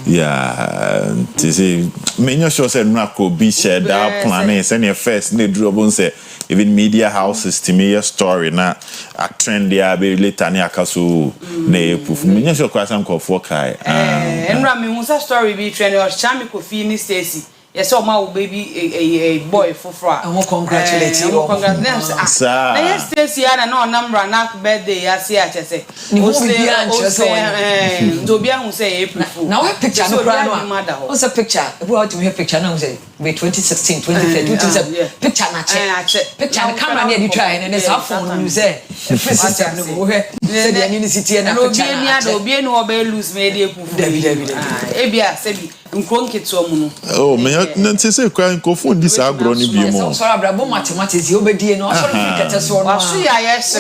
Yeah, see, many sure said no could be shared that plan send your first need drop say even media houses to me a story na a trend there be later near castle ne proof many sure quite some call for kai and Rami was a story be trend or Chami Kofi ni Stacy. Yes, so my baby a boy for fra. I want congratulate you. Congratulations. Yes, Stacy and no number knock birthday as I say. Dobia who say April. Now a picture no mother. What's a picture? What do we have picture now say? By 2016, 2015, picture na picture the camera near the try and it's half phone you say. Say the university and no be no be lose media proof. Ebia say oh, me nanti say kwan ko phone this agro ni bi mo. So abrabo mathematics you obedie no so fit so no. Waso ya yes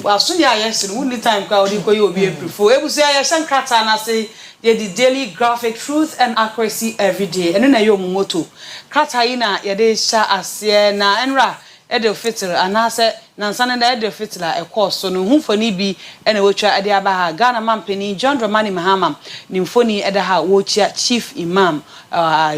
waso ya yes no ni time ka odi ko you obi prefer. Ebusu ya yes nkrata na say the daily graphic truth and accuracy every day. Eno na yo moto. Krata yi na ye de sha ase na enra Edo Fitil anase nansane da Edo Fitila ekoso no humfoni bi ene wotwa ade abaha Ghana mampeni John Dramani Mahama ni mfoni eda ha wochia chief imam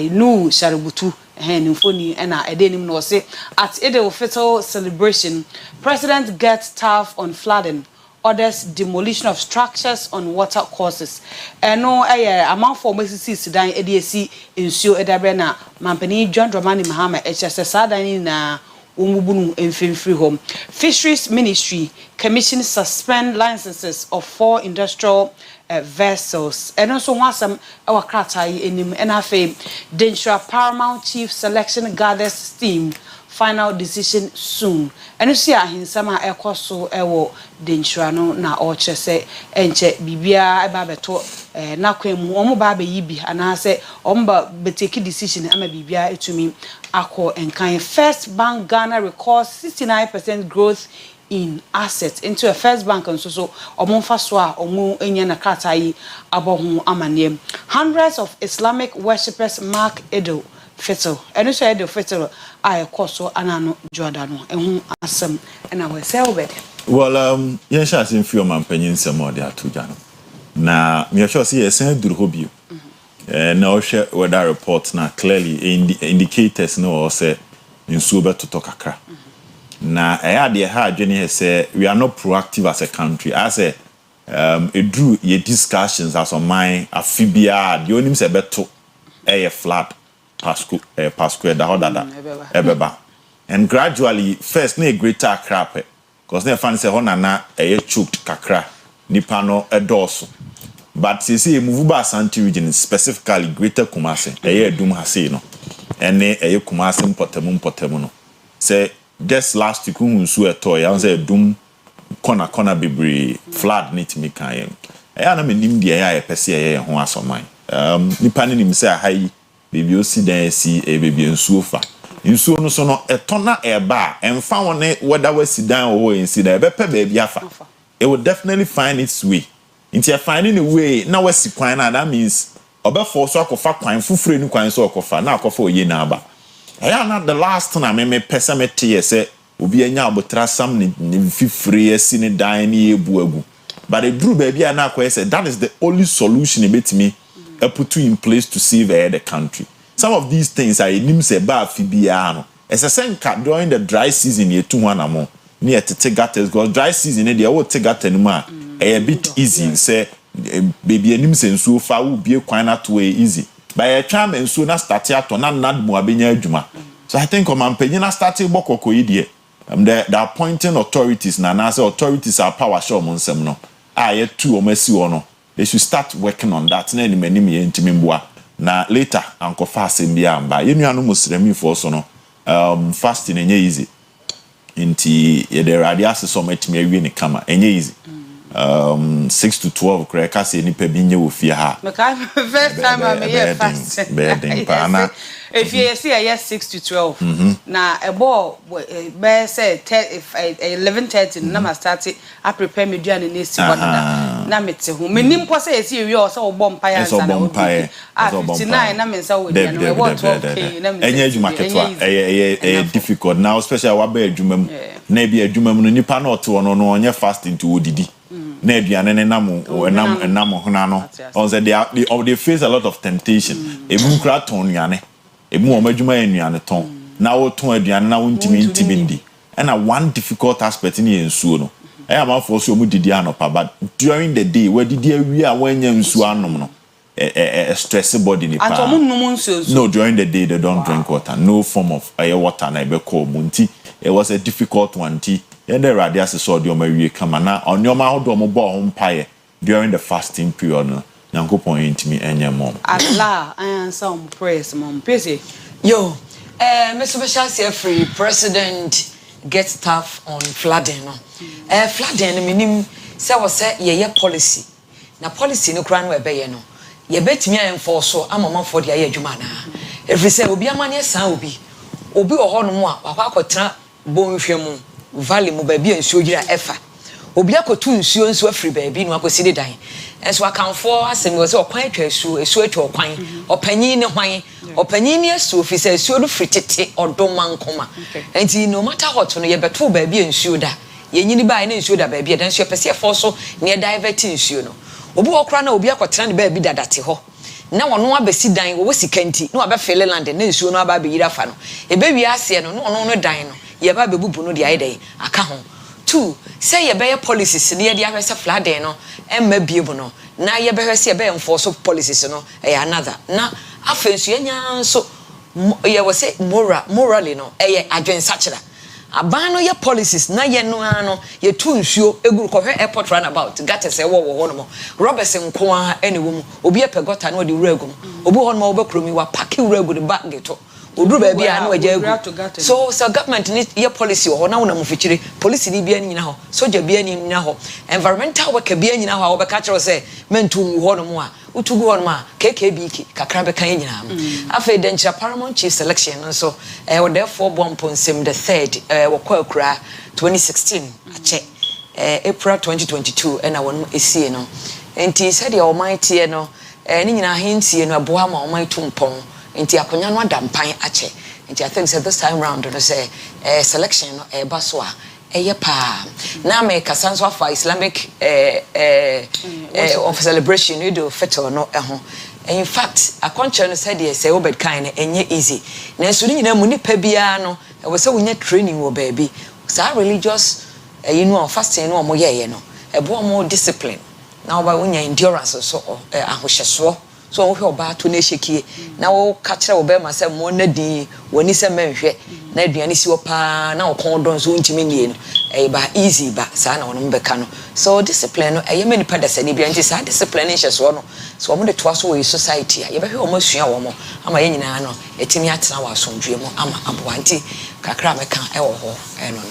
nu Shaributu ni mfoni ena ede nim no se at Edo Fitil celebration president gets tough on flooding orders demolition of structures on water courses eno amount for mesisi sidan ede esi ensuo edabre na mampeni John Dramani Mahama echese sadan na Umubunu free home. Fisheries Ministry commissioned suspend licenses of 4 industrial vessels. And also want some our kratai in NFA Densha Paramount Chief Selection Gathers Steam final decision soon. And you see hinsama ekoso ewo Densha no na oche se enche bibia ebabeto na kwemu omo ba be yibi anase omba beteki decision ama bibia etumi Ako and kind First Bank Ghana records 69% growth in assets into a First Bank and so omon faswa omu enya na krata yi abohu amane. Hundreds of Islamic worshippers mark Edo Fitil. Eno so Edo Fitil ay koso anano Jordano ehun asem na we say Obed. Well yen sha sin fi o man panyin sem de atuja no. Na me sure say esen duru hobio. Now share weather reports now clearly indicators no or say in sober to talk akra. Now I had the hard journey say we are not proactive as a country. I say it drew your discussions as on mine amphibia the only say beto a flat pasco da ebeba. And gradually first na greater crap because na fan say honana a choked kakra nipa no edoso. But you see, Muvuba Santi region, specifically Greater Kumasi, a Dum Hasino, and a Kumasi Potemuno. Say, just last week, who a toy, I say Dum corner bibri, flood need me kind. I am in India, I perceive who has on mine. Nipanin himself, hi, baby, you see, there, see a baby and sofa. In so no a tonner air bar, and found on it whether we sit down or in see the baby afa. It will definitely find its way. Into finding a way now we see kwan that means obe force akofa kwan fufure ni kwan so akofa na akofa oye na aba I na the last time me pesa me tie say obi anya abotra sam ni fifure asi ni dan ni ebu agu but the drew baby na akoye say that is the only solution ebetimi put in place to save the country. Some of these things are nim say ba fibia no esesenka during the dry season ye 2 amo near to gutters because dry season e dey wo take gutter ni ma a bit easy say baby anim senso fa wo bie kwan na to easy by a charm and so na start ato na nadmo abenya adwuma. So I think on manpanyin na start bokoko yi de the appointing authorities na say authorities are power show mo nsem no ye tu o masi wo no they should start working on that na ni manim ye ntimi mboa na later ankofa asem bia amba ye nuanu musremi for so no fasting enye easy inti ye the radius so metimi awie ni kama enye easy 6 to 12 kreka se ni pa binye wo fie ha first time I me fast bedding pana if you see I 6 to 12 na a ball be say 11:30 na ma start I prepare me duane na si wona na mete ho menim po say esi wi o say wo mpa ya nsa na wo 59 na me nsa wo dia no wo 12k na me enye adwuma ketwa e difficult now especially wa ba adwuma mu na bia adwuma mu no nipa na oto no onye fasting to odidi na aduane ne nam hona no on say they face a lot of temptation ebu kra ton nuane ebu o madwuma anuane ton na wo ton aduane na wo ntimi ndi and one difficult aspect in nsuo no I am for so mu didi anopa but during the day where did we are when nsuo anom no stress body ni pa no during the day they don't drink water no form of water na be call munti it was a difficult one ti and the radius so do mawie kama na onyoma hodo mo bo ho mpaye during the fasting period no nyankopon intimi enye mom Allah and some praise mom Piesie yo Mr. Bashasi free president gets tough on flooding no flooding meaning say was say ye policy na policy no kra no ebeye no ye betimi enforce so amama for dia ye adwuma na every say obi amane san obi oho no mu a akwakotra bonhwemu valley mu ba bia nsuo gira efa obi akotu nsuo afiri ba bi no akoside dan enso akanfo asem wo se okwan atwa esu atwa okwan opanyin ne hwan opanyin ne esu ofi se esu do fritete odoma nkoma enti no matter what no ye beto ba bia nsuo da ye nyini ba ne nsuo da ba bia dan so pese efo so ne divert nsuo no obi okra na obi akotra ne ba bi dadate ho na wono abesi dan wo sikanti na abefele land na nsuo no aba be yira fa no ebe wi ase no no dan no ye ba bebubu no de ayedai aka ho two say ye be policies ne ye de ahwese flooding no emma biebo no na ye be hwese ye be enforce policies no another na afensu enya so ye wo say morally no ye adwensachira aban no ye policies na ye no ano ye tu nsuo eguru ko hwe airport runabout gata se wo ho no mo roberts nko a ene wo mu obi epegota na odi wuragum obi ho no mo obekromi wa paki wuragu de bag geto oduru ba bia na waja egu so government ni ye policy ho na wona mu fichire policy ni bia ni nyina ho soja bia ni nyina ho environmental worker bia nyina ho obeka kire say mentu mu ho no mu a utugu ho no ma KKB kakra be kan nyina afa denchira paramount chief selection so we therefore bomponsem the third we kwa akura 2016 ache April 2022 na won esie no enti said ya omaite no ni nyina hentie no aboa ma omaitu mpon nti akonya no adampan ache nti I think say this time round no say selection no baso a eye pa na me kasanso afa Islamic of celebration you do fettle no ho in fact akonche no said yes say Obed kind enye easy na so ni nyina mu nipa bia no we say wonya training wo baby sa religious you know fasting no mo ye no ebo mo discipline na oba wonya endurance so ahohyeso so wo hwe oba to na hyekie na wo ka kire wo be ma se mo na di woni se menhwe na aduane si wo pa na wo kon don so ntimi nie no ba easy ba sa na wono mbeka no so discipline no ye mani pada sa ni bia nti sa discipline hyeso no so wo de to aso wo society a ye be hwe wo masua wo mo ama ye nyina no etimi atena wa asomdwe mo ama aboanti kakra meka wo ho no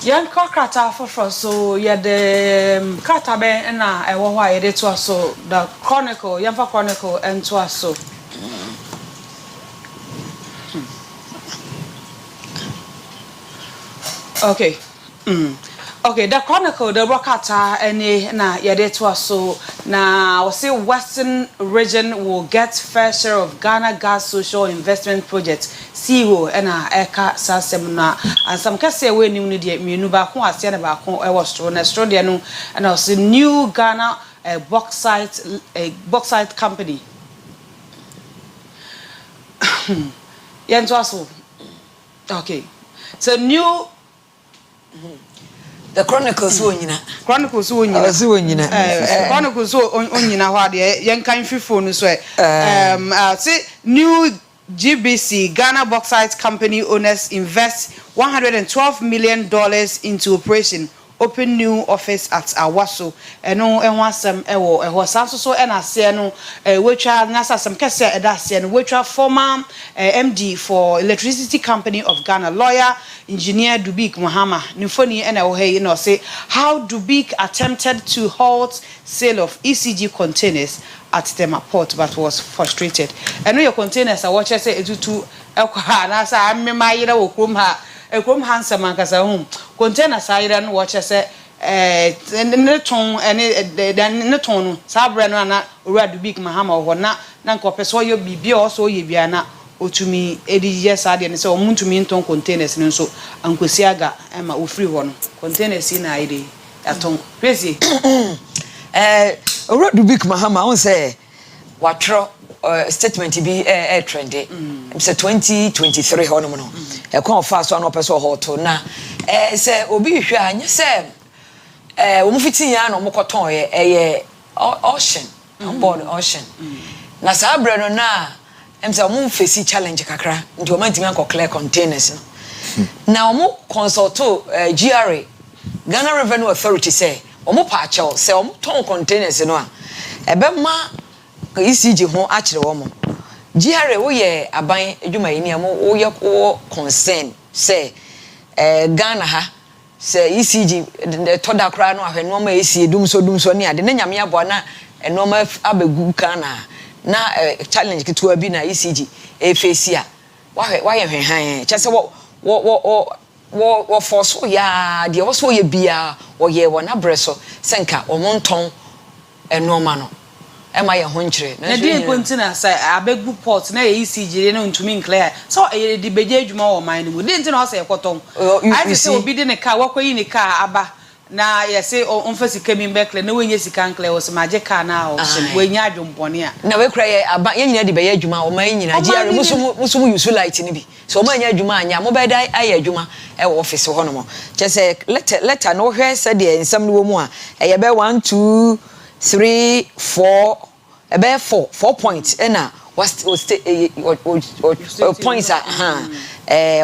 yan krata for so ye de krata be na ewo ho ye de to so the chronicle yan fa chronicle and to so okay okay the chronicle the rokata any na ye de to so na we say Western region will get fair share of Ghana gas social investment project CEO na eka sasem na ansam kase we ni no de mienu ba ko ase na ba ko e was stro na stro de no na we say new Ghana bauxite company yan to so okay so new the chronicles wonyina chronicles onyina ho de yen kan fifo no so say new GBC Ghana Bauxite Company owners invest $112 million into operation open new office at Awaso eno enwasem ewo sanso so na se no wetwa nasasem kese eda se no wetwa former MD for Electricity Company of Ghana lawyer engineer Dubik Muhammad nifoni na wo hey no say how Dubik attempted to halt sale of ECG containers at Tema Port but was frustrated eno your containers a watch say etutu ekwa na sa amema yira wo krom ha ekrom handsome ankasa home container sayira no watch say ne ton ne ton no sabre no na owura Dubik Muhammad ho na nkopeso yo bibia o so ye bia na otumi edi yes ade ne say omuntumi nton containers ne so ankosi aga ema ofiri ho no containers na ide aton Piesie Road big mahama on say watro statement bi trendy say 2023 hono no e kon fa so no person hoto na say obi hwe anya say wo mu fiti ya no mo koton ye ocean on board ocean na sa bre no na say mo face challenge kakra nti o mantimi anko clear containers na mo consult GRA Ghana Revenue Authority say omo pa chaw say omo ton containers no a ebe ma ECG ho a kire wo mo GRA wo ye aban adwuma yi ne mo wo ye ko concern say Ghana ha say ECG the toda kra no ahwe no ma esi dum so ne ade na nyame abo na no ma abegu Ghana na challenge kitu abi na ECG face a wa ye hwenhan chese wo force ya de wo so ye bia wo ye wo na breso senka wo monton enoma no e ma ye ho nkire na de kontina say abegu port na ye ECG no ntumi clear so e de beje adwuma wo man mu de ntina o say koton I say obi de ne car wakoyi ne car aba na ye say on fa sika mi bekle na wenye sika clear wo se maje car na o se wenya adwompone a na we kra ye aba ye nyina de beye adwuma wo man nyina GR musumu use light ni bi so man nya adwuma anya mo be dai aye adwuma e wo office ho no mo che say letter no hwe se de ensam no wo mu a e ye be 1 2 3 4 e be 4 points na was points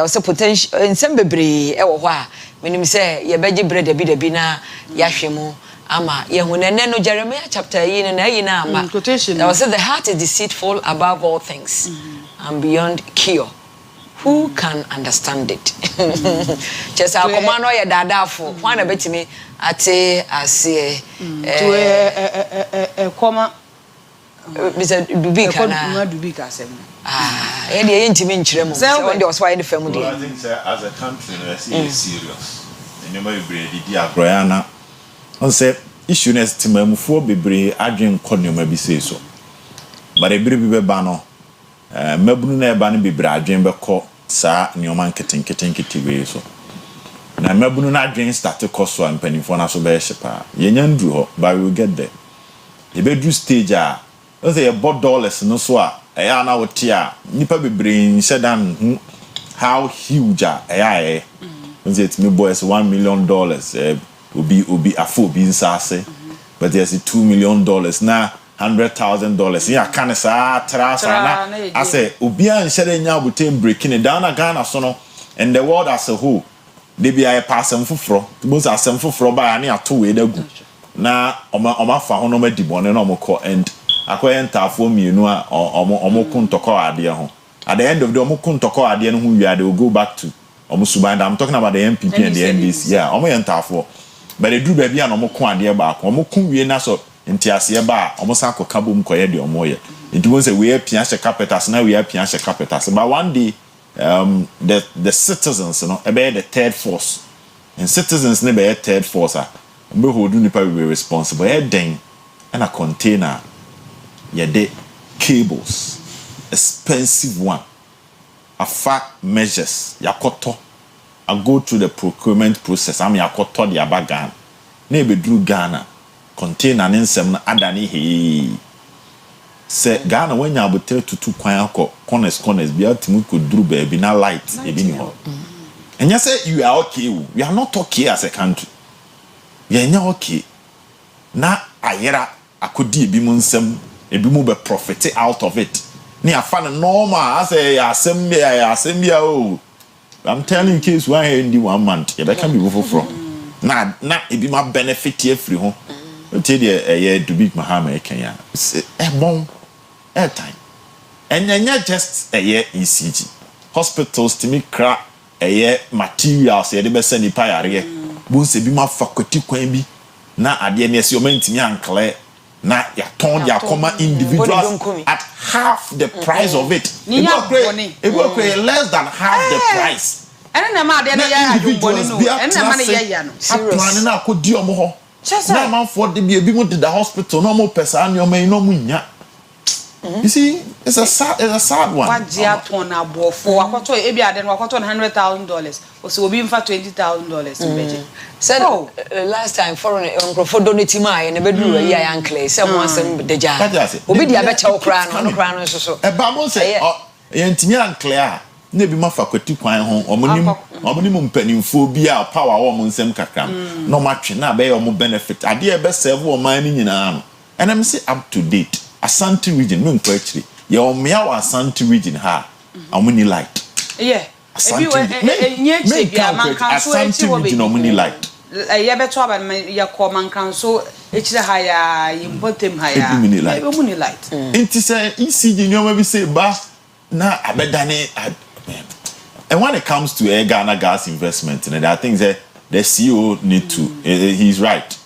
o se potential ensam bebre e wo ho a menim say ye beje bread bi na ya hwemu ama ye hunene no Jeremiah chapter yi na yi na ama quotation that was the heart is deceitful above all things and beyond cure. Who can understand it? Just our command or dadafo. One a bit me ate ase to comma Mr. Dubika na Dubika sem. E dey intimi nkyerem. So when dey was why the family. I think as a country we are serious. Remember we dey agroyana. On say issue next timamfo bebre adwen konoma bi sei so. But ebire bi be ba no mabunu na eba no bebre adwen be ko sa nyoma nketenkete we so. Na mabunu na adwen start koso ampanifo na so be hyepa. Yenya ndru ho, but we will get there. E be do stage a o say $4 no so a eya na wote a nipa bebre nsedan how huge a eya it me boys $1 million obi afo bi nsase but there's $2 million na $100,000 ya kan sa trasa na I say obi an shere nya abotem breaking it down Ghana so no and the world as a whole they be a person fufro most asem fufro ba na ato we da gu na oma fa ho no ma dibone na omko and akoyentafo mienu a omko ntoko ade ho at the end of the omko ntoko ade no hu wi they will go back to Omusubanda. I'm talking about the MPP and the NDC. Yeah, omoyentafo. But they do baby and omoko ade ba ko omoko wie na so ntiase ba omosanko kabom koye de omoye. It won't say we are pianche capitals now we are pianche capitals. But one day the citizens be the third force. And citizens ne be third force be hold nipa be responsible. E den and a container ye de cables expensive one. Afa measures yakoto I go through the procurement process am yakoto the abagan na be dru Ghana container nsem na adani he se Ghana when ya botere tutu kwan akọ corners bi atimu ko dru ba bi na light e bi ni ho enya say you are okay we are not okay as a country we are not okay na ayera akodi e bi mu nsem e bi mu be profit out of it ni afa normal I say assembly oh I'm telling you case one in 1 month you can be go from na e be my benefit here free ho tell the do big mahama Kenya bon airtime and just a year ECG hospitals to me cra materials e de be send nipa yare bu se bi ma faculty kwan bi na ade na se o mantimi ankle na ya ton dia comma individuals at half the price of it. It will pay less than half the price. And na ma de na ya adwumboni no. And na ma na ya no. Plan na akodi omo ho. Na man for de bi mo de the hospital no mo pesa ani omo no mo nya. You see, it's a sad one. What dear ton abo for wakoto ebi aden wakoto $100,000. Osi obi mfa $20,000 in budget. Said last time foreign for donate my and bedroom ya yankle say one sem deja. Obi dia becha okra no so. E ba mo say yentimi ankle na bi mafa kwati kwan ho omonim mpanimfo bi a power wo mo nsem kakram no matwe na be yo benefit ade e be serve wo man ni nyina no and I'm say up to date Asante region no nkwa akiri ye omia wa Asante region ha omuni light Asante region omuni light ye beto aba ye ko mankanso ekire ha ya yimpotem ha ya omuni light inti say ECG nyoma bi say ba na abedane. And when it comes to Ghana gas investment, and I think that the CEO need to. He's right.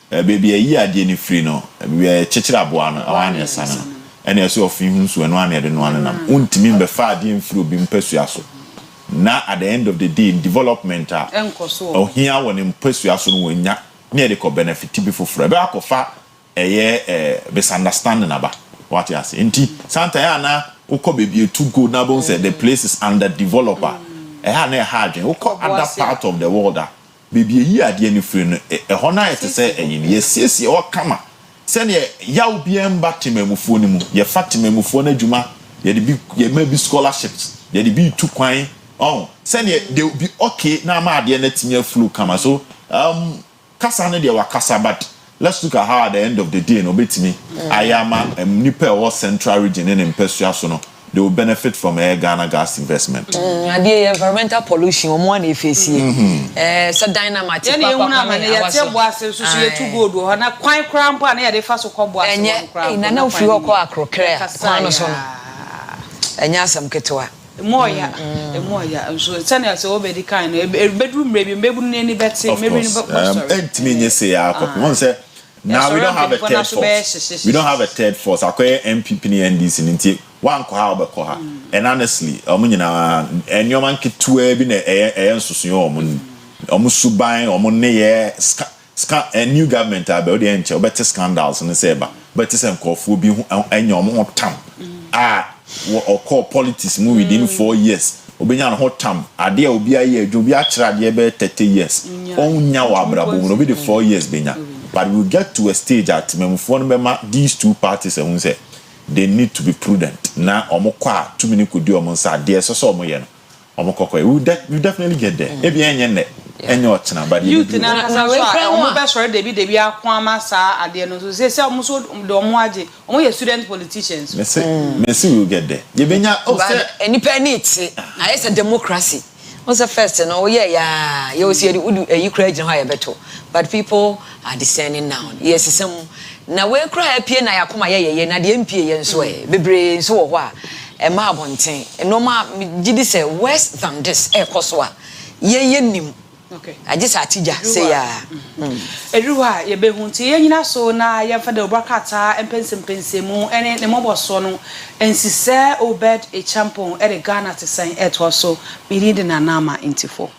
Baby, a year didn't free no. We are chichira buana awani sana. And you see of him so and one and one and untimin be far didn't free be impesuaso. Now at the end of the day, in development, oh here when impesuaso no nya near the benefit before free. Be akofa misunderstanding about what you say. Inti Santa Uko baby too good now say the place is under developer. Na hard. Uko other part of the world baby here the any free no hona it say yes o kama. Send ya obi emba timemufuo ni mu. Ye fa timemufuo na djuma ye de bi ye maybe scholarships. Ye de bi tu kwan. Send they will be okay na ma ade na timia flu kama. So kasa na de wa kasa but let's look at how at the end of the day no betimi ayama nipa or central region in Piesie no they will benefit from Ghana gas investment. The environmental pollution one if you see so dynamite papa ya te boase so ye too good ho na kwan kran pa na ye de fa so ko boase na na ofi ho ko akrokre kwano so no enya asam ketewa moya so tell us Obed kind bedroom maybe ni beti maybe entimi nye say akọ say now we don't have a third force. We don't have a third force. Akoye MPP ni NDC ninti one ko ha obekọ ha. And honestly, omunyina enyoman ketua bi na ensusuyo omusuban omunne a new government abe odi enche obete scandals ne say ba. But say nkofo bi enya omo tam. Or call politics move within 4 years. Obenya no tam ade a obi aye adwobi a kira ade be 30 years. Onya wa abrabo no be the 4 years benya. But we get to a stage at these two parties and say they need to be prudent. Now, omokwa too many could do omonsa dear so moyen. Omokoko, we definitely get there. Maybe any but you na best for they be akwama sa ade no so say almost the omoaje omo student politicians. Messi will get there. You benya any penny I say democracy. What's the first no you see you create higher better. But people are discerning now. Yes, some na we cry apie na yakoma ye na de mpie ye nso bebre nso wo ho a ma abonten no ma gidi say worse than this koso a ye nim. Okay. I just atija say ya. Eruwa ye be hunti ye nyina so na ye fa de obrakata empense mu ene ne moboso no ensise Obed Acheampongon e Ghana te san eto so me need na nama intifo.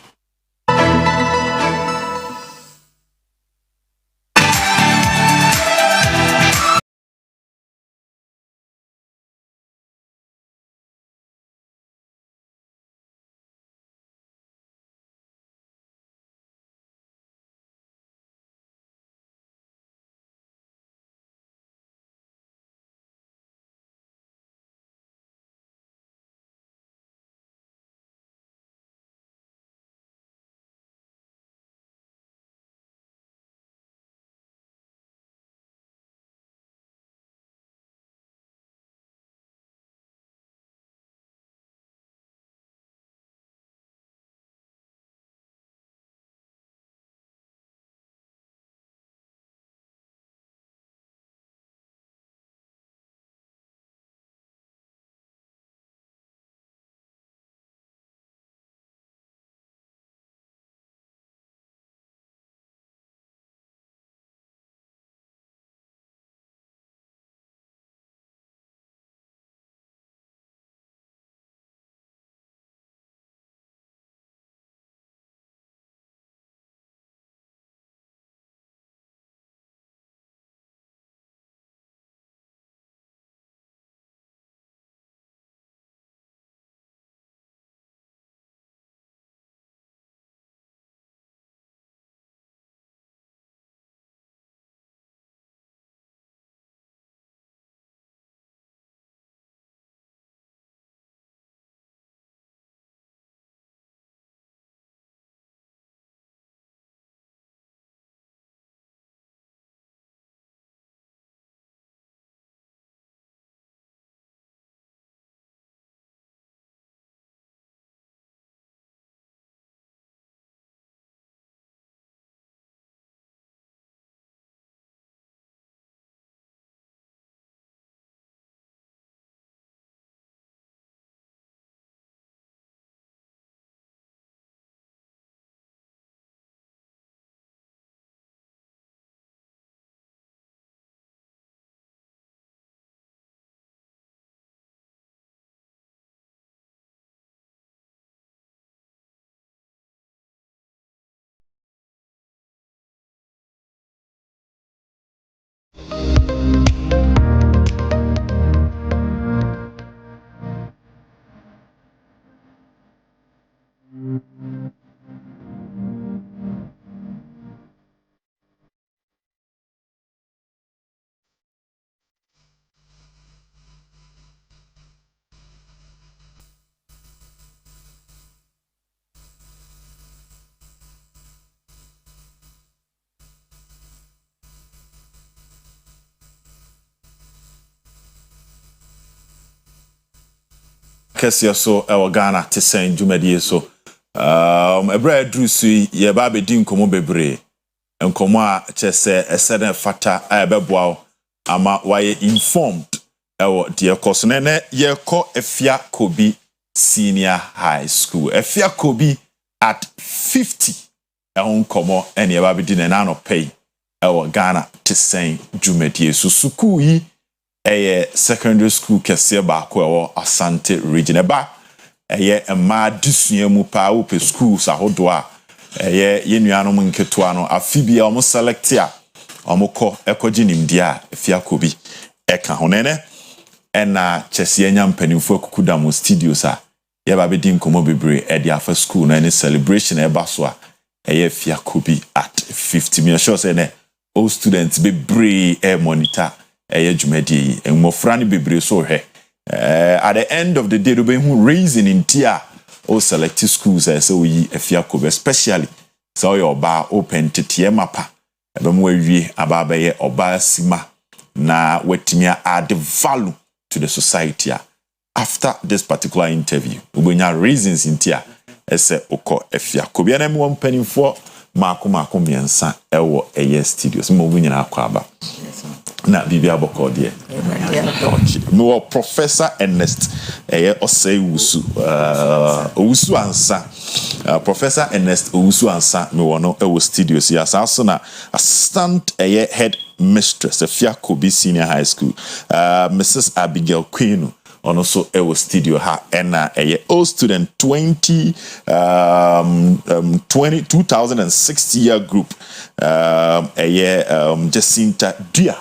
kɛseɛ so ɛwɔ Ghana te sɛn dwumadie so ɛbrɛ aduru so yɛ ba bɛdi nkɔmmɔ bebree nkɔmmɔ a kyɛ sɛ ɛsɛ dɛ fata a ɛbɛboa wo ama wayɛ informed ɛwɔ deɛ kɔ so ne yɛkɔ Afia Kobi Senior High School Afia Kobi at 50 ɛho nkɔmmɔ ɛne yɛba bɛdi ne nano pay ɛwɔ Ghana te sɛn dwumadie so sukuu yi ɛyɛ secondary school kɛseɛ baako ɛwɔ Asante region ɛba ɛyɛ mmaa disua mu paa wopɛ schools ahodoɔ a ɛyɛ yenuanom nketewa no afi bia ɔmo select a ɔmo kɔ ɛkɔgye nimdeɛ a Afia Kobi ɛka ho nene ɛna kyɛseɛ nya mpanimfo akukuda mo studios a yɛba bɛdi nkɔmmɔ bebree ɛde afa school na ɛne celebration ɛba so a ɛyɛ Afia Kobi at 50 me sure say ne all students bebree monitor ɛyɛ dwumadie yi mmɔfra ne bebree so hwɛ at the end of the day do be who raising in tia o select schools so we Afia Kobi especially so your bar open tetie mapa ebe mo awie aba ye oba sima na wetimi add value to the society after this particular interview ubenya reasons in tia ese okọ Afia Kobi na me won panimfo maako miensa ewo eye studios mo bunyina akọ aba na bibia boko de me wo Professor Ernest Osei Wusu Owusu ansa Professor Ernest Owusu ansa me wo no ewo studios ya so na assistant head mistress Afia Kobi Senior High School Mrs. Abigail Queen ono so ewo studio ha ena old student 2006 year group Jacinta Dia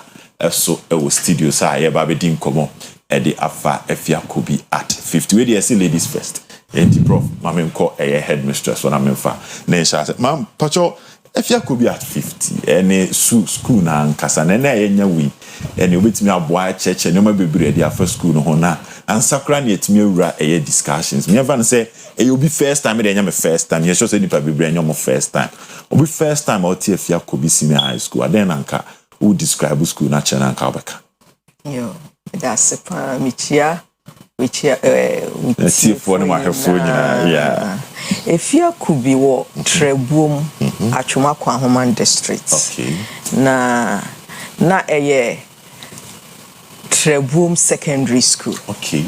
so ewo studio sa yeba be din komo de afa Afia Kobi at 50 we dey say ladies first enti prof mamemko head mistress ona memfa na insha say mam pacho Afia Kobi at 50 ene school na nkasa na enya wi ene obetimi aboa cheche ne ma bebre de afa school no ho na ansakra na etimi awura discussions me ever say obi first time de enya me first time ye sure say nipa bebre enya mo first time obi first time out Afia Kobi Senior High School aden anka who describe school na chana nka obeka yo that's a michia which for no mahefo nyina yeah Afia Kobi wo Trebom Atwumakwa Homan district okay na Trebom secondary school okay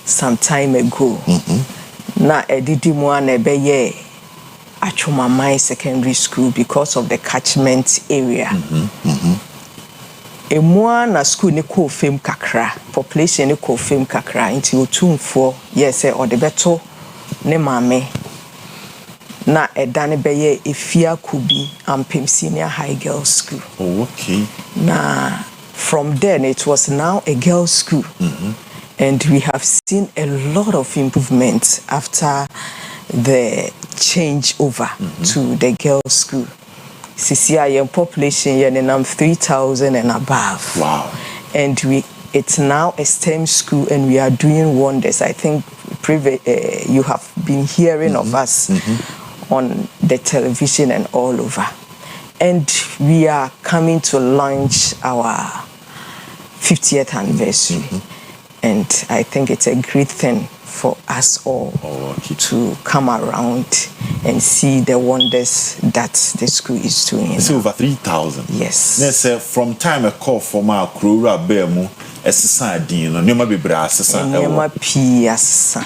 some time ago na edidi mu na ebeye Atwumamai secondary school because of the catchment area Emua na school ne ko fam kakra population ne ko fam kakra nti otumfo yes or the beto ne mame na edane beye Afia Kobi Ampem Senior High Girls School. Oh, okay. Na from then it was now a girls' school. And we have seen a lot of improvements after the change over to the girls' school. CCIM population yenenam 3,000 and above. Wow. And it's now a STEM school and we are doing wonders. I think you have been hearing of us on the television and all over. And we are coming to launch our 50th anniversary. And I think it's a great thing for us all to come around and see the wonders that the school is doing. It's over 3,000. Yes. Yes, from time a call from our Krura Bemu, Essadin, or Nema Bibra, Nema Pias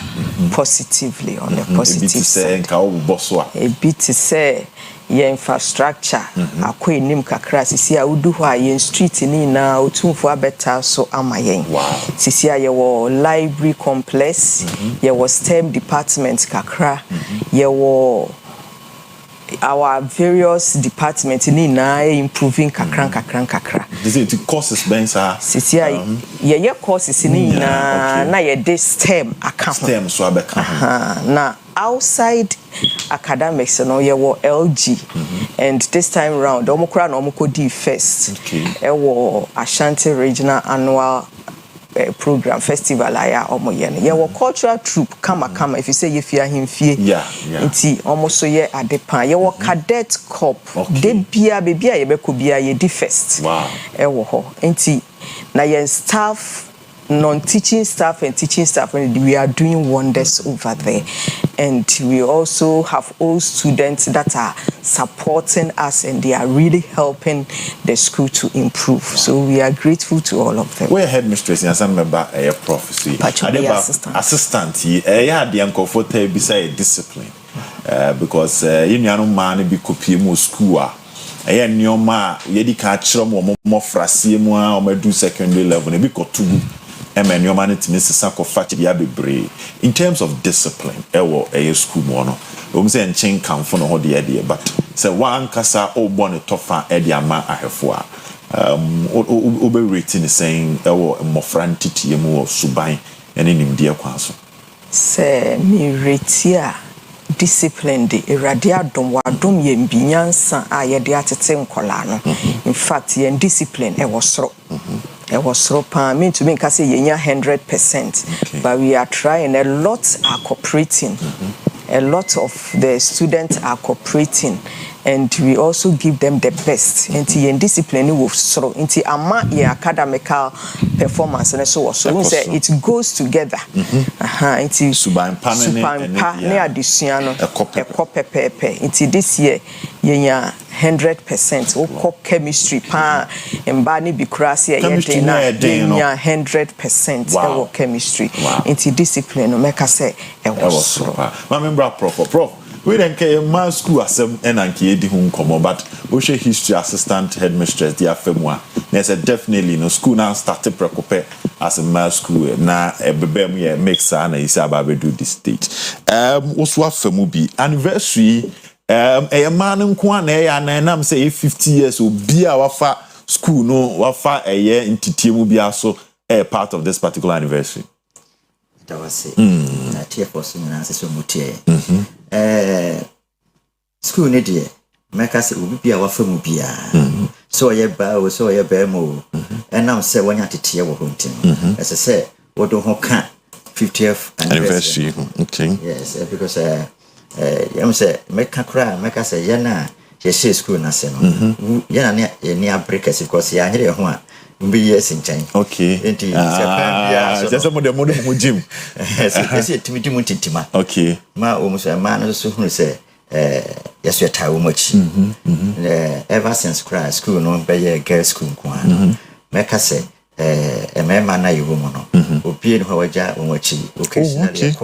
positively on the positive side. A bit to say, your infrastructure, a queen nim kakra, Sisia Udu, yen street in now, for better so amayen. Wow. Sisia, your library complex, your STEM department kakra, your our various departments in improving kakra. This is the courses bensa. Sisia, your courses in na ye STEM account. STEM so abeka. Na outside academics no ye were LG and this time round omokra na omoko di first. Okay. E wo Ashanti Regional Annual program festival aya omoye no ye wo cultural troupe kama if you say ye fia himfie nti omoso ye adepan ye wo cadet corps de bia ye bekobia ye di first wow e wo ho nti na ye staff non-teaching staff and teaching staff, and we are doing wonders over there. And we also have old students that are supporting us, and they are really helping the school to improve. So we are grateful to all of them. We're headmistress and some member a prophecy. Assistant, yeah, the uncle for beside discipline. Because you know, man, be copy more school. Eye nyoma yedi ka kire mo frase mu a o madu secondary level e bi kotu nyoma ne timi sesa ko fa ya bebre in terms of discipline ewo school mo no o mse nchen kanfo no ho de but say one kasa o born tofa e de ama ahefo a o be rating saying ewo mofra ntitie mu suban ene nimde kwa so say mi retia discipline de erade adom ye mbinyansa a ye de atete nkola no in fact ye discipline e was sro pa me to me ka say ye nya 100%, but we are trying. A lot are cooperating. A lot of the students are cooperating, and we also give them the best. Into in discipline we sro into ama ye academical performance, and so we say it goes together. Into suban pa ne addition no ekopepepe. Into this year ye nya 100%. O chemistry pa embani bikrasi ye nya 100% ewo chemistry. Into discipline no make us say ewo sro. Prof, we don't care my school asem enanke edi hu nkomo, but we share history assistant headmistress dia femwa. They said definitely no school now started precope as a my school na ebebem ye make sa na isi ababe do this stage. Oso afemu bi anniversary man nko na ya na nam say 50 years obi a wafa school no wafa eye ntitiemu bi aso part of this particular anniversary. That was it. Na tie for so na se so mutie. School ne die make us obi bia wafa mu bia. So ye ba o so ye ba mo. Enam say wanya tetie wo hontin. As I say wodo ho ka 50th anniversary. Okay. Yes, because you say make us say yana ye school na se no. Yana ne ni abrekes because ya nyere ho a mbi yes in chain. Okay. Just some of the money from gym. Yes, it timi tintima. Okay. Ma o muso man no so hu say yes we tie much. Ever since cry school no be girls school kwa no. Make us say me man na yiwo mo no. Obi no waja onwachi occasionally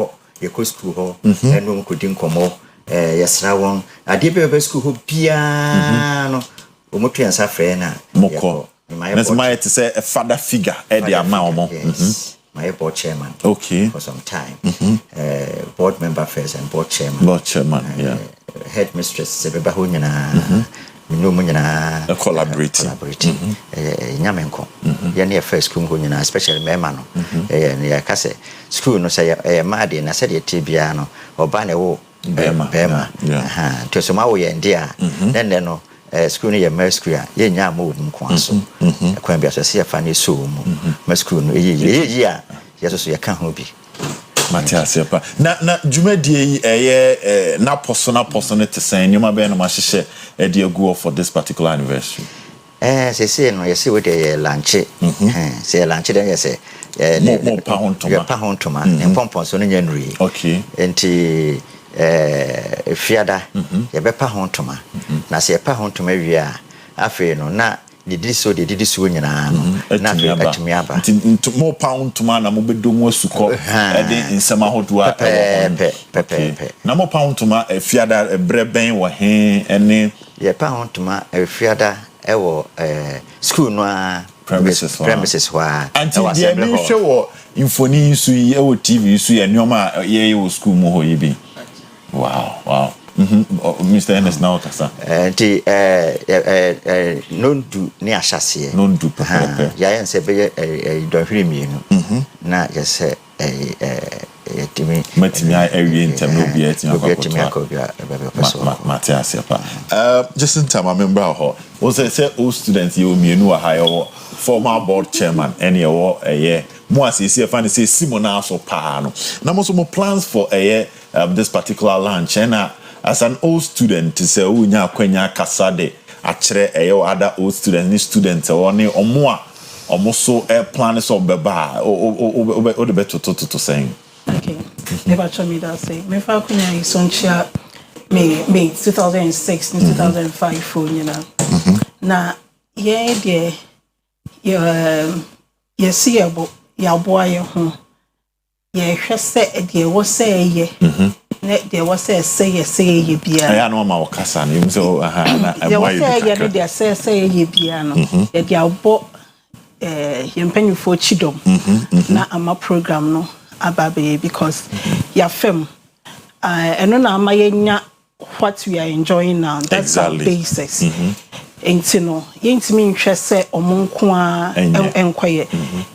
ye ko school ho eno mo kodi nkomo yesra won ade be school ho bia no o mo tuansa frɛ na moko. That's my to say a father figure at the amount. My board chairman. Okay. For some time. Board member first and board chairman. Board chairman, yeah. Headmistress Sebeba Hunyana. No munyana collaborating. Nyamenko. Yani first school hunyana, especially Memano. Ya kase school no say a madi na said tibiano or bane Bema. Yeah. To some way and dear. Then no. School near Mercury, ye nya mood nkwanso. Kwan bia so se afani so mu. Mercury no ye yeso so ye kan ho bi. Matias yepa. Na dwumadie yi na personal te sen nyoma be no ma hyehyɛ de agu for this particular anniversary. Se no ye se we dey lunch. Se lunch den ye se mo pa hontoma. Ne pompon so no nya nuri. Okay. Enti fiada ye bepa hontoma na se yepa hontoma wi a afi no na didi so nyina no na atumi aba mo pa hontoma na mo bedomu asukọ de nsema hodoa pepe na mo pa hontoma fiada breben wo he ene ye pa hontoma fiada wo school no a premises wa anti dia bi hwe wo infoni su yi wo TV su ye nyoma ye wo school mo ho yi bi. Wow. Mr. Ernest now kasa. Nondu ni ashase. Nondu pepe. Ya yense be do hwiri mienu. Na yese timi matimi awie ntem no bia timi akọtọ. Matias yepa. Just in time I remember how was say all students you mienu wa high former board chairman any mo asisi e fan say Simona so pa no na mo so mo plans for this particular lunch and as an old student say unya akwanya kasa de akere other old students ni students oni omo a almost so plan so beba o the better to saying. Okay. Never told me that say. Me fa kunya isonchia me 2006 and 2005 phone, you know. Na yeah you see about your boy ho. Yeah, say there was say ye. There was say ye bia. I know ma wakasa na so na there was say ye bia no. Yeah, dia bo yempanyufo chidom na ama program no ababe because ya fem eno na ama yenya what we are enjoying now. That's exactly. Our basis. Enti no yentimi nhwe se omonko a enkoye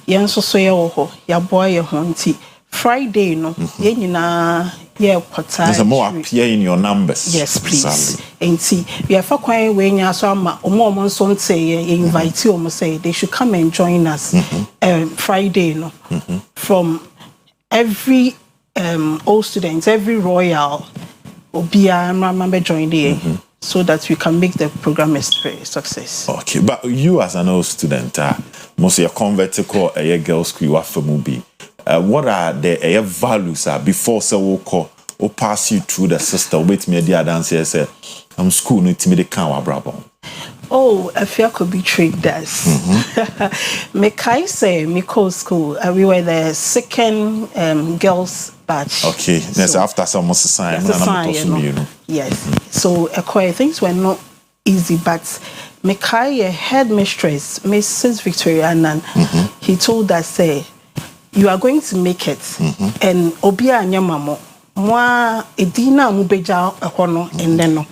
yenso so ye wo ho ya boy ye ho nti Friday no ye nyina ye kwata there's more appear in your numbers. Yes please exactly. Enti we are for kwan we nya so ama omo nso nte ye invite you say they should come and join us Friday no from every all students, every royal obia remember join there so that we can make the program a success. Okay, but you as an old student, most of your converted call a girls school what for movie. What are the values before so we call or pass you through the system with me dear dance say I'm school no timid can brabo. Oh, I feel could be traders. Me kai say me call school. We were the second girls batch. Okay, that's so, after some sign. Yes. So things were not easy, but me kai headmistress, Mrs. Victoria Annan, he told us say you are going to make it, and obia anyamamo moi edina mubeja ekono endeno.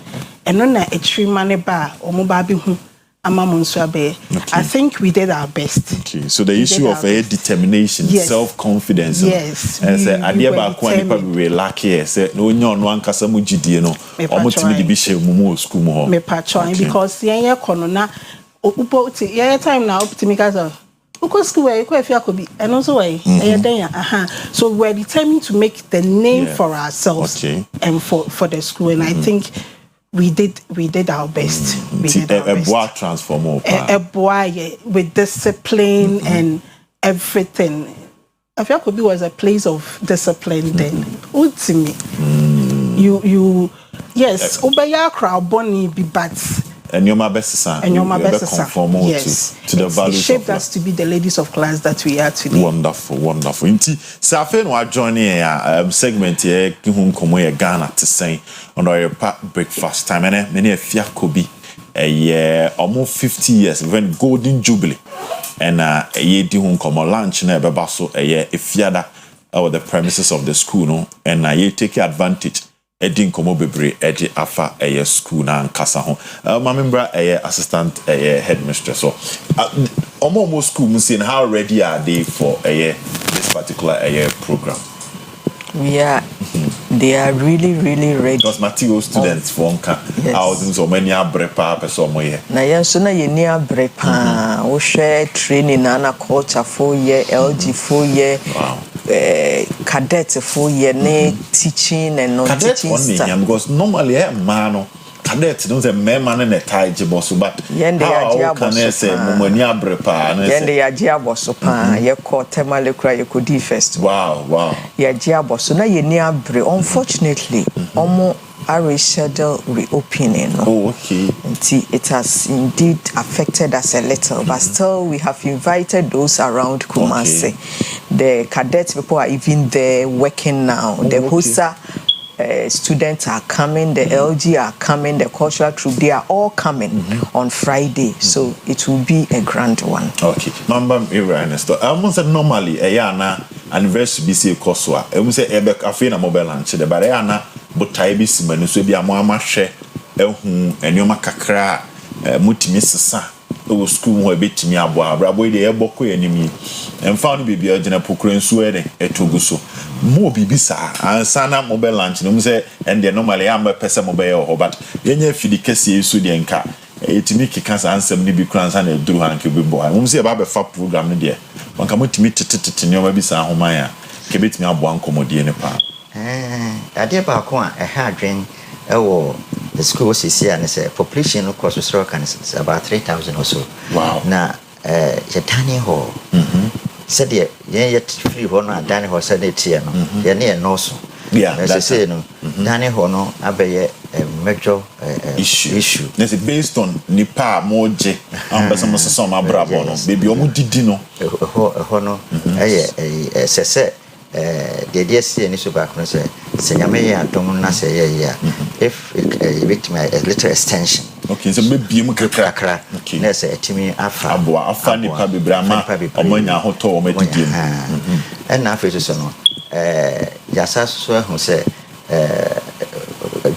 And on a tree money bar or mobile hu amamunsuabe. I think we did our best. Okay. So the issue of determination, yes. Self-confidence. Yes. And say idea ba kwani pa we lucky say no nyon wan kasa mu gidie no. Omotimi de bi she mu school mo ho. Me patron because yen kono na upo time na optimi kasa. Uko school where you feel could be and also way. So we're determined to make the name for ourselves and for the school, and I think we did our best. We did our best. A boy transform a boy with discipline and everything. I feel could be was a place of discipline then. Ultimately, you yes, obaya crowd bonny be bad. And you're my best son. And you're my best son. Yes. To the values. It shaped us to be the ladies of class that we are today. Wonderful, wonderful. Inti, Safen wa joining a segment here. Kihun komo ye Ghana to say on Oyerepa breakfast time. And many a fiakobi a year almost 50 years. Even golden jubilee. And a ye dihun komo lunch na bebaso a year if fiada over the premises of the school no. And ye take advantage. Edin komo bebre eji afa eye school na nkasa ho ma membra eye assistant eye headmistress so omo school musin how ready are they for this particular program? They are really ready because material students for nka thousands so many abrepa person mo ye na yen so na ye ni abrepa wo share training na culture 4 year LG 4 year cadet 4 year teaching and non-teaching stuff. Because normally man cadet don't say man na tie boss but yende ya can say momani abrepa na yende ya dia boss pa ye ko temale kra ye ko di first wow ya dia boss na ye ni abre unfortunately omo are rescheduled reopening. Okay. It has indeed affected us a little, but still we have invited those around Kumasi. The cadet people are even there working now. The HOSA students are coming, the LG are coming, the cultural troupe, they are all coming on Friday. So it will be a grand one. Okay. Mamba Ernesto, I almost said normally a yana anniversary BC Koswa. I almost say ebe cafe na mobile lunch. The barriana but taibi simenu so bi amama hwe enyoma kakra mutimi sesa o school ho ebetimi abo abrabo de eboko enimi emfa no bibia gina pokro nsu ede etoguso mo bibisa ansana mobile lunch no say and the normally am pese mobile ho but yenye fidi kese esu de nka etimi kika ansem ni bi kransa na eduru hanke bi bo mo say ba be fa program no de wanka mutimi tete nyoma bi sa homan ya kebetimi abo ankomodie ne pa Adia ba ko a ha adwen the school CC and say population of course so can about 3,000 or so. Wow. Na ye dining hall said ye yet free honor dining hall said it here no ye near no so that's say no dining hall no abeye major issue that's based on nipa moje ambassador some abrabo no baby omo didi no ho no say the idea say ni so back no say nyame ya dom na say ya if victim a little extension okay so maybe mu kakra okay na say etimi afa nipa bebrama omanya hoto omedidi and na fe so no yasa so hu say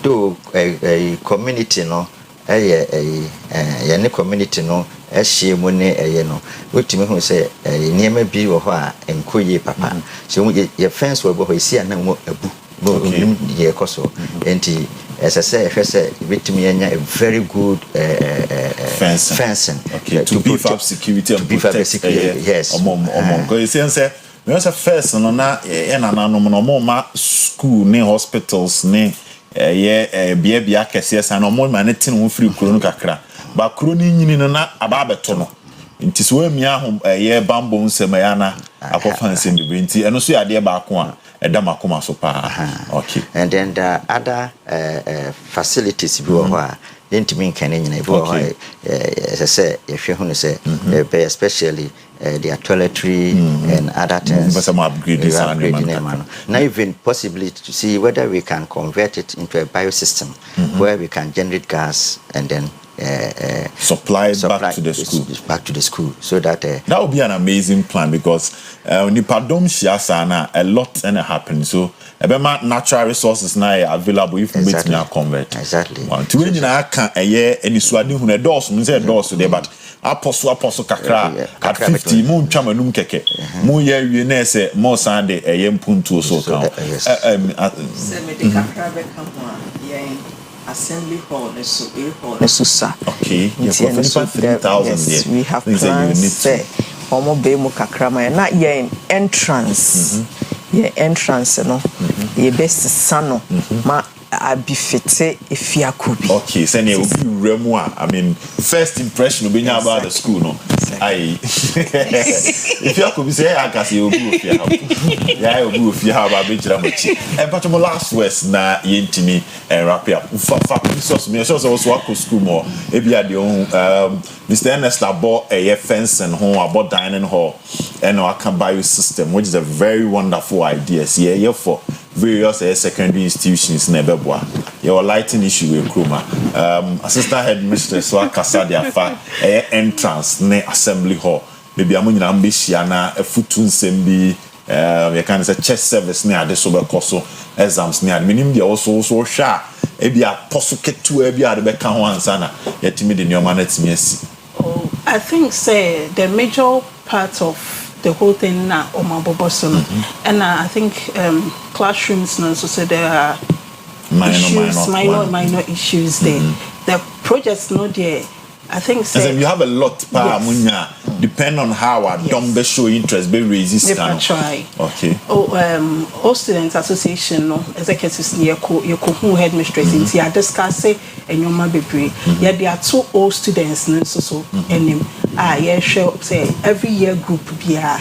do a community no ye ne community no ehye mu ne no wetimi hu say niema bi wo ho a enkoye papa so ye fence wo bo ho isi ana mo abu ye koso enti say wetimi anya a very good fencing okay to beef up security and protect yes go you say me also first no na nanom no mo ma school ne hospitals ne bia akese sa no mo ma ne tin wo free kuro no kakra ba kuro ni nyini no na aba beto no nti so emi ahom bambo nsema ya na akofa nsem bibi nti eno so ya de ba ko a eda makoma so pa okay and then the other facilities bi wo a didn't mean can nyina bi wo as I say if you want to say especially their toiletry and other things but some upgrading now even possibly to see whether we can convert it into a biosystem where we can generate gas and then supply back to the school so that that would be an amazing plan because nipadom shiasana a lot and happen so ebema natural resources now available if we make me convert exactly one to when na kan any suade hu na doors mun say doors there but apostle kakra at 50 mun twamanum keke mun ye wie na say mo sande mpuntu so kan say me de kakra be kan ho a assembly hall nesusa okay for 3,000 yes we have plans say omo be mu kakra ma na ye entrance ye entrance no ye best sano ma abifete efiakobi okay send you remu I mean first impression obenya about the school no ai efiakobi say akase obu ofia ya obu ofia ba be jira machi e but mo last words na yentimi wrap up fa resource me so also akọ school mo e bia de Mr. Ernest Labo fence and home about dining hall and our bio system which is a very wonderful idea see for various secondary institutions in Ebeboa. Your lighting issue with Kruma. Assistant headmistress so akasa dia fa entrance ne assembly hall. Maybe amunyina ambishiana a futun sembi we can say chess service ne ade so be koso exams ne ade minim dia also sha e bia posuketu e bia de be ka ho ansa na yetimi de nyoma na timi asi. I think say the major part of the whole thing na omaboboso and I think classrooms no so say there are minor issues there. The projects no there I think say you have a lot pa munya depend on how our dumb show interest be resistant try okay all students association no executives near who headmistress in here discuss enyoma bebre yeah there are two old students no so enim yeah sure say every year group bia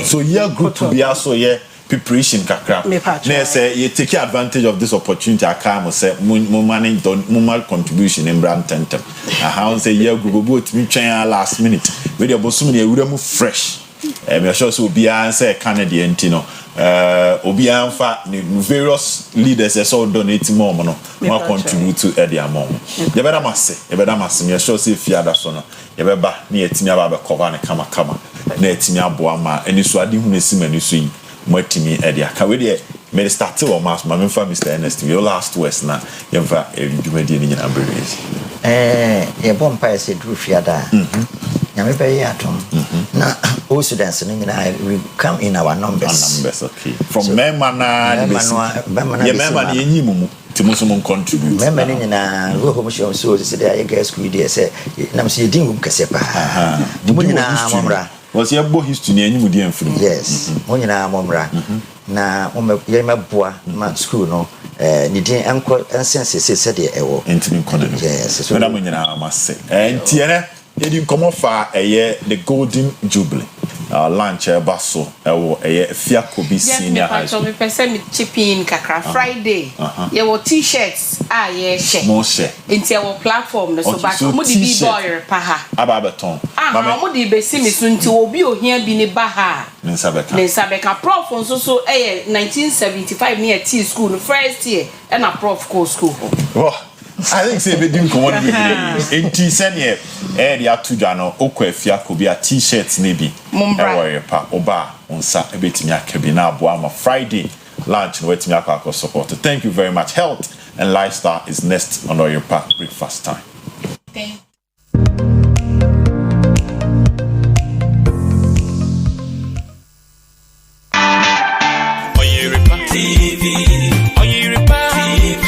so year group bia so yeah preparation kakra na say you take advantage of this opportunity akam say mo manage normal contribution in brand tentem how say year group go to me twen last minute we dey bosum na ewura mu fresh me sure so bia say Canadian tino obi anfa various leaders so donate more no more contribute to the amount you better mass me sure say fiada so no you beba na yetimi aba be cover na kama na yetimi aboa ma eni so ade hu esi mani so yi mwetimi edia ka we dey me start o mass ma me fa Mr. Ernest your last words na you fa edwumadi ni nyina breeze ye bompa ese dru fiada nyame be ye atom na all students ni nyina we come in our numbers okay from member na member ni enyimu timusumu contribute member ni nyina go home show so say dey girls school dey say na me say din gum kase pa timu nyina momra was your boy history ni enyimu dey amfiri yes mo nyina momra na ye meboa ma school no ni din enko ensense say dey ewo entimi kono yes so na mo nyina amase entiere you didn't come off the golden jubilee. Lunch basso Fia Kobi senior high school. Me person me chipping kakra Friday. You will t-shirts share. More share. Into our platform no so back mo di bi boy pa ha. Ababeton. Mo di be see me so nti obi o hia bi ne ba ha. Ne sabeka prof so 1975 near T school no first year and a prof co school. I think say we didn't come on with enti senior the atuja no okwa Fia Kobi t-shirts ne bi. Oyerepa oba onsa ebetimi akabi na aboa Friday lunch no wetimi akwa support. Thank you very much. Health and lifestyle is next on Oyerepa breakfast time. Thank you. TV, Oyerepa TV,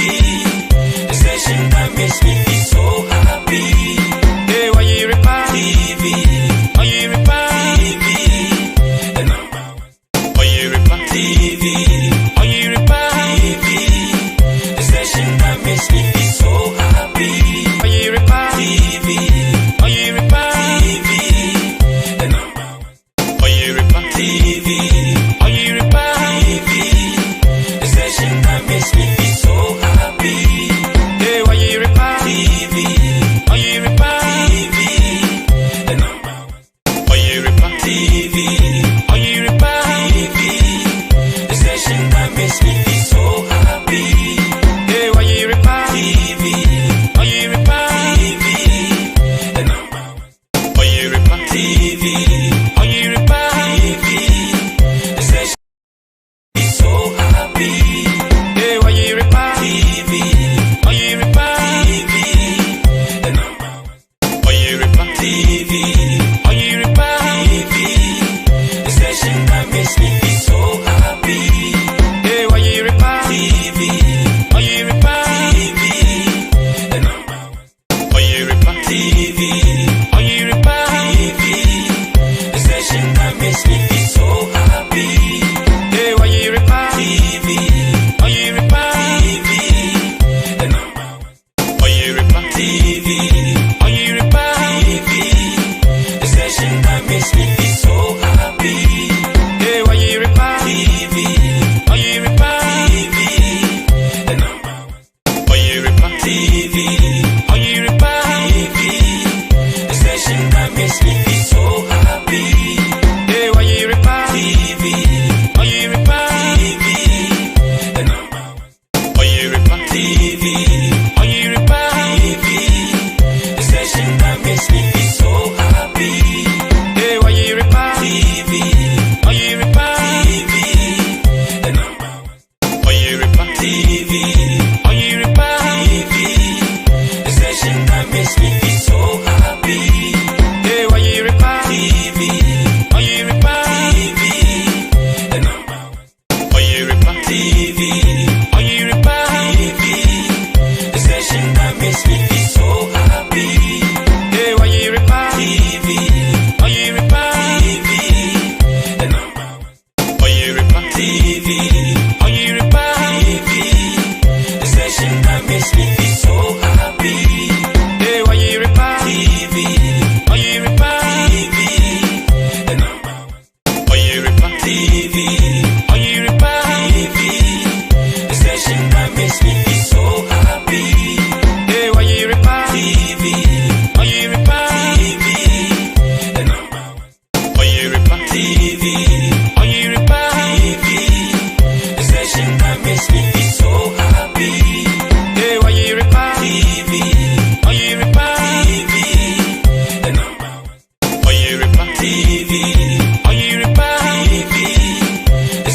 the station that makes me feel so happy. Hey, Oyerepa TV, Oyerepa TV, the number one. Oyerepa TV, Oyerepa TV, the station that makes me feel so happy. Oyerepa TV, Oyerepa TV, the number one. Oyerepa TV, Oyerepa TV. Makes me feel so happy. Hey, Oyerepa TV, Oyerepa TV, the number one. Oyerepa TV, Oyerepa TV, the station that makes me feel so happy. Hey, Oyerepa TV, Oyerepa TV, the number one. Oyerepa TV, Oyerepa TV, the station that makes me feel so happy. Oyerepa TV, Oyerepa TV, the number one. Oyerepa TV, Oyerepa TV, the station that makes me feel so happy. Hey, Oyerepa TV, Oyerepa TV, the number one. Oyerepa TV, Oyerepa TV, the station that makes me feel so happy. Hey, Oyerepa TV. Oyerepa TV, the number one. Oyerepa TV, Oyerepa TV, the station that makes me feel so happy. Hey, Oyerepa TV, Oyerepa TV, the number one. Oyerepa TV, Oyerepa TV, the station that makes me feel so happy. Hey, Oyerepa TV, Oyerepa TV, the number one. Oyerepa TV, Oyerepa TV, the station that makes me feel so happy. Hey, Oyerepa TV, Oyerepa TV, the number one. Oyerepa TV, Oyerepa TV, the station that makes me feel so happy. Hey, Oyerepa TV, Oyerepa TV, the number one. Oyerepa TV, Oyerepa TV, the station that makes me feel so happy. Hey, Oyerepa TV, Oyerepa TV, the number one. Oyerepa TV, Oyerepa TV, the station that makes me feel so happy. Hey, Oyerepa TV, Oyerepa TV, the number one. Oyerepa TV, Oyerepa TV, the station that makes me feel so happy. Hey, Oyerepa TV, Oyerepa TV, the number one. Oyerepa TV, Oyerepa TV, the station that makes me feel so happy. Hey, Oyerepa TV, Oyerepa TV, the number one. Oyerepa TV, Oyerepa TV, the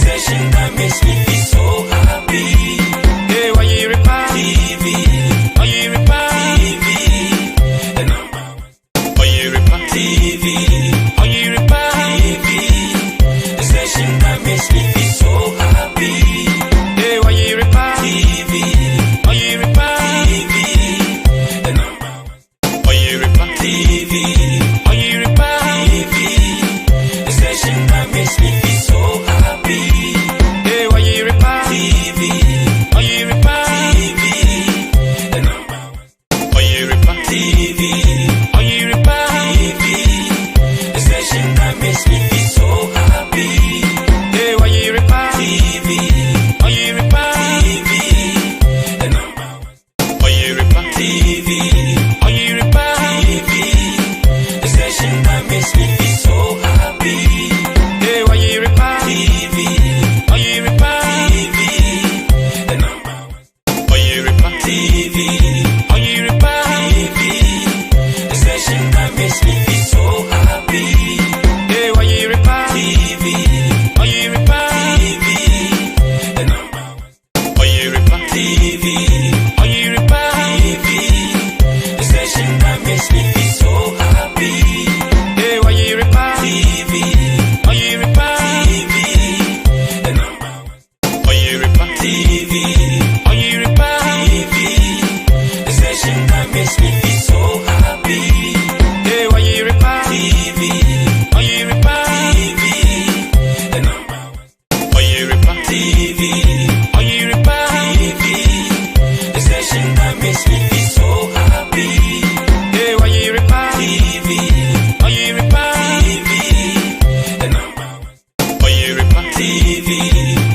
TV,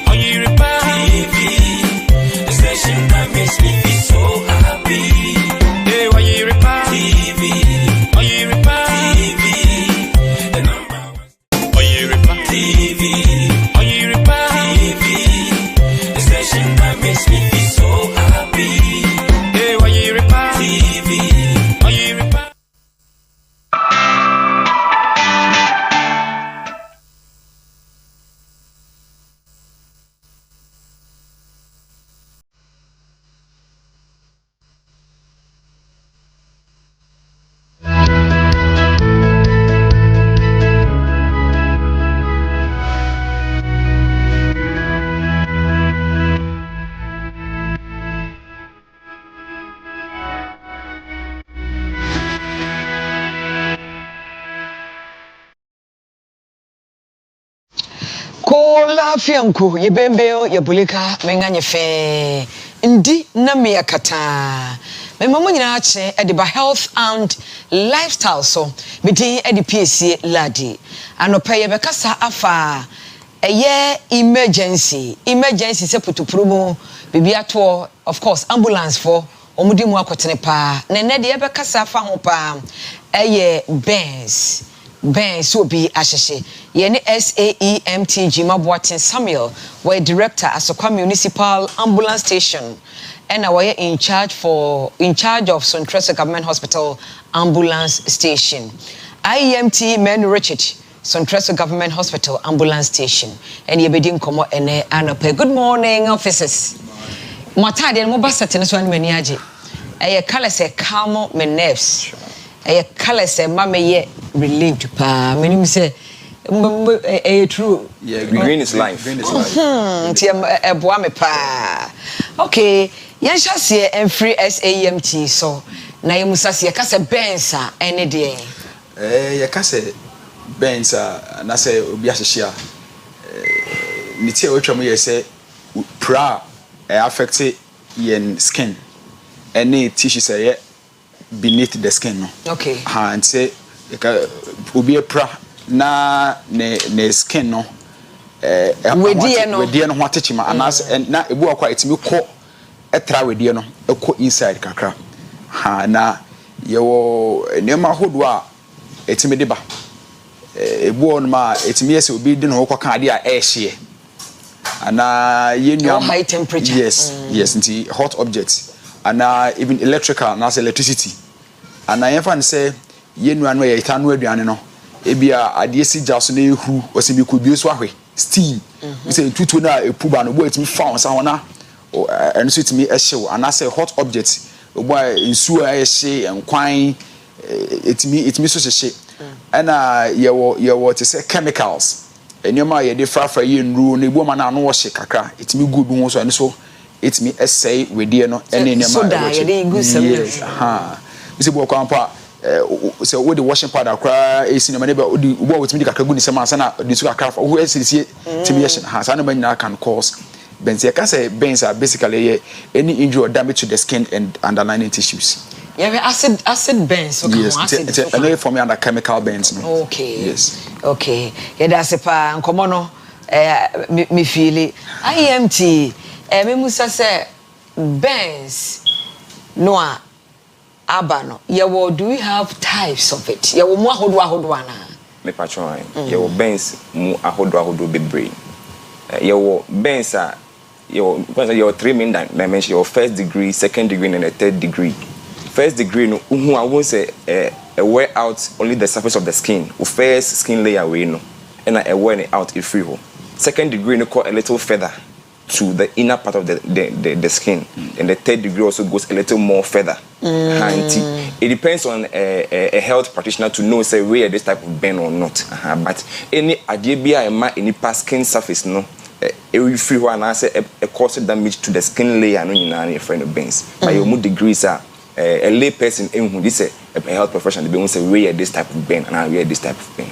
Oyerepa TV, the station that makes me feel so happy. Hey, Oyerepa TV, Oyerepa TV, the number one. Oyerepa TV, Oyerepa TV, the station that makes me feel so happy. Hey, Oyerepa TV, Oyerepa. Kola fianku yebembeo yebulika menganye fe ndi na meyakata memamu nyina ache ediba health and lifestyle so medi edi Piesie Lardi anopa yebekasa afa eye emergency se putupurumu bibi ato of course ambulance for omudi mu akotene pa na ne de yebekasa afa ho pa eye Ben so be asheshe yene SAEMTG Mabuatin Samuel were director Asokwa Municipal Ambulance Station and we in charge of Sontresa Government Hospital Ambulance Station. IEMT Men Richard Sontresa Government Hospital Ambulance Station and yebedin komo ene anope. Good morning officers. Matade mo basate ne so an mani age. Eye kala se calm my nerves. Eye kala se mama ye relieved pa menim say true. Yeah, green is life. Green is life. Boa me pa. Okay, yan shase free SAEMT so na yemusase ye kase bensa ene de. Ye kase bensa na say obi ahihia. Ni tie otwam ye say pra affect yen skin. Any tissue say beneath the skin no. Okay. And say obi pra na ne skin no wedie no ho atechima anas na ebu akwa etimi ko etra wedie no ekọ inside kakra ha na yewo nema hodo a etimi de ba ebu on ma etimi yese obi de no kwa ade a ehye ana yenu high temperature. Yes nti hot objects ana even electrical na electricity ana yefan say yenu anu ye itanu aduane no ebia ade si jaso na ehu osibi ko bi so ahwe steam we say tutu na epuba no bo etimi fa onsa hona enu so etimi ehyew ana say hot objects obo nsu a ehye enkwan etimi so hye ana yewo te say chemicals enema ye de frafa ye nru na ebu ma na no wo hye kakra etimi gu bi ho so enu so etimi essay wedie no ene enema so da ye de gu sem we say bo kwampa so we the washing powder cry cinema neighbor we with me kakra gu ni sema sana the sugar craft who else timi yeshin ha sana man can cause benz ya say benz are basically any injury or damage to the skin and underlying tissues. Yeah, acid burns. Okay, yes, acid. I know for me under chemical burns. No? Okay. Yes. Okay. Yeah, that's a pa. Nkomo no. Me feel it. IEMT. Me musa say burns. No. Abano. Yeah, do we have types of it? Yeah, mo ahodo ana. Me patron. Yeah, burns mu ahodo bebre. Yeah, burns are your three main dimensions. Your first degree, second degree, and a third degree. First degree, no, I won't say wear out only the surface of the skin. First skin layer we no, and I wear it out if free. Second degree, no, call a little further to the inner part of the skin, and the third degree also goes a little more further. It depends on a health practitioner to know say where this type of burn or not. But any idea any past skin surface no. Every free one answer a cause damage to the skin layer no in your friend of burns. But your mood degrees are a lay person who this a health professional they won't say where this type of burn and I wear this type of pain.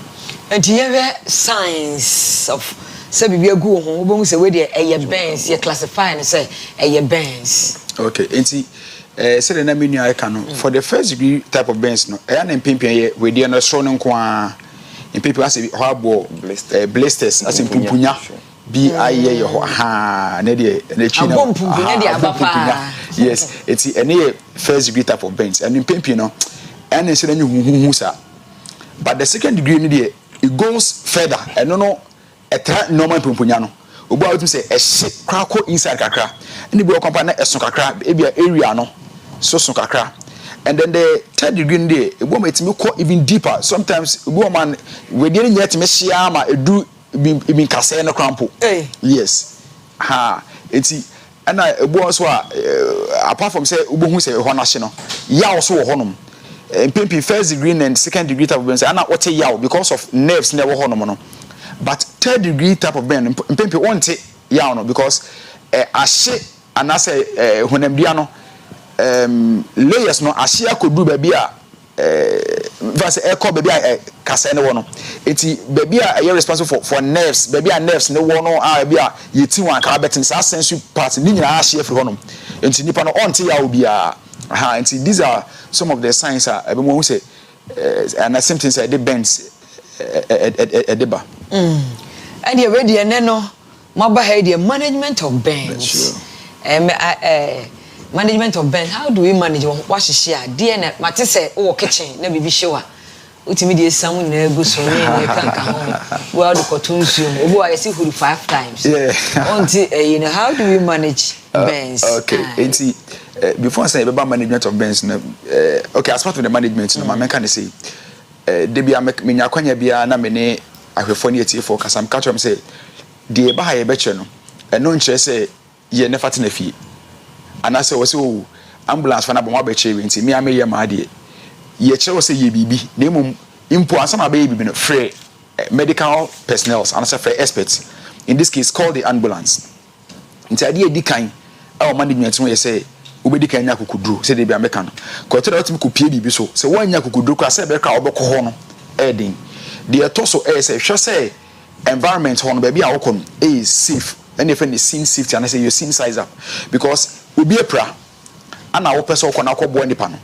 And do you have signs of say we go home we say where the burns you classify and say burns. Okay, and see say the name I can for the first degree type of burns no and pimpin we dey no strong nko in people as horrible blisters as in pumpunya bi aye ho ha na de na twi na yes it's any first degree type of burns and impempi no and say na huhu sa but the second degree ni de it goes further and no etra normal pomponya no obo a wotum say ehye krako inside kakra and bi okompa na eso kakra e bia area no so kakra. And then the third degree day, a woman it's me even deeper. Sometimes a woman we didn't yet me shiama do be kase no crampo. Yes. Ha. It's and I was apart from say ubo say ho national. Ya also honum. Pimpi first degree and second degree type of burn say ana what yaw because of nerves never honum no. But third degree type of burn pimpi won't yaw no because ahye and I say honam no layers no ahia kodu baby a verse echo baby a kasa ne wo no enti baby a you responsible for nerves baby a nerves ne wo no a baby a yeti wan ka betin sa sensory part ni nyina ahia firi ho no enti nipa no onte ya obi a ha enti these are some of the signs a ebe mo say and the symptoms are the bends edeba and you ready and no mobile head management of bends management of burn. How do we manage what she share? DNA, Mate say, oh, kitchen, never be sure. Ultimately, someone never so well, the cartoons, oh, I see who 5 times. Yeah. You know, how do we manage burns? Okay, before I say about management of burns, okay, as part of the management, my man can say, Debbie, make me Yakonia Bia, Namene, I have funny for Casam Catchum say, dear Baha Betchano, and no interest say, ye never in a fee. And I say was ambulance for na bo be che nti me ameye ma de ye che wo say ye bibi na mum impo ansama be bibi no free medical personnel and say free experts in this case call the ambulance nti ade edi kan our management no ye say obedi kan nya kokuduro say de bia meka no ko tell otimi ko pie bibi so say wan nya kokuduro ko say be ka obekọ ho no edin the etoso say hwe say environment ho no ba bia wo kom is safe and if any scene safety and I say you scene size up because we be a pra and our person can akọ nipa no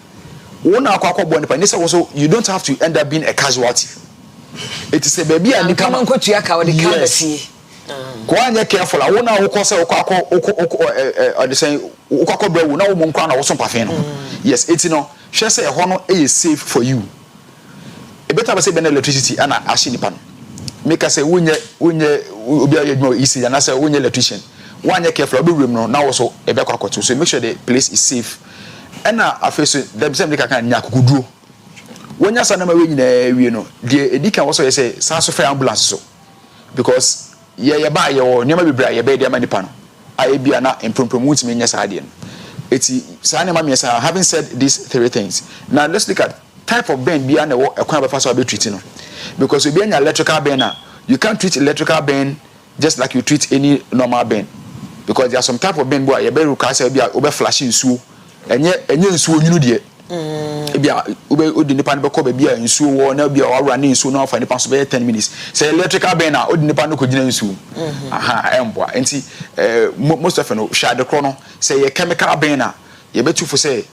wona akọ nipa ni say also you don't have to end up being a casualty it is a baby and nipa man ko tua ka we dey can see ko anya careful wona akọ say akọ the say akọ brewu na wo mo nkwa na wo so pafe no yes it no hwe say ho no is safe for you e better say be na electricity and ahye nipa no make us say wonye obi ayedmo easy and say wonye electrician one careful obi room no now also e be kwakoto so make sure the place is safe and na afeso dem say make kan nya kokuduro wonya sa na ma we nyina wie no de edika also say sa so fire ambulance so because ye ba ye o nyama bibra ye be de manipa no ai bia na impromptu mutimi nya sa de no eti sa na ma me say having said these 3 things now let's look at type of burn bia na wo ekwan be fa so be treat no because we be an electrical burn you can't treat electrical burn just like you treat any normal burn because there are some type of burn boy you be require say bia obe flash nsuo enye nsuo nyunu de bia obe odi nipa no be ko ba bia nsuo wo na bia o run nsuo na fa nipa so be 10 minutes say electrical burn na odi nipa no ko gina nsuo emboa enti most of no shade kro no say ye chemical burn na ye betu for say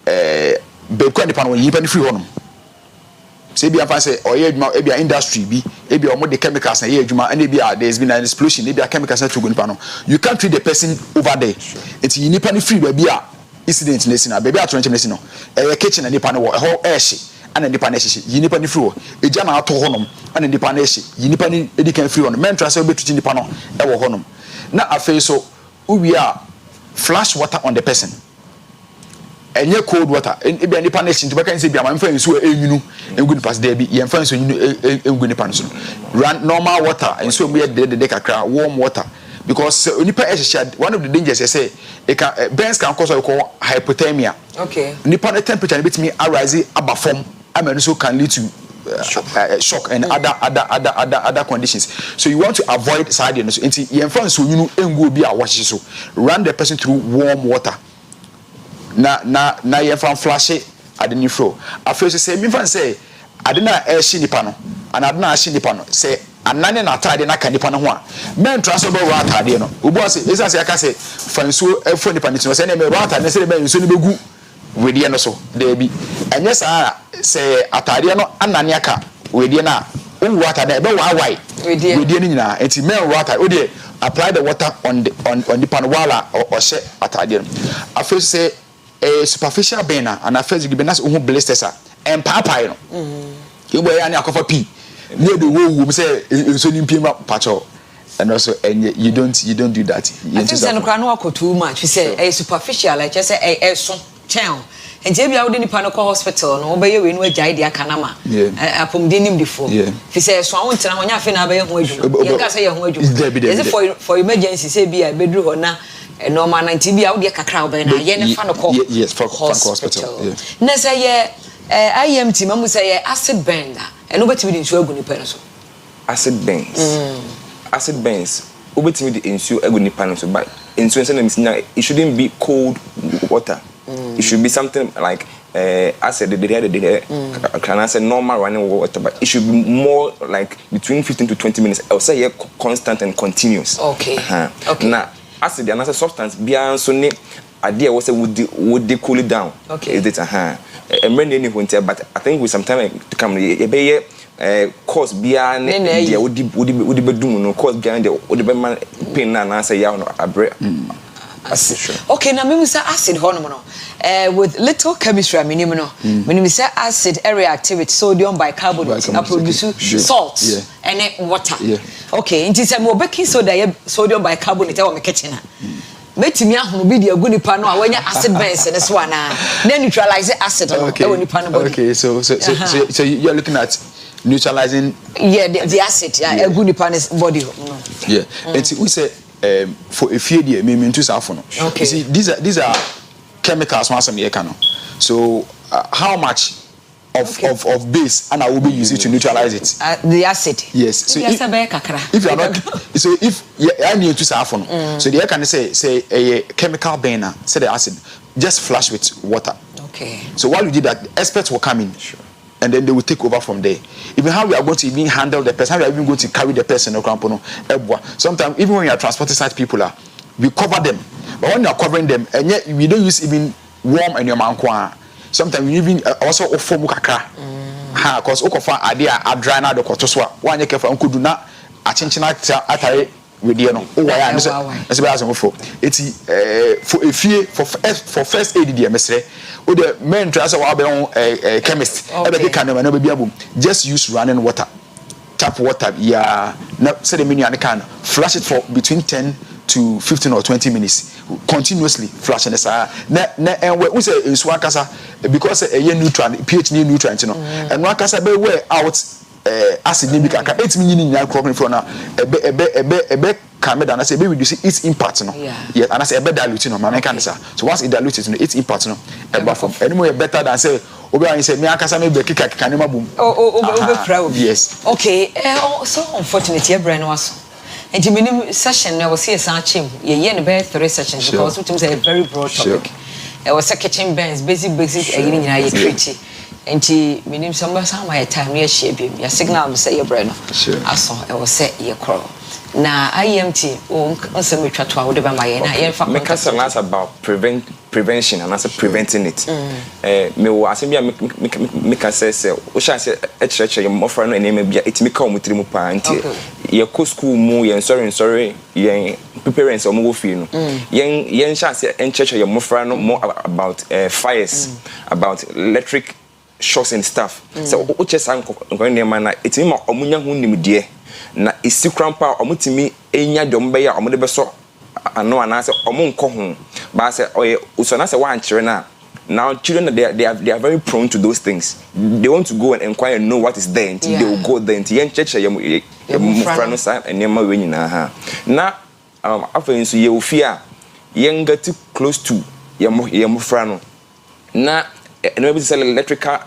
be ko nipa no yipa ni free honom say be afa say oye adwuma e bia industry bi e bia omo de chemicals na ye adwuma and e bia there's been an explosion e bia chemicals na to go nipa no you can't treat the person over there it you nipa ni free ba bia incident na sina ba bia atronche na sina e kitchen na nipa no wo e ho e hye ana nipa na hye yi nipa ni free wo e ja na ato honom ana nipa na hye yi nipa ni edi kan free honom men tra say obetuti nipa no e wo honom na afei so we are flash water on the person enye cold water e bia nipa na hye nti baka nse bia ma mfa nsu enyunu engu nipa se bi ye mfa nsu enyunu engu nipa no so run normal water nsu mu ye de kakra warm water because nipa hye one of the dangers is say it can burns can cause what we call hypothermia. Okay, nipa the temperature bit me arise above form and so can lead to shock and other conditions. So you want to avoid side so ye mfa nsu enyunu engu obi a wash so run the person through warm water na ye fan flash adeni flow afeso say me fan say adena e hye nipa no and adena hye nipa no say anane na atade na kanipa no ho a men transfer be ro atade no obo say esa say aka say fanso efo nipa no say na me ro atade say be nso ni begu wedie no so there bi enye sa say atade no anane aka wedie na owu atade be wa wai wedie ni nyina enti men ro atade o de apply the water on the pan wala or share atade. I first say a superficial burner and I first give us who blisters and papa no. You boy any akofa p. Near the womb say so nimpima pacho. And also and you don't do that. I think no crano too much. You say a superficial like just say a so channel. And Jebia out in the Panoco Hospital, no obey you in which idea canama. Yeah. Upon dinim before. Yeah. If he says, so I want to know when you finish by you can say, is it for emergency, say, be a bedroom or not, and no man, and TB out there, crowd, and I yen Panoco. Yes, for hospital. Next year, I am Tim, I say acid bender, and nobody will ensure good pencil. Acid bends. Acid bends. Obey the ensure a good pencil, but insurance it shouldn't be cold water. It should be something like acid. Can I say normal running water? But it should be more like between 15 to 20 minutes. I would say constant and continuous. Okay. Okay. Now acid and another substance beyond so ne idea was would they cool it down? Okay. Is it and many winter? But I think with some time to come, course beyond the would be doing no course behind the would be man pain and answer ya no abre. Okay, now me say acid hormone with little chemistry minimum no. When we say acid area activity sodium bicarbonate produce salts and water. Okay, it is a baking soda sodium bicarbonate our kitchen. Metimi ahunu bi de aguni pa no a wanya acid base this one then neutralize acid okay, so you're looking at neutralizing the acid aguni pa body. Yeah. And we say for a few years, me into safono. Okay. You see, these are chemicals once a year canon. So how much of base and I will be using to neutralize it? The acid. Yes. So if you are not, so if I need to safono, so the air can say a chemical burner, say the acid, just flush with water. Okay. So while you did that, experts will come in. Sure. And then they will take over from there. Even how we are going to even handle the person, how we are even going to carry the person. Sometimes, even when you are transporting such people, we cover them. But when you are covering them, and yet we don't use even warm and your mankwa. Sometimes we even also offer mukaka. Because okofa idea are dry now the kotoswa. One year for uncle do not a chinchina atare with the no. Oh, I understand. That's why I'm for. It's for a few for first aid DMS. Or the men try to a chemist. Just use running water, tap water. Yeah, not say the menu and can flush it for between 10 to 15 or 20 minutes, continuously flushing this. And we say in Swakasa because a nutrient, pH nutrient, you know, and Wakasa be way out acid nimika. It's meaning now cropping for now a bit. I say, baby, you see its impact, no? Yeah, and I say, a better diluting, no, man, so once it dilutes, its impact, no, anymore better than say, Obi, say, me, I can't make a canima boom. Oh, yes. Okay, so unfortunately, your brain was. And you mean session, I was here, Sanchim, ye bear 3 sessions because it was a very broad topic. It was a kitchen bands, basic, and I treaty. And she meaning some my time, yes, she be your signal, say your brain. Sure. I saw, I was set your crow. Now IMT also make try to my make us ask about prevention and also preventing it. Me was make us say o sha say e church your mofra no name bia it make come trimu pa anti ye ko school mu ye sorry ye parents o mo fi no yen sha say en church your mofra no more about fires, about electric shocks and stuff. So o chesa nko name na it me omunya hu nimdie na isikrampa omutimi enya dom be ya omode beso ano anase omunko ho ba say oye usona say wan kire na now children they are very prone to those things. They want to go and inquire and know what is there until they will go there until yen church yem frano sa enema we nyina ha na after nso ye ofia yen get close to yem frano na no be sell electrical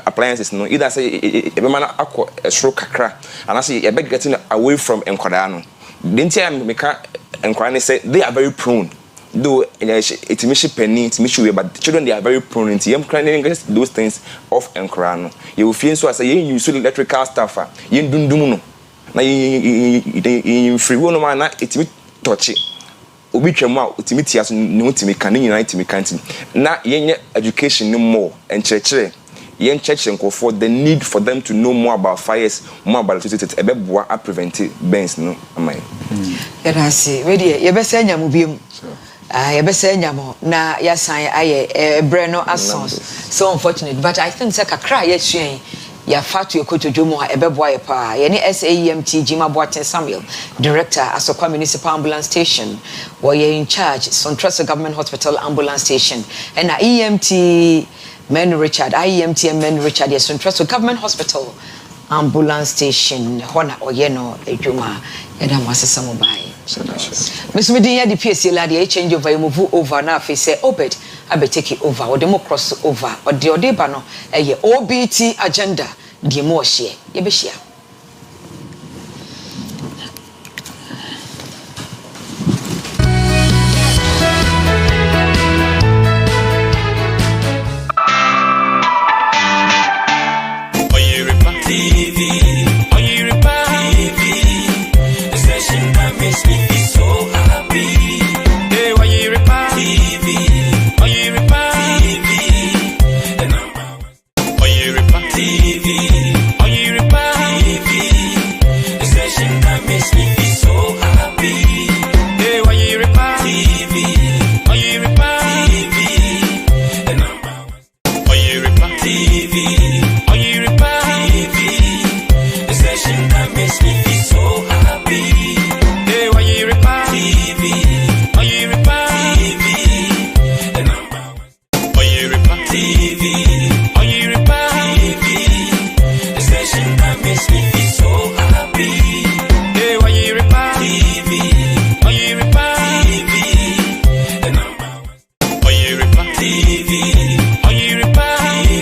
appliances no either say e be man akọ esro kakra and I say e be getting away from enkwada no then time make enkwada ne say they are very prone though it mishi penny it mishi we but the children they are very prone into yam crying those things off enkwada no you feel so as you use electrical stuff yin dundum no na yin free one man na it me touch obi twam a utimi tiaso ne utimi kan ne nyina utimi kan na yenye education no more enkyerkyere yen church and for the need for them to know more about fires, more about electricity, a prevent burns no amai. I say, ready, you best say nyamubim. You best say nyamo. Na yasan aye breno asons. So unfortunate, but I think seka cry yes ya fatu yokoto jomo ebeboa ye pa ye ni SAEMT Jima Boaten Samuel director Asokwa Municipal Ambulance Station were in charge Sontrasa Government Hospital Ambulance Station and EMT Men Richard IEMT Men Richard yes Sontrasa Government Hospital Ambulance Station hona oyeno ejuma yeda masesa mobile Miss Media the Piesie Lardi change over you move over na fe say Obed abe take it over or demo cross over or the odeba no eye OBT agenda the mo share ye be share Oyerepa TV Oyerepa TV the session that makes me feel so happy. Hey, Oyerepa TV Oyerepa TV the number Oyerepa TV Oyerepa TV the session that makes me feel so happy. Hey, Oyerepa TV Oyerepa TV the number Oyerepa TV Oyerepa TV the session that makes me feel so happy. Hey, Oyerepa TV Oyerepa TV the number Oyerepa TV Oyerepa TV the session that makes me feel so happy. Hey, Oyerepa TV Oyerepa TV the number Oyerepa TV Oyerepa TV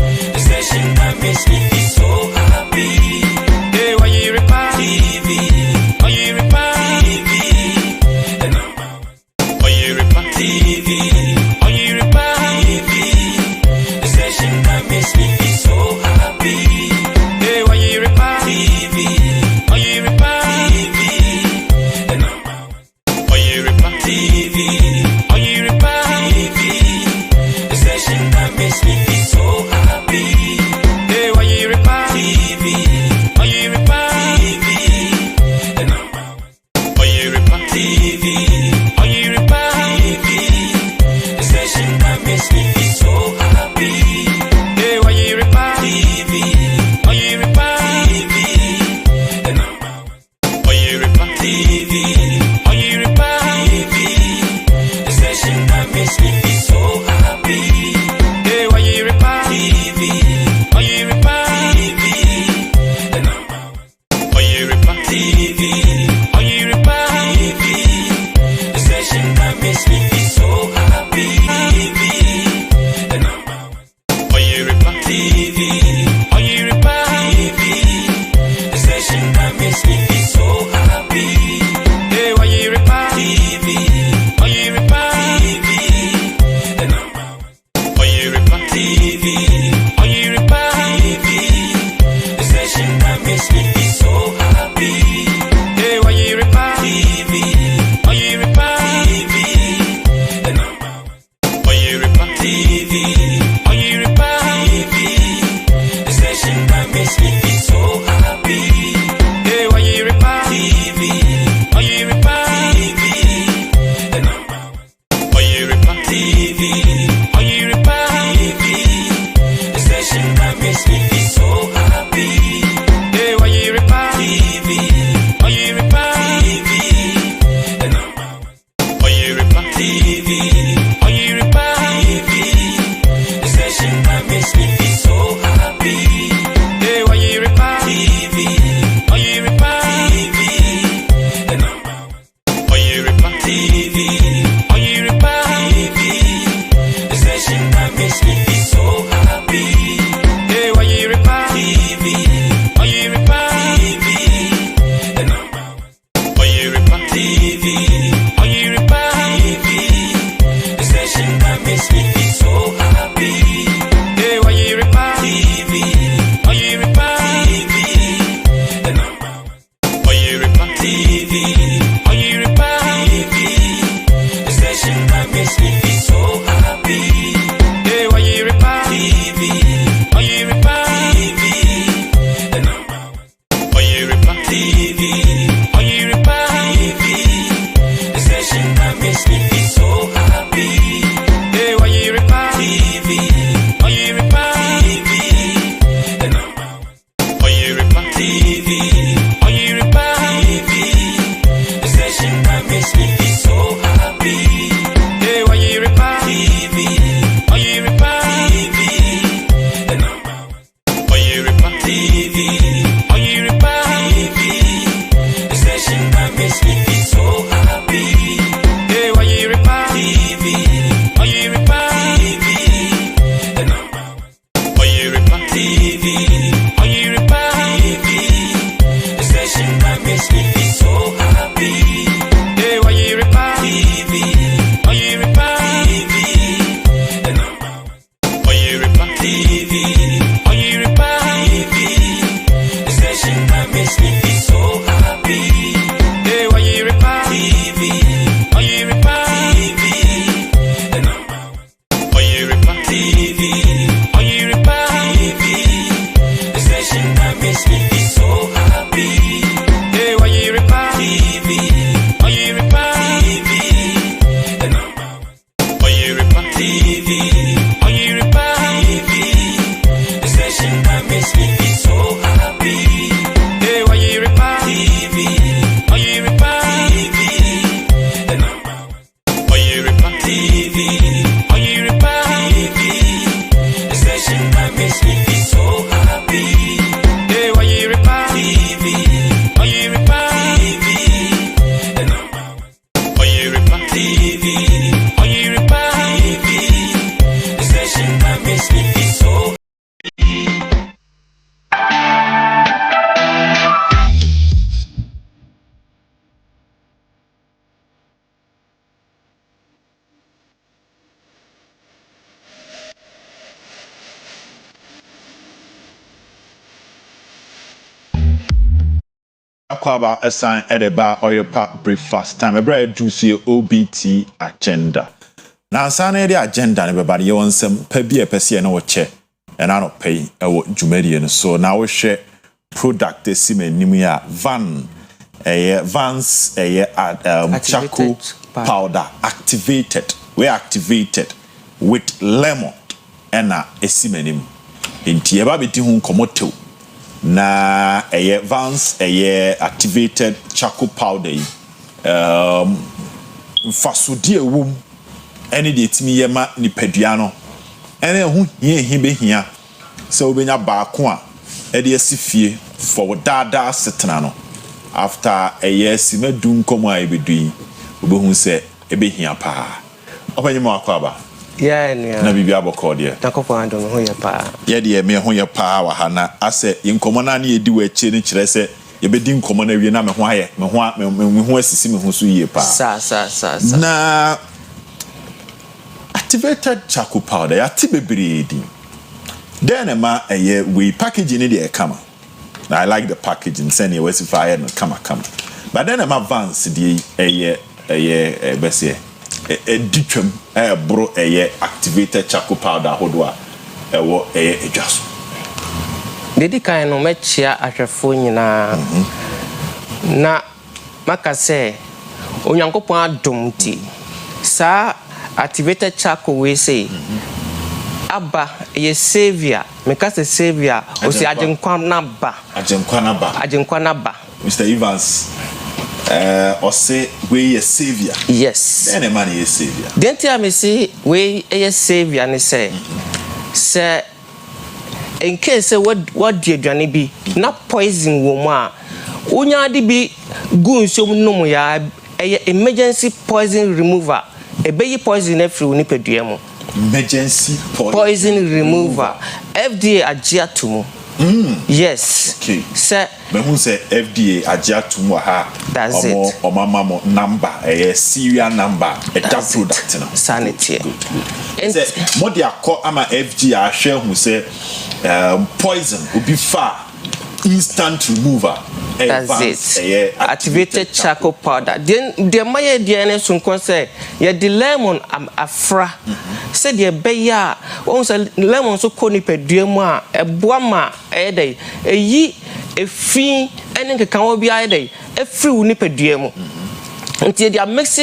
the session that makes me feel so happy. Hey, Oyerepa TV Oyerepa TV the number Oyerepa TV Oyerepa TV the session that makes me feel so happy. Hey, Oyerepa TV Oyerepa TV the number Oyerepa TV Oyerepa TV the session that makes me feel so happy. Hey, Oyerepa TV Oyerepa TV the number Oyerepa TV Oyerepa TV the session that makes me feel so happy. Hey, Oyerepa TV Oyerepa TV the number Oyerepa TV Oyerepa TV the session that makes me feel so happy. Hey, Oyerepa TV Oyerepa TV the number Oyerepa TV Oyerepa TV the session that makes me feel so happy. The number Oyerepa TV Oyerepa TV the session that makes me feel so happy. Hey, Oyerepa TV Oyerepa TV the number Oyerepa TV Oyerepa TV the session that makes me feel so happy. Hey, Oyerepa TV Oyerepa TV the number Oyerepa TV Oyerepa TV the session that makes me feel so happy. Hey, Oyerepa TV Oyerepa TV the number Oyerepa TV Oyerepa TV the session that makes me feel so happy. Hey, Oyerepa TV Oyerepa TV the number Oyerepa TV Oyerepa TV the session that makes me feel so happy. Hey, Oyerepa TV Oyerepa TV the number Oyerepa TV Oyerepa TV the session that makes me feel so happy. Hey, Oyerepa TV Oyerepa TV the number Oyerepa TV Oyerepa TV the session that makes me feel so happy. Hey, Oyerepa TV Oyerepa TV the number Oyerepa TV Oyerepa TV the session that makes me feel so happy. Hey, Oyerepa TV that makes me feel so happy. Hey, Oyerepa TV, Oyerepa TV, the number one. Oyerepa TV, Oyerepa TV, the station that makes me feel so happy. Hey, Oyerepa TV, Oyerepa TV, the number one. Oyerepa TV, Oyerepa TV, the station that makes me feel so happy. Hey, Oyerepa TV, Oyerepa TV, the number one. Oyerepa TV, Oyerepa TV, the station that makes me feel so happy. Hey, Oyerepa TV, Oyerepa TV, the number one. Oyerepa TV, Oyerepa TV, the station that makes me feel so happy. Hey, Oyerepa TV, Oyerepa TV, the number one. Oyerepa TV, Oyerepa TV, the station that makes me feel so happy. Hey, Oyerepa TV, Oyerepa TV, the number one. Oyerepa TV, Oyerepa TV, the station that makes me feel so happy. Hey, Oyerepa TV, Oyerepa TV, the number one. Oyerepa TV, Oyerepa TV, the station that makes me feel so Akwaba assign Edeba Oyerepa breakfast time. Ebre do see OBT agenda. Now sana the agenda everybody you want some pebi epesi na wo che and I don't pay e jubilee so now we share product sime nimu ya van Vans charcoal powder activated. We activated with lemon and esime nimu. Inti eba beti hu komoto na Vans activated charcoal powder fasudie wom ene de timi yema ni peduano ene hu hie be hia se obenya baako a e de asifie for dada setena no after simadu nkomo a ebedui obehu se ebe hia pa openyema akwaba na bibi aboko de takofo ando ho ye pa ye de me ho ye pa wa hana ase nkomo na na edi wa chi ni kire se ye bedi nkomo na wie na me ho aye me ho asisi me ho so ye pa sa na activated charcoal powder ya tibebredi then ma we packaging it dey come. I like the packaging send you specify and come but then ma Vans dey bese ditwam bro activated charcoal powder hodo a wo adwaso dedi kan no mechia ahwefo nyina na maka se onyankopon adom ti sa activated charcoal we say Abba ye savior meka se savior o se ajenkwana ba Mr. Evans or say we ye savior yes any man ye savior then tell me say we ye savior and say say in case what do you be not poison woman unya di bi gun so no ya emergency poison remover ebe poison every ni peduemo emergency poison remover FDA agiatumu yes okay sir me who say FDA agiatumu ha that's it omamamo number serial number that product now sanity good say mo dia call ama FDA ahwe hu say poison will be far instant remover that's it activated charcoal powder then the maye DNA sun kon say ye the lemon am afra say the beya won say lemon so koni peduamu a eboa ma dey eyi efin ene kekan wo bia dey efri wu ni peduamu nti dia mix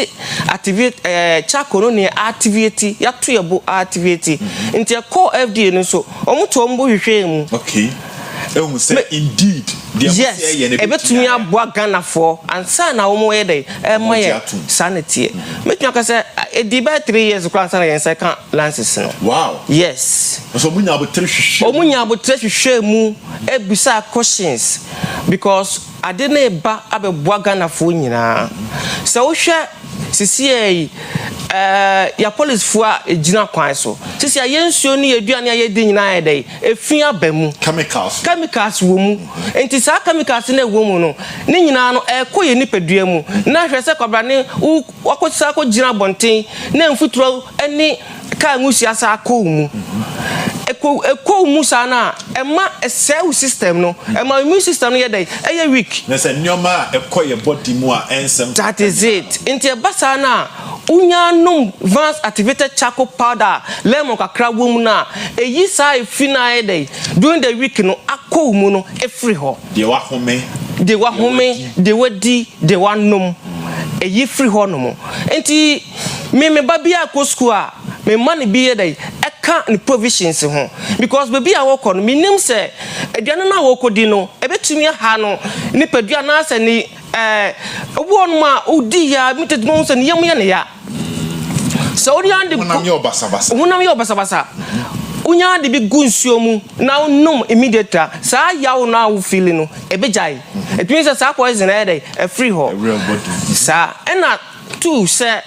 activate charcoal no ne activate ya to yebo activate nti call FDA no so omuto mbo hwehwe mu okay say indeed yes ebetumi aboa Ghana for ansa na wo mo ye dey moye sanity metumi aka say edi be 3 years kwa ansa na yen second lances no wow yes so munya abotre hwehwe omunya abotre hwehwe mu ebisa questions because ade na eba abeboa Ghana for nyina so wo hwe sisi ya police fo a ejina kwan so sisi ya yensuo ni eduane ya yedi nyina ya dey efia bamu chemicals wo mu enti sa chemicals na wo mu no ni nyina no ekoye ni pedua mu na hwe se kobra ne wakotisa ko jina bonten na mfuturo ani ka ngusia sa akọ mu eko mu sana ema cell system no ema immune system no yedai eye weak na se nyoma ekoye body mu a ensem that is it enti e basa na unyanum advanced activated charcoal powder lemon kakra wo mu na eyi sa efina yedai during the week no akọ mu no efri ho de wa home de wadi de wanum eyi free ho no mo enti me ba bia ko school a me man bi yedai eka ni provisions ho because baby a work on minim say aduane na wo kodi no ebetumi ha no ni padua na ase ni obo no ma odi ya mited no se ni yam ya ne ya so odi ande unam yo basa unya de bi gunsuo mu na unum immediate sa yawo na wo feel no ebejai etumi say sa poison e dey e free ho sa ena tu say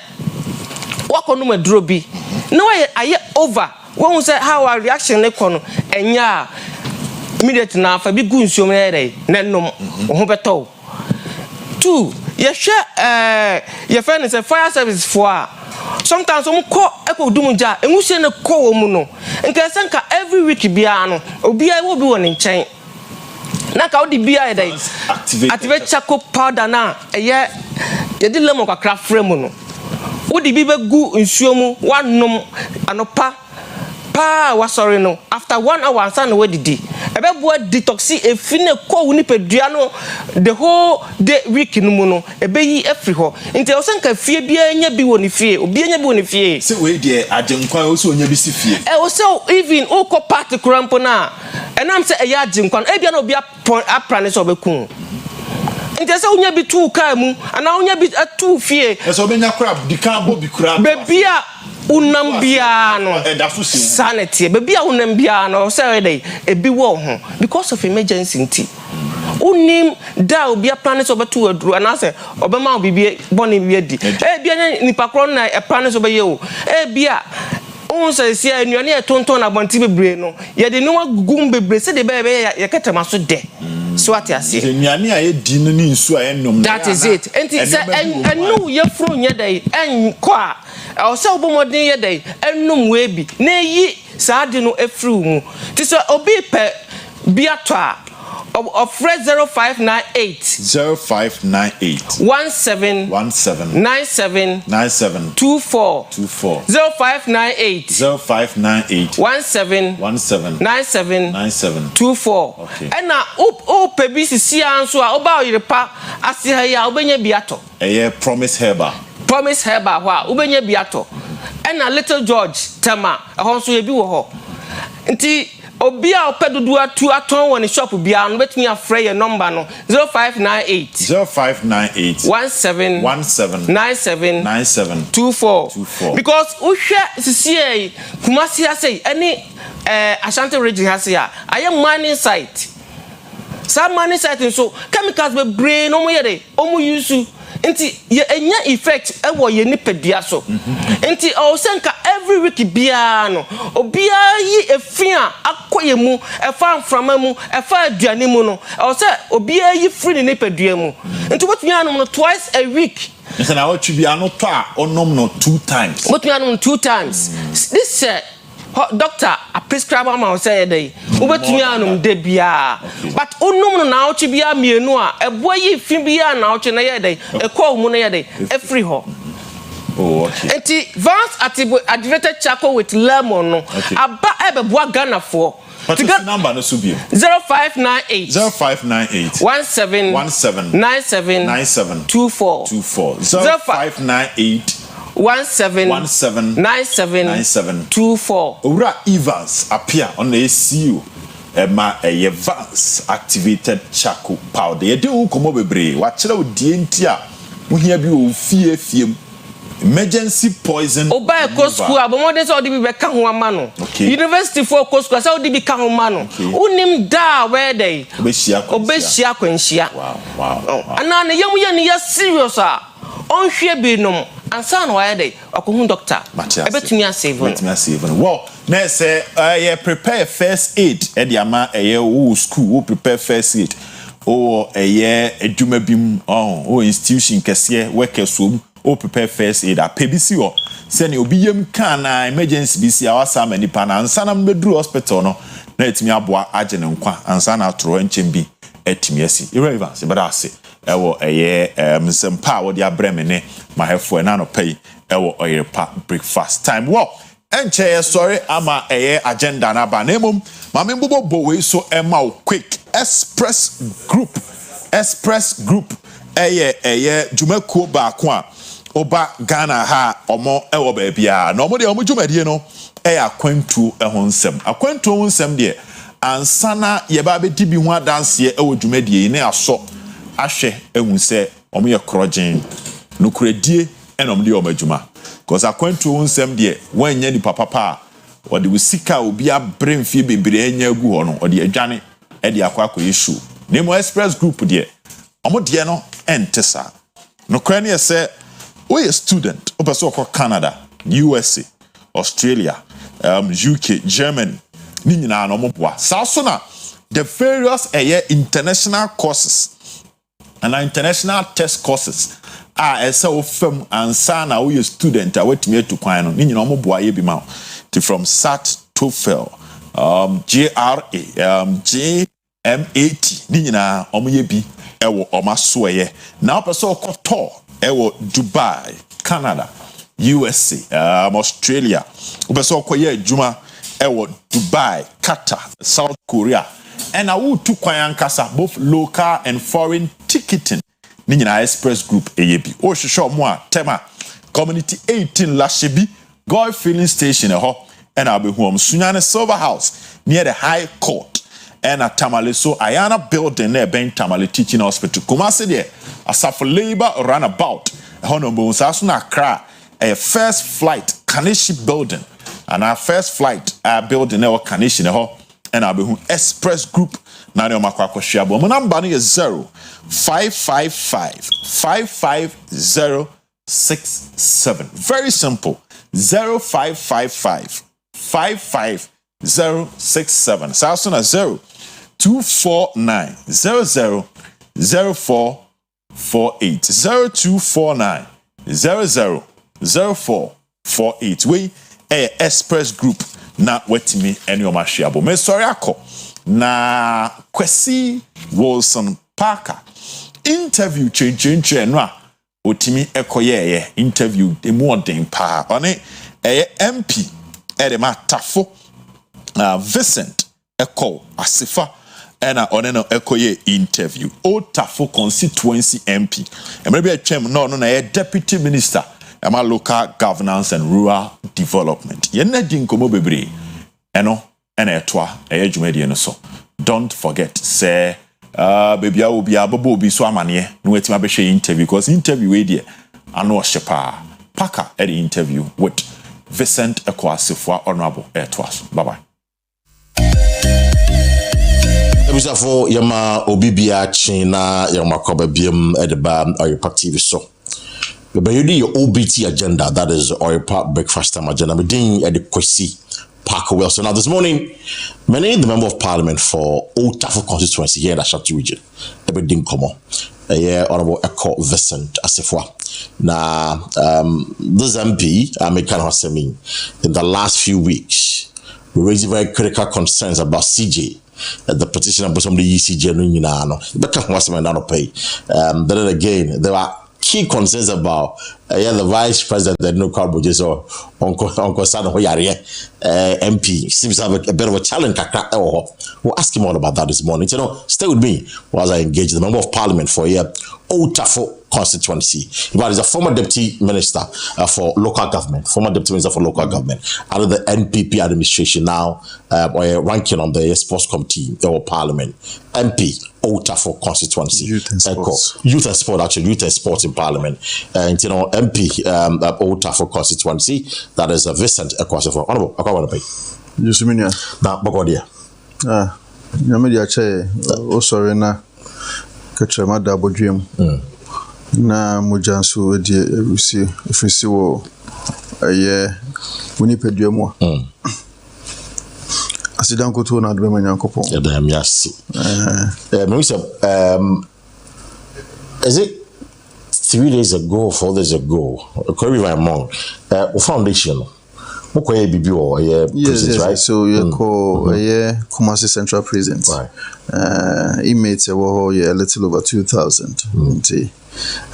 wakonum aduro bi no aye over when say how our reaction ne kono enya immediate na fa bi gunsuo mu e dey nanom ho beto two ye hwe ye friend say fire service for sometimes we ko ekодumuja enwusie ne ko wo mu no nka senka every week bia no obi ai wo bi won nchen na ka odi bia dey activate charcoal powder na eye ye di lemon kakra frame no odi bi begu nsuo mu wanom anopa pa wa sorry no after 1 hour ansa na wadidi ebeboa detoxi efine ko woni pedua no the whole day week no mu no ebeyi efri ho nti o senka fie bia nya bi woni fie obi nya bi woni fie se we de agenkwan o se onya bi si fie o se even o ko party krampo na enam se eya agenkwan e bia na obi aprane so obekun nti se onya bi tu ka mu ana onya bi tu fie e se obenya kra di kan bo bi kra bebia unambia no sanity bebia unambia no say dey ebi wo ho because of emergency nti unim da obi plan so betu aduru ana say obema obi boni bi adi bia nipa kro na plan so be ye o bia on say sia anuane e tonton na bonti bebre no ye de no agugum bebre se de be ye ketema so de so what you say anuane a ye di no ni nsu a ye nom that is it enti say enu ye fro nye dey enko a o se obomodin ye dey enum we bi na yi saade no efru mu ti so obi pe biato a of Fred 0598 17 97 24 0598 17 97 24 and na o pebisi si anso a oba Oyerepa ase ha ya obenya biato promise herba ho obenya biato and na Little George Tema ho so ye bi wo ho nti obi a opedudu atu aton woni shop bia no betumi afre your number no 0598 17 97 24 because uhwe sisi kumasi ase any Ashanti region has ya aye mining site some mining site so chemicals be brain omo yede omo use nti ye enya effect ewo ye nipadua so nti o senka every week bia no obia yi efia akoye mu efa mframa mu efa aduane mu no o se obia yi free ni nipadua mu nti wotumi anom no twice a week nti na wotwi bia no to a onom no 2 times wotumi anom 2 times this doctor a prescribe am say dey ubetumi anum de bia but onum no na ochi bia mienu a ebo yi fi bia na ochi na ye dey e call mu na ye dey e free ho okay enti vast activated charcoal with lemon no aba ebeboa Ghana for to get number no subio 0598 17 97 24 0598 17 97 24 Ora Evans appear on the ACU Emma a Vance activated charcoal powder. You do come over brave. Watch it out, DNT. We hear you fear. Emergency poison. Oba ko school abomode so odi be ka ho amano. University for ko school so odi be ka ho amano. Unim da where dey. Obeshia kwanhia. Wow. Ana ne yam ye ne serious a. Onhwe bi nom ansa na where dey. Akohu doctor. Ebetumi asave. Well, na say prepare first aid e dey ama school wo prepare first aid. Eduma bim institution kese workers o prepare first aid a Piesie o say ne obi yam kan na emergency bi si awasa mani pa na ansa na medru hospital no na etimi aboa age ne nkwa ansa na atoro nchen bi etimi asi irrelevance but ase ewo msempa wo dia bremene mahefo na no pay ewo Oyerepa breakfast time wo enche sorry ama agenda na ba na mum mame mbobo we so ema quick express group jumakuo ba ko a oba Ghana ha omo ewo ba bia na omo de omo jumadie no akwantu ehonsem akwantu ehonsem de ansana ye ba be dibi ho adanse ewo jumadie ne aso ahwe ehun se omo ye krogen no kuradie ena omo de omo adwuma cause akwantu ehonsem de wanya ni papa o de usika obi abremfie bebre anya gu ho no o de adwane e de akwa issue nemo express group de omo de no entesa no krani ye se we a student opeso ko Canada, USA, Australia, UK, Germany ni nyina no mo boa so na the various international courses and international test courses esa o fam ansa na we a student a wetime to kwan no ni nyina mo boa ye bi ma from SAT, TOEFL, JRA, GMAT ni nyina omo ye bi ewo omaso ye na opeso ko to ewo Dubai, Canada, USA, Australia. Opeso koye adwuma ewo Dubai, Qatar, South Korea. And awu tu kwan ankasa both local and foreign ticketing. Ni nyina express group eyebi. O hwehwe mo a tema community 18 Lashebi Goy filling station eho and abehu Sunyane Silver House near the High Court. And at Tamale so Ayana building there ben Tamale Teaching Hospital. Kumase there Asafo Labor runabout. Honorable Sasuna Accra a first flight Kanishi building. And our first flight building our Kanishi and our express group na ne makwa shiabo. My number is 0555-55067. Very simple. 0555-55067. Sasuna 0249-000448. 0249-000448. We express group na wetimi eni o mahyiabo. Me sorry akọ na Kwesi Wilson Parker interview chenche no a otimi ekoye interview emu odin pa one MP de matafo Vincent Eko Asifa ena oneno ekoye interview Otafo constituency MP emebe atwem no na deputy minister ema local governance and rural development ye na di nkomo bebre eno ena etoa adwumadi no so don't forget say baby obi abobo obi so amane no wetima be hwe interview because interview we dey ano shepa Parker at the interview with Vincent Eko Asifa honorable etoa. Bye bye. Ebusafo yama Obed Acheampongon yama koba biem edeba Oyerepa TV so. But you do your OBT agenda, that is Oyerepa breakfast time agenda. We ding at the Kwesi Parker Wilson. Now this morning, many the member of parliament for Otafo constituency here in the Ashatu region, everything come on. Honorable Eko Vincent Asifa. Now this MP American Hasemi in the last few weeks we raised very critical concerns about CJ. The petition about some of the ECJ no. Then again, there are key concerns about the vice president, the no crowd budget, or Uncle San Hoyare, MP, seems to have a bit of a challenge. We'll ask him all about that this morning. You know, stay with me while I engage the member of parliament for here, Otafo constituency. He is a former deputy minister for local government, under the NPP administration now, ranking on the sports committee or parliament. MP Otafo constituency. Youth and sports in parliament. And you know, MP Otafo constituency, that is a Vincent Ekwasefo. Honorable, I want to pay. Yusuminia. Now, Bogodia. Yamadia Che, Osorena, Kachamada Bodrium. Na Mujansu, if you see, a year, Winnipeg. I sit down to another woman, Uncle. Yes. Is it 3 days ago or 4 days ago? Correct me if I'm wrong. Foundation. Yes, right? So you call Kumasi Central Prison. Right. Inmates were a little over 2,000.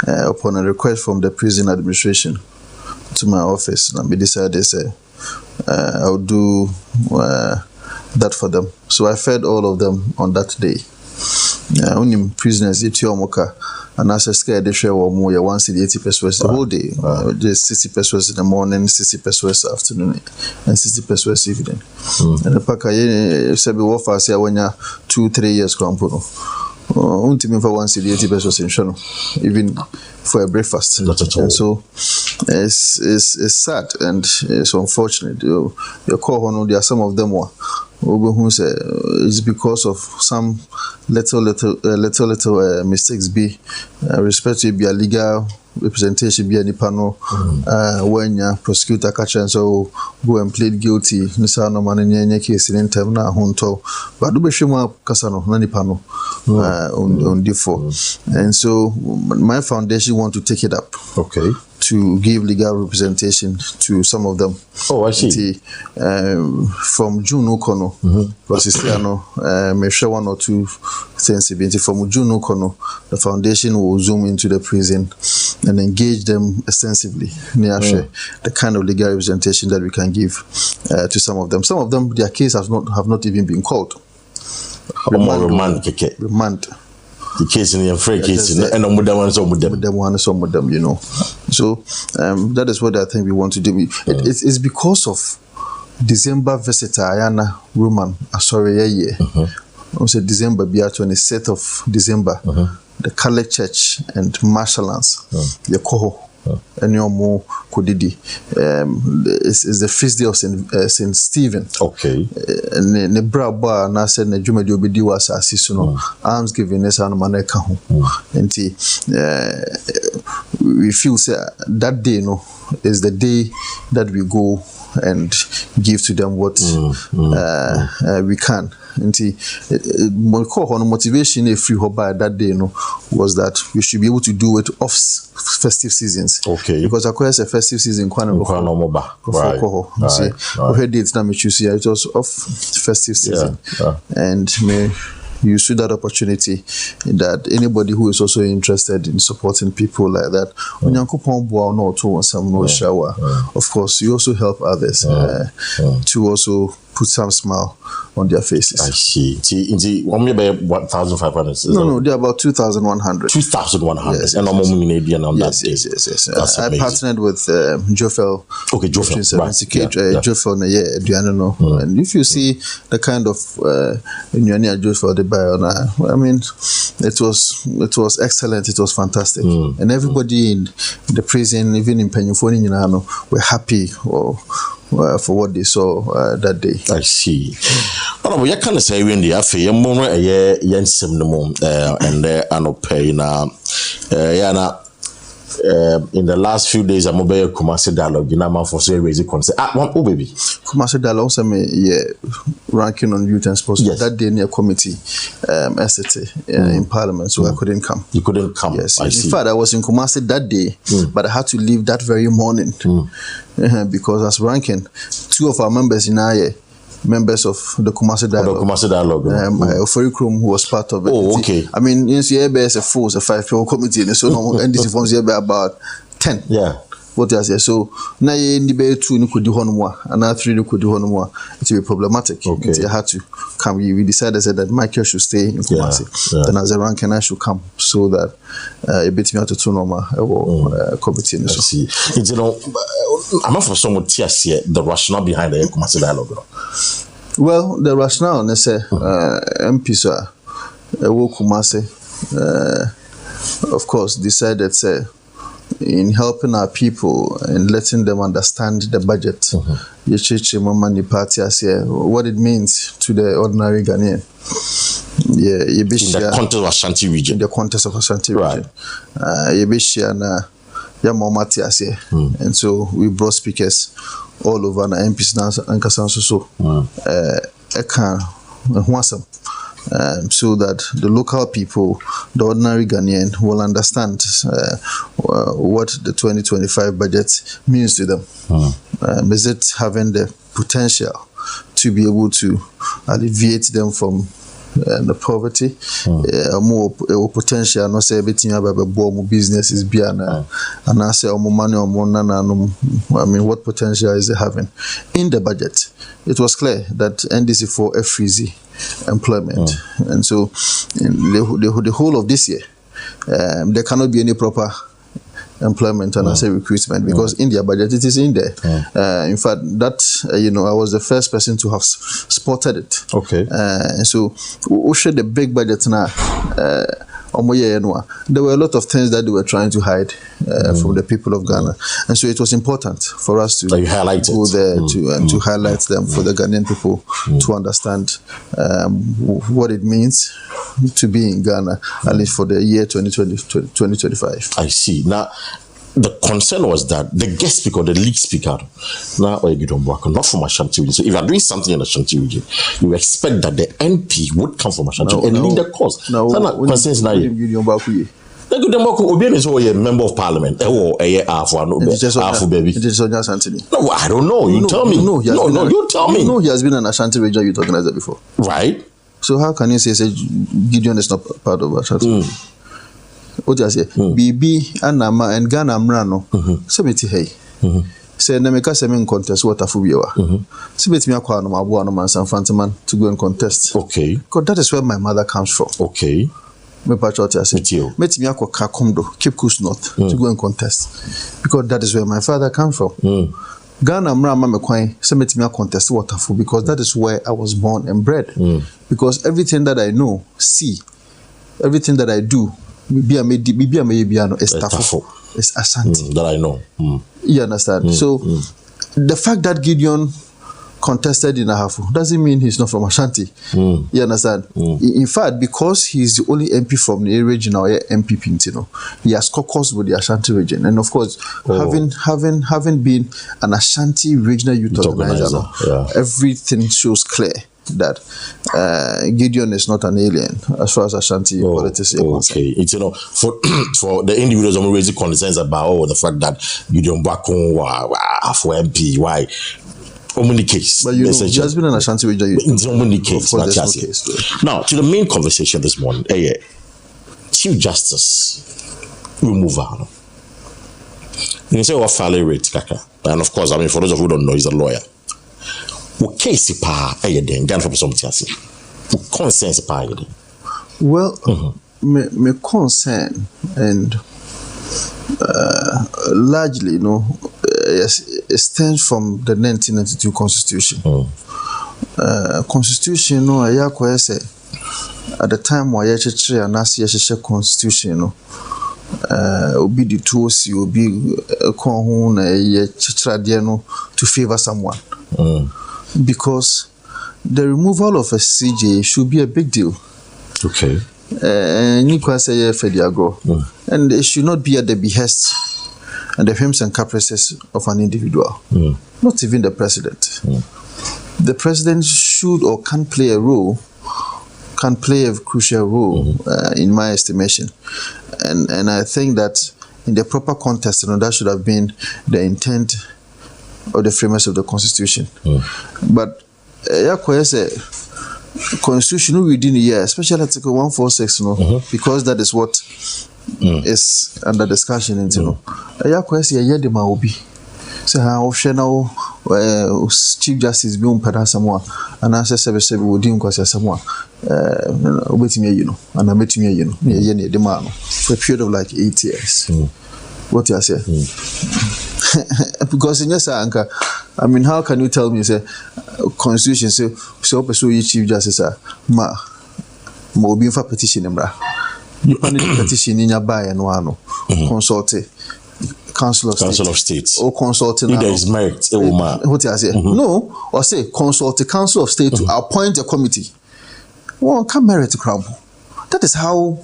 Upon a request from the prison administration to my office, and we decided I'll do that for them. So I fed all of them on that day. Only prisoners Etiomoka and as a scared they share more 180 pesos the whole day. Just 60 pesos in the morning, 60 pesos afternoon, and 60 pesos evening. And the paka said we offer say when you 2-3 years crampo. Until for 180 pesos in Shano, even for a breakfast. And so it's sad and it's unfortunate. Your call on there are some of them who say it's because of some little mistakes be respect to be a legal representation be any panel when your prosecutor catch and so go and plead guilty nisa no man in case in term na hunto but do be shima kasano nani panel on default. And so my foundation want to take it up to give legal representation to some of them. Oh, I see. From June Okono, because it's may share 1 or 2 things. From June Okono, the foundation will zoom into the prison and engage them extensively. The kind of legal representation that we can give to some of them. Some of them, their case have not even been called. Remand. The case in the free case and some of them, you know. So that is what I think we want to do. It's because of December visitor Ayana Roman Asoreye. Also December be 27th of December. The Catholic Church and Marshallans, the Koho. And your more Kodidi. It's the feast day of Saint Stephen. And the Braba na said the Juma Jobidi was assistant arms giving us an maneka. And we feel that day is the day that we go and give to them what we can. And motivation if free by that day was that we should be able to do it off festive seasons. Because of course a festive season it was off festive season. And you see that opportunity that anybody who is also interested in supporting people like that, of course, you also help others to also put some smile on their faces. I see. See, 1,500. No, they're about 2,100. 2,100. Yes, and yes. I partnered with Jofel. Jofel. Jofel, and if you see the kind of Jofel they buy on, I mean, it was excellent. It was fantastic, and everybody in the prison, even in Penyufoni, were happy for what they saw that day. I see. Oh, you can't say when the affair, and in the last few days, I'm mobile Kumasi dialogue. You know, for say raise concern. Oh baby, Kumasi dialogue. Also, ranking on youth and sports. Yes. That day near committee, ST in Parliament, so I couldn't come. You couldn't come. Yes. In fact, I was in Kumasi that day, but I had to leave that very morning because as ranking, 2 of our members in Aye. Members of the Kumasi Dialogue. Oforikrum, who was part of it. Oh, okay. I mean, a 4 or 5 people committee, so no NDC forms here by about 10. Yeah. What I say. So now in the bay 2 could do one more, another 3 could do one more. It will be problematic. Okay. You had to come. We decided that Michael should stay in Kumasi. Then as a rank and I should come so that a bit me out to normal committee. I see. You know, I'm not for someone to see the rationale behind the Kumasi dialogue. Well, the rationale, they say, MP sir, Kumasi, of course, decided say, in helping our people and letting them understand the budget, what it means to the ordinary Ghanaian. Yeah, in the context of Ashanti region. In the context of Ashanti region. And so we brought speakers all over the MPs and Kasanso. So that the local people, the ordinary Ghanaian, will understand what the 2025 budget means to them. Is it having the potential to be able to alleviate them from the poverty, more potential, no say everything about the business is beyond, and I say, money or I mean, what potential is it having? In the budget, it was clear that NDC for a freezy employment, and so the whole of this year, there cannot be any proper employment and I say recruitment because in their budget it is in there. In fact, that I was the first person to have spotted it. Okay. And so we share the big budget now. There were a lot of things that they were trying to hide from the people of Ghana, and so it was important for us to go there to highlight them for the Ghanaian people to understand what it means to be in Ghana, at least for the year 2025. I see. Now, the concern was that the guest speaker, the lead speaker, now not from Ashanti region. So if you are doing something in Ashanti region, you expect that the MP would come from Ashanti and lead the cause. No, concerns now. Obian is a member of parliament. No, I don't know. You tell me. No, you tell me. No, he has been an Ashanti region youth organizer before. Right. So how can you say Gideon is not part of Ashanti? What do I say? BB and Ghana Mrano. Sebeti hey. Say Nameka Semin contest what a fubiwa. Sebeti me akwa no mabuano man San Fantaman to go and contest. Okay. Because that is where my mother comes from. Okay. Me patriotic I say. Meti me akwa Kakomdo, Cape Coast North to go and contest. Because that is where my father comes from. Ghana Mrama Mekwan Sebeti me contest what a fu because that is where I was born and bred. Because everything that I know, everything that I do, it's Ashanti. That I know. You understand? So the fact that Gideon contested in Ahafu doesn't mean he's not from Ashanti. You understand? In fact, because he's the only MP from the region or MP Pintino, he has caucused with the Ashanti region. And of course, having been an Ashanti regional youth organizer, everything shows clear that Gideon is not an alien as far as Ashanti politics is concerned. It's for the individuals I'm raising concerns about the fact that Gideon Bakon for MP, why? Case. But he has been an Ashanti region. It's only case. Now to the main conversation this morning. Chief Justice will move on. You say what fairly rate, Kaka, and of course, I mean for those of you who don't know, he's a lawyer. Case pa then Ghana for something else. Concerns pa well, my concern and largely, it stems from the 1992 Constitution. Constitution, at the time where you and Constitution, obi the tools you be to favor someone. Because the removal of a CJ should be a big deal. Okay. And it should not be at the behest and the whims and caprices of an individual. Not even the president. The president should or can play a crucial role in my estimation. And I think that in the proper context, that should have been the intent of the framers of the Constitution. But Constitution within a year, especially Article 146, because that is what is under discussion, ya kwesi ye de ma obi se ha wo hwe na wo chief justice bi umpeda samwa ana sebe wodi nkwase samwa obetimi ayi no ana betimi ayi no ye ne de ma no for a period of like 8 years. What you say? Because in your anchor, I mean, how can you tell me say constitution say so chief justice ma obi fa petition mbra you pan petition in your buy and one consult council of state or consult there is merit what you say no or say consult the council of state to appoint a committee. One can merit crumble. That is how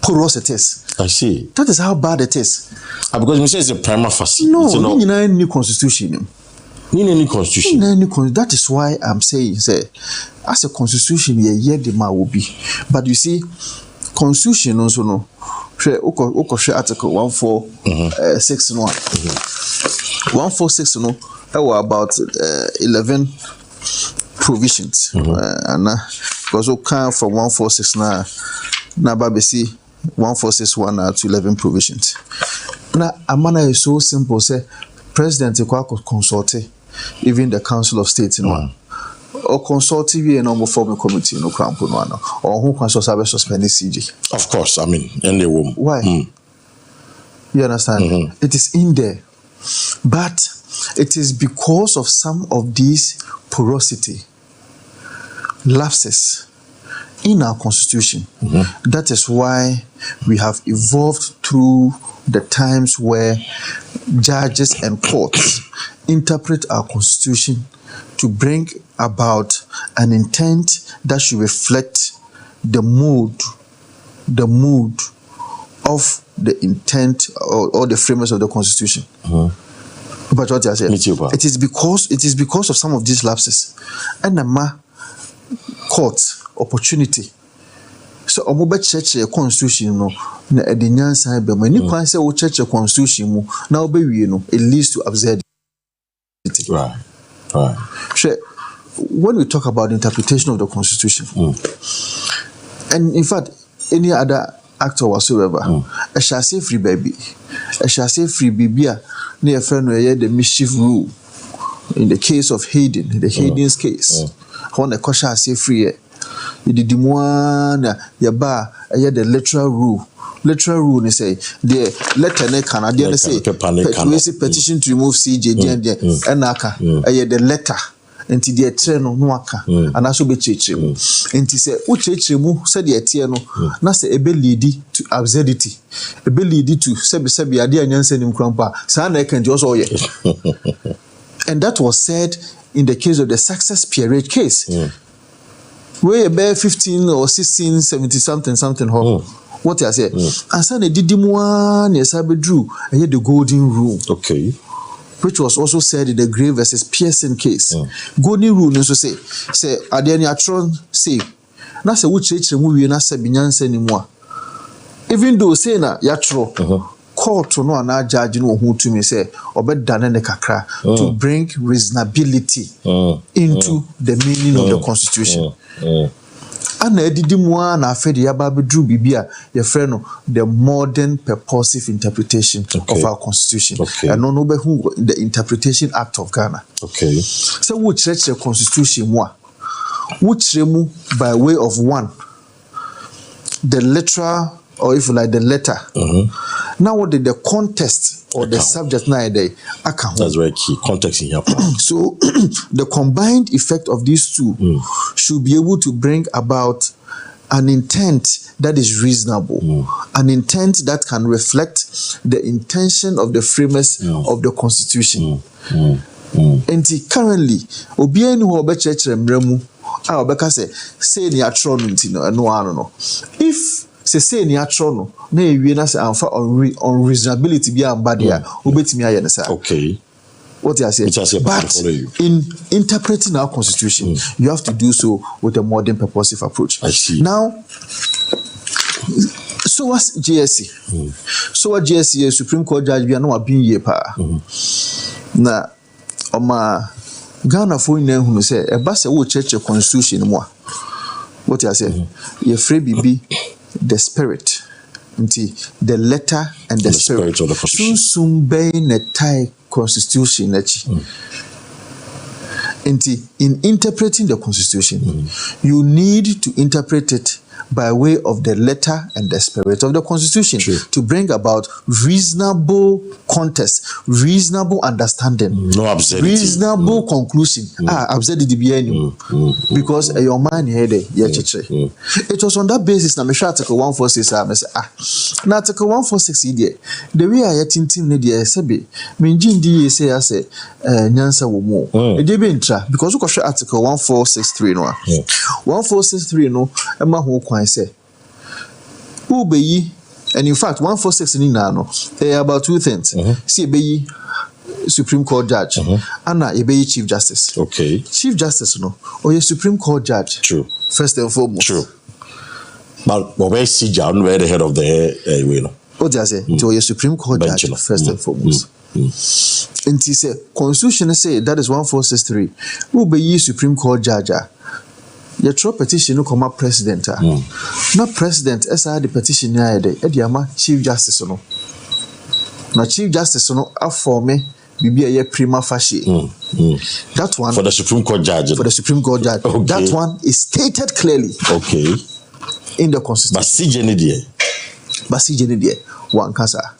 porous it is. I see. That is how bad it is. Because you say it's a prima facie. No, in any constitution. In any constitution. That is why I'm saying, say, as a constitution, yeah, the man will be. But you see, constitution also no. Article 146 146 no. There were about 11 provisions, and because we come from 146 now babesi 146 to 11 provisions. Now amana is so simple. Say president consult even the council of state or consult we no form a committee no cramp no or who can suspend CJ. Of course, I mean any woman. Why? You understand? It is in there, but it is because of some of these porosity lapses in our constitution. That is why we have evolved through the times where judges and courts interpret our constitution to bring about an intent that should reflect the mood of the intent or the framers of the constitution. But what I said, it is because of some of these lapses and court opportunity. So omobe church constitution no na edinyansan be mani kwan say wo church constitution mu na obewie no it leads to absurdity. Right. So when we talk about the interpretation of the constitution, and in fact any other actor whatsoever, I shall say free baby, I shall say free bibia near friend where the mischief rule. In the case of Hayden, the Hayden's case, when the kosha say free, the dimwana yaba the literal rule. Literal rule they say the letter ne Canadian say petition to remove CJ and aka the letter enti the train no aka and also be cheche enti say o cheche mu say the tie no na say ebe lead to absurdity ebe lead to sebi ade anyansa nim krampa sa na can just all ye. And that was said in the case of the success peerage case. Where about 15 or 16, 70 something what I say? And so they did one, yes, I drew, and had the golden rule. Okay. Which was also said in the Gray versus Pearson case. Golden rule, also say, Adenia Tron say, Nasa which movie Nasa Binyanse anymore. Even though say na yatro, court no na judge no who to me say, Obed Danene Kakra, to bring reasonability into the meaning of the constitution. And na afedi yaba drew bibia your friend the modern purposive interpretation of our constitution. And no who the Interpretation Act of Ghana. So which the constitution which remove by way of one the literal or if you like the letter. Now what did the context or the subject now day account? That's very key. Context in here. So the combined effect of these two should be able to bring about an intent that is reasonable, an intent that can reflect the intention of the framers of the constitution. And currently, obiani who obechechere mremu a obeka say ni atro no if say ni atro no na ewie na say amfa unreasonability bi amba dia obetimi aye ne sa. Okay. What I say? But in interpreting our constitution, you have to do so with a modern purposive approach. I see. Now, so what's GSC? So what GSC Supreme Court judge we are not being here pa. Na oma Ghana for in who say e ba say wo church constitution mo. What I say? You free bibi the spirit the letter and the spirit of the constitution. Soon be a Thai constitution. In interpreting the constitution, you need to interpret it by way of the letter and the spirit of the constitution to bring about reasonable contest, reasonable understanding, reasonable conclusion. Absurdity be any because your man here it was on that basis that me Article 146 now Article 146 the way I tintim ne dey sebe me ngindi say ase nyansa wo mu e dey be ntra because we go Article 1463 no 1463 no e ma ho say Ubeyi, and in fact 146 in Nano, they are about two things. See Beyi Supreme Court judge, Anna Ebeyi Chief Justice. Okay. Chief Justice no, or your Supreme Court judge. True. First and foremost. True. But where see John where the head of the way no. What does it? To your Supreme Court judge first and foremost. And he said Constitution say that is 1463. Ubeyi Supreme Court judge. Your true petition no come up president. Not president as I the petition here the Chief Justice no. Now Chief Justice no for me be a prima facie. That one for the Supreme Court judge. For the Supreme Court judge. Okay. That one is stated clearly. Okay. In the constitution. But CJD one kasa.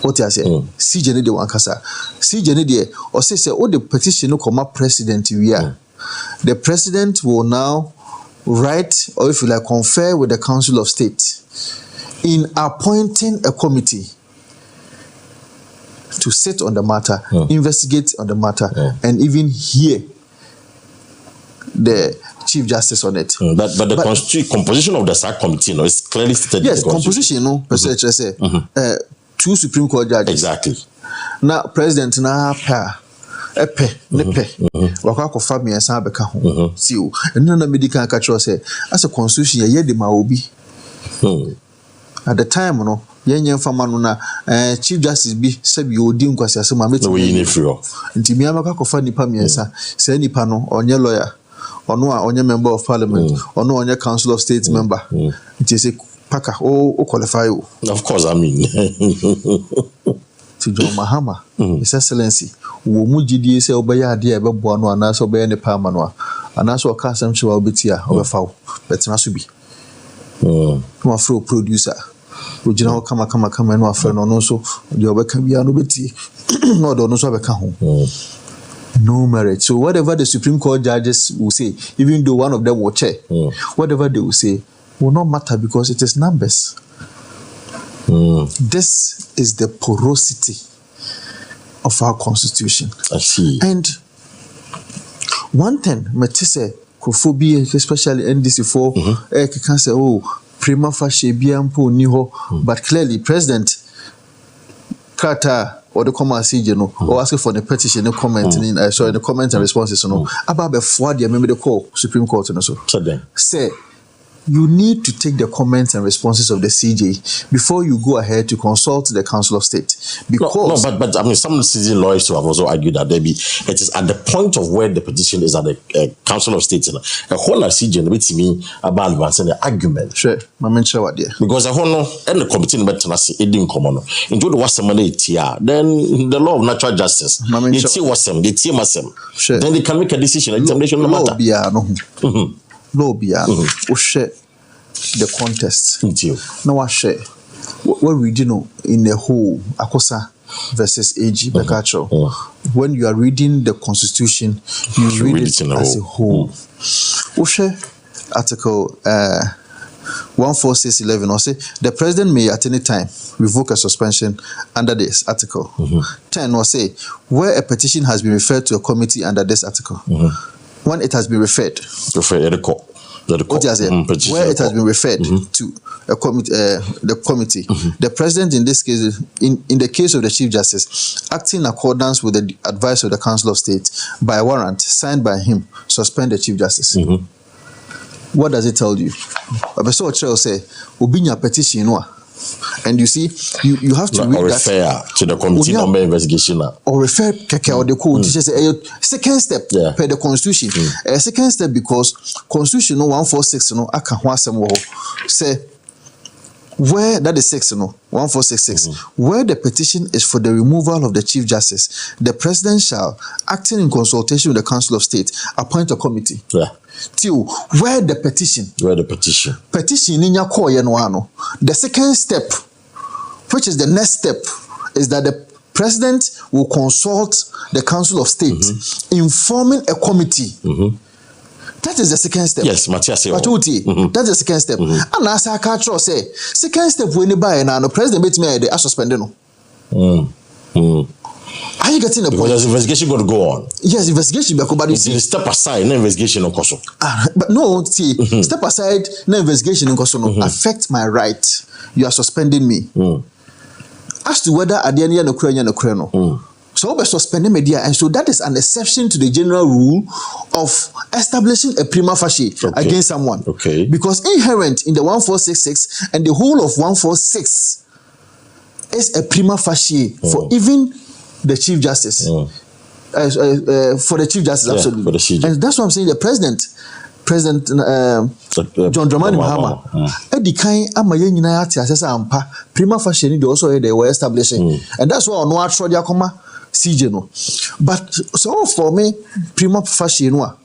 What I say? CJD one kasa. CJD or say all the petition no come up president we are. The president will now write, or if you like, confer with the Council of State in appointing a committee to sit on the matter, investigate on the matter, and even hear the Chief Justice on it. But the composition of the SAC committee is clearly stated. Yes, composition, two Supreme Court judges. Exactly. Now, President now epe wakako family and sabeka ho see you and no medical catch say as a constitution ye de ma obi at the time no yenye fama no na Chief Justice bi sabi odi nkwasi asema meti we free nti mi amaka kofa nipa miensa say nipa no onye lawyer ono a onye member of parliament ono onye council of state member nti say paka o qualify you. Of course, I mean to John Mahama, His Excellency, wo mu gidie se obaya ade e beboa no anaso obaya ne pa ma no anaso ka asem che wa obetia obefa wo betena so bi no afro producer original kama no afro no so de obeka bia no beti no do no so obeka ho no merit. So whatever the Supreme Court judges will say, even though one of them will chair, whatever they will say will not matter because it is numbers. This is the porosity of our constitution. I see. And one thing, Matisse, Kophobia, especially NDC4, can say, prima facie biampo niho, but clearly, President Carter or the command CJ or asking for the petition, the comment in the comments and responses, about before the member the call Supreme Court and so. Say, you need to take the comments and responses of the CJ before you go ahead to consult the Council of State. Because but I mean, some CJ lawyers have also argued that it is at the point of where the petition is at the Council of State. A whole CJ to me about advancing the argument. Sure, I'm sure what because a whole and the committee it didn't come on. Into the what's the then the law of natural justice. It's the team sure. Then they can make a decision. Examination no matter. Law be share the contest. Now I share what we do in the whole Akosa versus AG Bekacho. When you are reading the Constitution, you read it as a whole. Share Article 14611 or say the president may at any time revoke a suspension under this article. 10 or say where a petition has been referred to a committee under this article. When it has been referred the court. Where it has been referred to a committee, the committee, the president in this case, in the case of the Chief Justice, acting in accordance with the advice of the Council of State by warrant signed by him, suspend the Chief Justice. What does it tell you? Professor Chell say, "Obinya petition no." And you see, you have to read or refer to the committee number investigation or refer or the code. Second step per the Constitution. Second step because Constitution 146 aka ho asem wo say where that is 6, 1466, where the petition is for the removal of the Chief Justice, the President shall, acting in consultation with the Council of State, appoint a committee. Yeah. Till where the petition in your core, the second step, which is the next step, is that the President will consult the Council of State in forming a committee. That is the second step. Yes, Matthias. That's the second step. And as I catch you say, second step when you buy now, the President makes me a suspended. Are you getting the point? Because investigation going to go on. Yes, investigation. But you see, step aside, no investigation on Koso. But no, see, step aside, no investigation in Koso affect my right. You are suspending me. As to whether at the end of the so we're suspending media, and so that is an exception to the general rule of establishing a prima facie against someone. Okay. Because inherent in the 1466 and the whole of 146 is a prima facie for even the Chief Justice. For the Chief Justice, absolutely. For the Chief. And that's what I'm saying. The President John Dramani Mahama, the kind prima facie also they were establishing, and that's why no actually come CJ no. But so for me, prima facie no,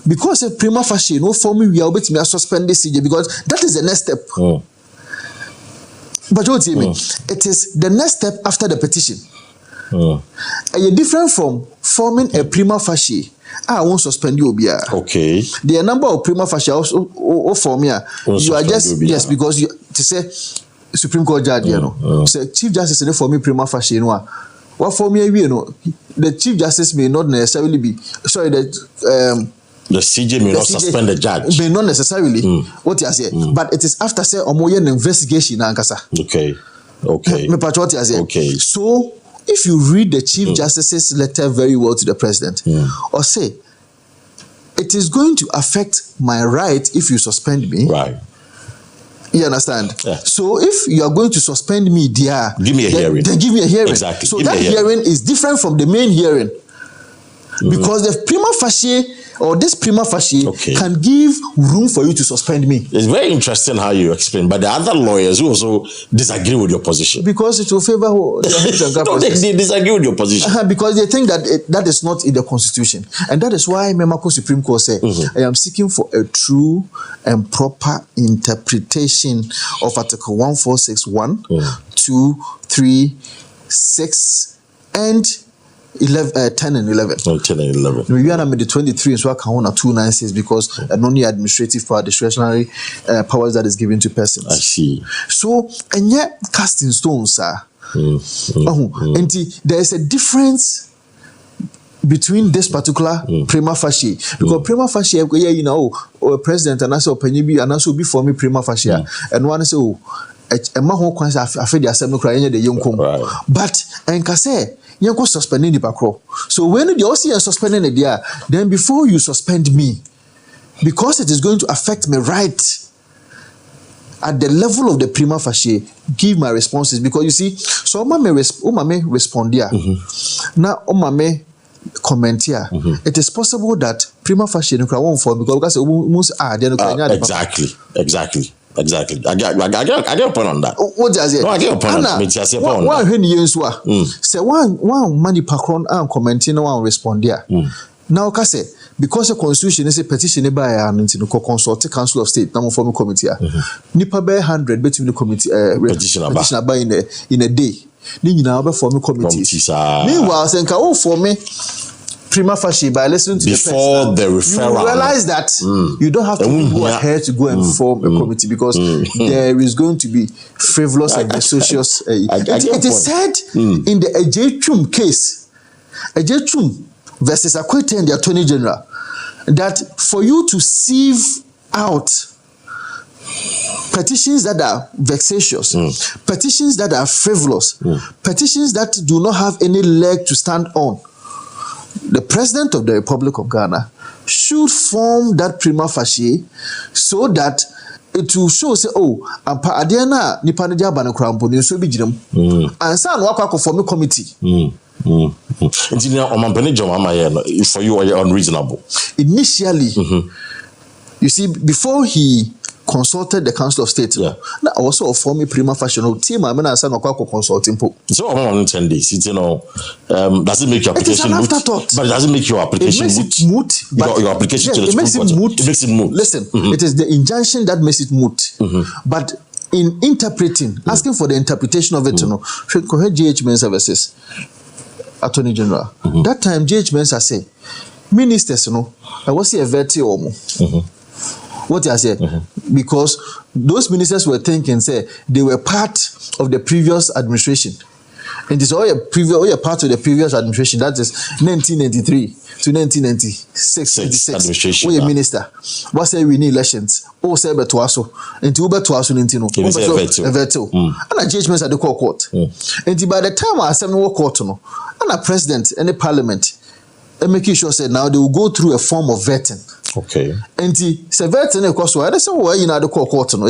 because a prima facie no for me we are able to suspend the CJ because that is the next step. But what do you mean? It is the next step after the petition. Are different from forming a prima facie? I won't suspend you. Okay. The number of prima facie also form here. You are just yes because you to say Supreme Court judge, say Chief Justice in for me prima facie no. What for me the Chief Justice may not necessarily be the CJ may not suspend the judge. May not necessarily. What you say, but it is after say an investigation ankasa. Okay. Okay. So if you read the Chief Justice's letter very well to the President, or say, it is going to affect my right if you suspend me. Right. You understand? Yeah. So if you are going to suspend me, dear, give me a hearing. Then give me a hearing. Exactly. So that hearing is different from the main hearing. Because the prima facie or this prima facie can give room for you to suspend me. It's very interesting how you explain, but the other lawyers who also disagree with your position. Because it will favor they disagree with your position. Because they think that that is not in the Constitution. And that is why Memako Supreme Court said, I am seeking for a true and proper interpretation of Article 1461, 2, 3, 6, and 10 and 11. 10 and 11. We are made the 23, so I can own a 296 because only administrative power, discretionary powers that is given to persons. I see. So, and yet casting stones, sir. And there is a difference between this particular prima facie because prima facie, president and also Penyibi and also before me prima facie, and one say, a maho kwanza afedi asem no kra yenye de yenkom but enka say yenko suspending the bakro. So when you also suspending the dia, then before you suspend me, because it is going to affect my right at the level of the prima facie, give my responses. Because you see, so oma me respond here. Now oma me comment here. It is possible that prima facie no kra won't fall because exactly. I get a point on that. What does it? No, I get a point on one when you say one money pakron and commenting one respond there. Now say because the constitution is a petition by an consult the Council of State now form a committee. Nipa by 100 between the committee petition by in a day. Ni now be form a committee. Meanwhile senka for me prima facie by listening to before the referral, you realize that you don't have to go ahead to go and form a committee because there is going to be frivolous and vexatious. It is said in the Acheampongon case, Acheampongon versus Akwete and the Attorney General, that for you to sieve out petitions that are vexatious, petitions that are frivolous, petitions that do not have any leg to stand on, the President of the Republic of Ghana should form that prima facie so that it will show say, ampa adiana nipa ne dia ba ne krampo ne so bi giram ansa no akwa form a committee. Engineer omampene jomama here for you are unreasonable. Initially, you see, before he consulted the Council of State. Yeah. Now also form a prima facie team. I mean, I said no consulting. So I'm on 10 days. It's, does it make your application it is an moot? afterthought. But it doesn't make your application moot. It moot. But your application to the Supreme Court. It makes it moot. Listen, it is the injunction that makes it moot. But in interpreting, asking for the interpretation of it, should correct GH Mensa versus Attorney General. That time, GH Mensa say, ministers, I was here very what I say, because those ministers were thinking, say, they were part of the previous administration. And it's all a part of the previous administration. That is 1993 to 1996. Administration. We a minister. What say we need elections? Oh, say beto aso. Enti ube to aso nintino. Veto. And a judgments at the court. And by the time I send no court no, and a president and a parliament, and making sure say now they will go through a form of vetting. Okay. And the vetting of course, I say why you know the court no.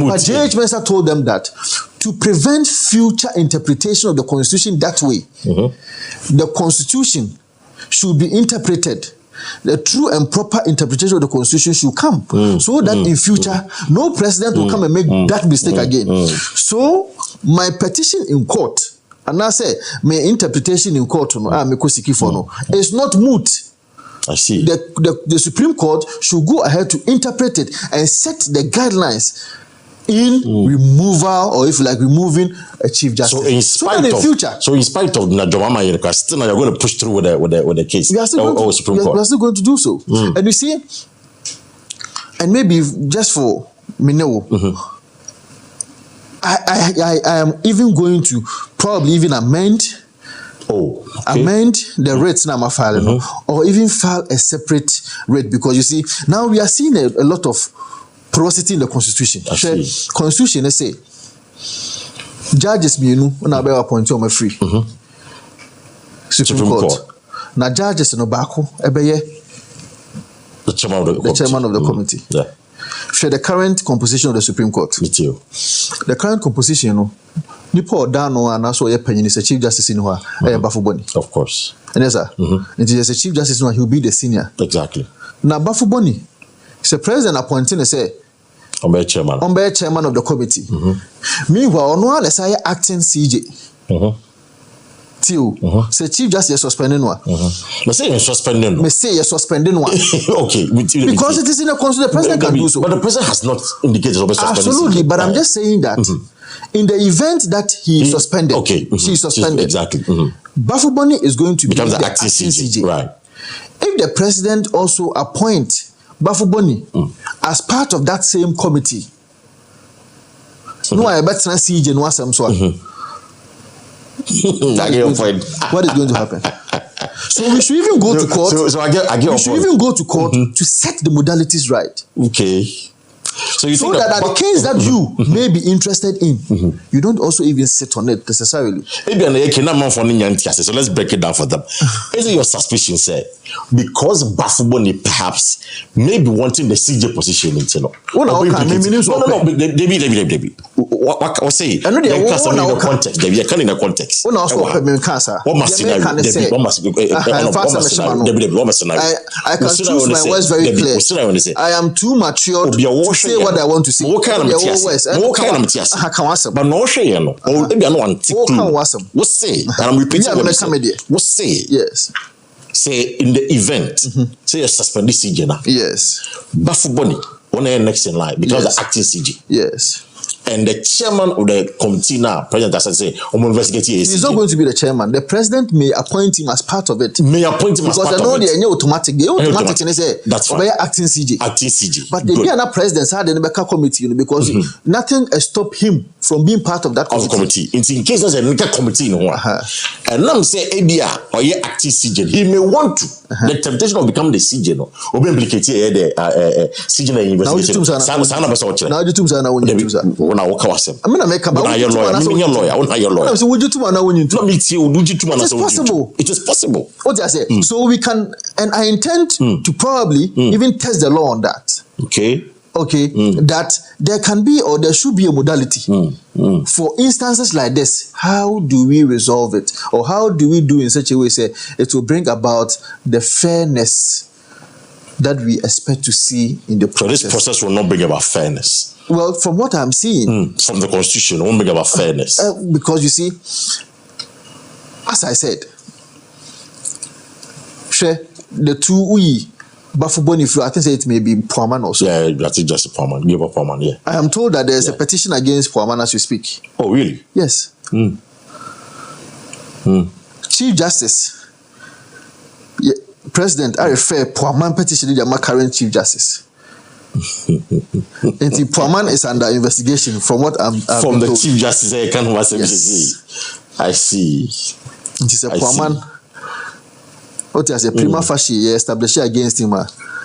But J.H. Mensa told them that to prevent future interpretation of the Constitution that way, the Constitution should be interpreted. The true and proper interpretation of the Constitution should come, so that in future no president will come and make that mistake again. So my petition in court, and I say my interpretation in court, is not moot. I see. The Supreme Court should go ahead to interpret it and set the guidelines in removal, or if like removing a chief justice. So in spite of Najomama Yereka, still you're going to push through with the case. We are still going to do so. And you see, and maybe just for Mineo, I am even going to probably even amend the rates now I'm filing, or even file a separate rate, because you see now we are seeing a lot of porosity in the Constitution. Constitution, let's say, judges meanu na be appoint on free. Supreme Court. Now judges no bako ebeye the chairman of the committee. Yeah. For the current composition of the Supreme Court. The current composition, Nipo Dano and also a penny is a chief justice in who Bafuboni. Of course. And yes, sir. It is a chief justice who will be the senior. Exactly. Now Bafuboni, the president appointing say Ombe chairman of the committee. Meanwhile, no one is acting CJ. Say chief justice suspending one. Me say you're suspending one. Me say you're suspending one. Okay. Because it is in the Constitution, the president can do so. But the president has not indicated suspending. Absolutely, but I'm just saying that in the event that he is suspended, she is suspended. Exactly. Bafuboni is going to become the acting CJ. Right. If the president also appoint Bafuboni as part of that same committee, no, I bet CJ no asem so. What is going to happen? So we should even go to court. We should even go to court to set the modalities right. Okay. So you think that the case that you may be interested in, you don't also even sit on it necessarily. So let's break it down for them. Is it your suspicion, say, because Bafuboni perhaps may be wanting the CJ position in Teno? Debbie. What say? I know they are in the context. Debbie, I can in the context. What must I can choose my words very clear. I am too mature to say what I want to say. What kind of but no share no. Or maybe I know one tick. What say? And I'm repeating what say? Yes. Say in the event, say you suspend this CJ now. Yes. Bafuboni on the next in line because the acting CJ. Yes. And the chairman of the committee now, President has said, he's not going to be the chairman. The president may appoint him as part of it. May appoint him because as part of it. Because they know automatic. They automatic. That's right. Acting CJ. Acting CJ. But they be another president had the committee, because nothing stopped him from being part of that committee. In case there's a committee in one. And now say ABR or acting CJ, he may want to. The temptation of becoming the CJ no. Or be implicated the CJ investigation. Now you two I walk away. I mean, I make a lawyer. So would you two now when you do it is possible. It is possible. What I say? So we can, and I intend to probably even test the law on that. Okay. That there can be or there should be a modality for instances like this. How do we resolve it, or how do we do in such a way say it will bring about the fairness that we expect to see in the process. So this process will not bring about fairness. Well, from what I'm seeing, from the constitution, it won't bring about fairness. Because you see, as I said, the two Bafubonifu, I think it may be Puaman also. Yeah, I think just Puaman. Give up Puaman, yeah. I am told that there's a petition against Puaman as we speak. Oh, really? Yes. Chief Justice, President, I refer Puaman petition to my current Chief Justice. And Puaman is under investigation from what I'm from the told. Chief Justice. I can't Yes. I see. It is a Puaman. What is a prima facie established against him?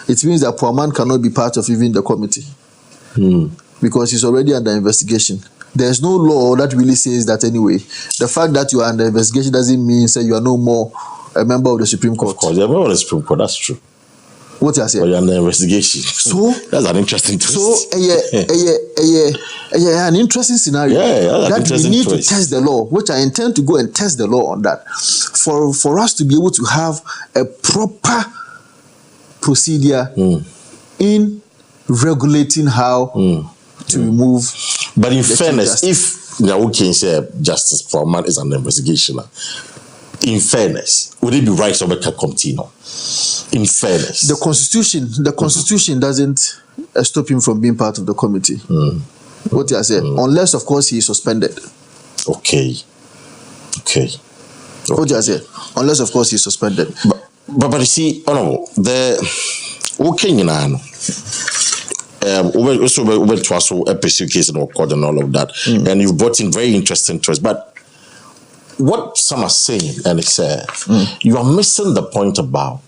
It means that Puaman cannot be part of even the committee because he's already under investigation. There's no law that really says that anyway. The fact that you are under investigation doesn't mean that you are no more a member of the Supreme Court. Of course, you're a member of the Supreme Court. That's true. What you say? But you're under investigation. So that's an interesting twist. So an interesting scenario. Yeah, that interesting we need twist. to test the law, which I intend to go and test the law on that, for us to be able to have a proper procedure in regulating how to remove. But in fairness, if Nyawukin said Justice Puaman is under investigation, in fairness, would it be right to make a committee now? In fairness, the constitution doesn't stop him from being part of the committee. What I said, unless of course he is suspended. Okay. What I said, unless of course he is suspended. But you see, Honorable, the okay, over to us a pursuit case and all of that, and you've brought in very interesting choice. But what some are saying, and it's you are missing the point about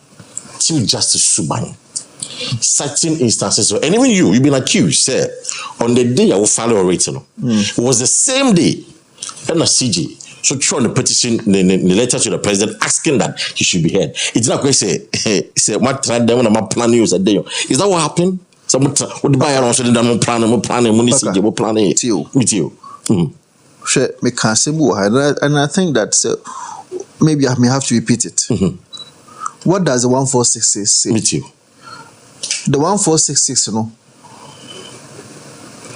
Chief Justice Suban. Certain instances, and even you've been accused, on the day I will file a rating, it was the same day, and a CG. So through the petition, the letter to the president asking that he should be heard. It's not going to say, what tried them when I'm planning is a day. Is that what happened? Someone what the buyer also did I'm planning, we're planning it. With you. Me can't say more, and I think that maybe I may have to repeat it. What does the 1466 say? With you. The 1466,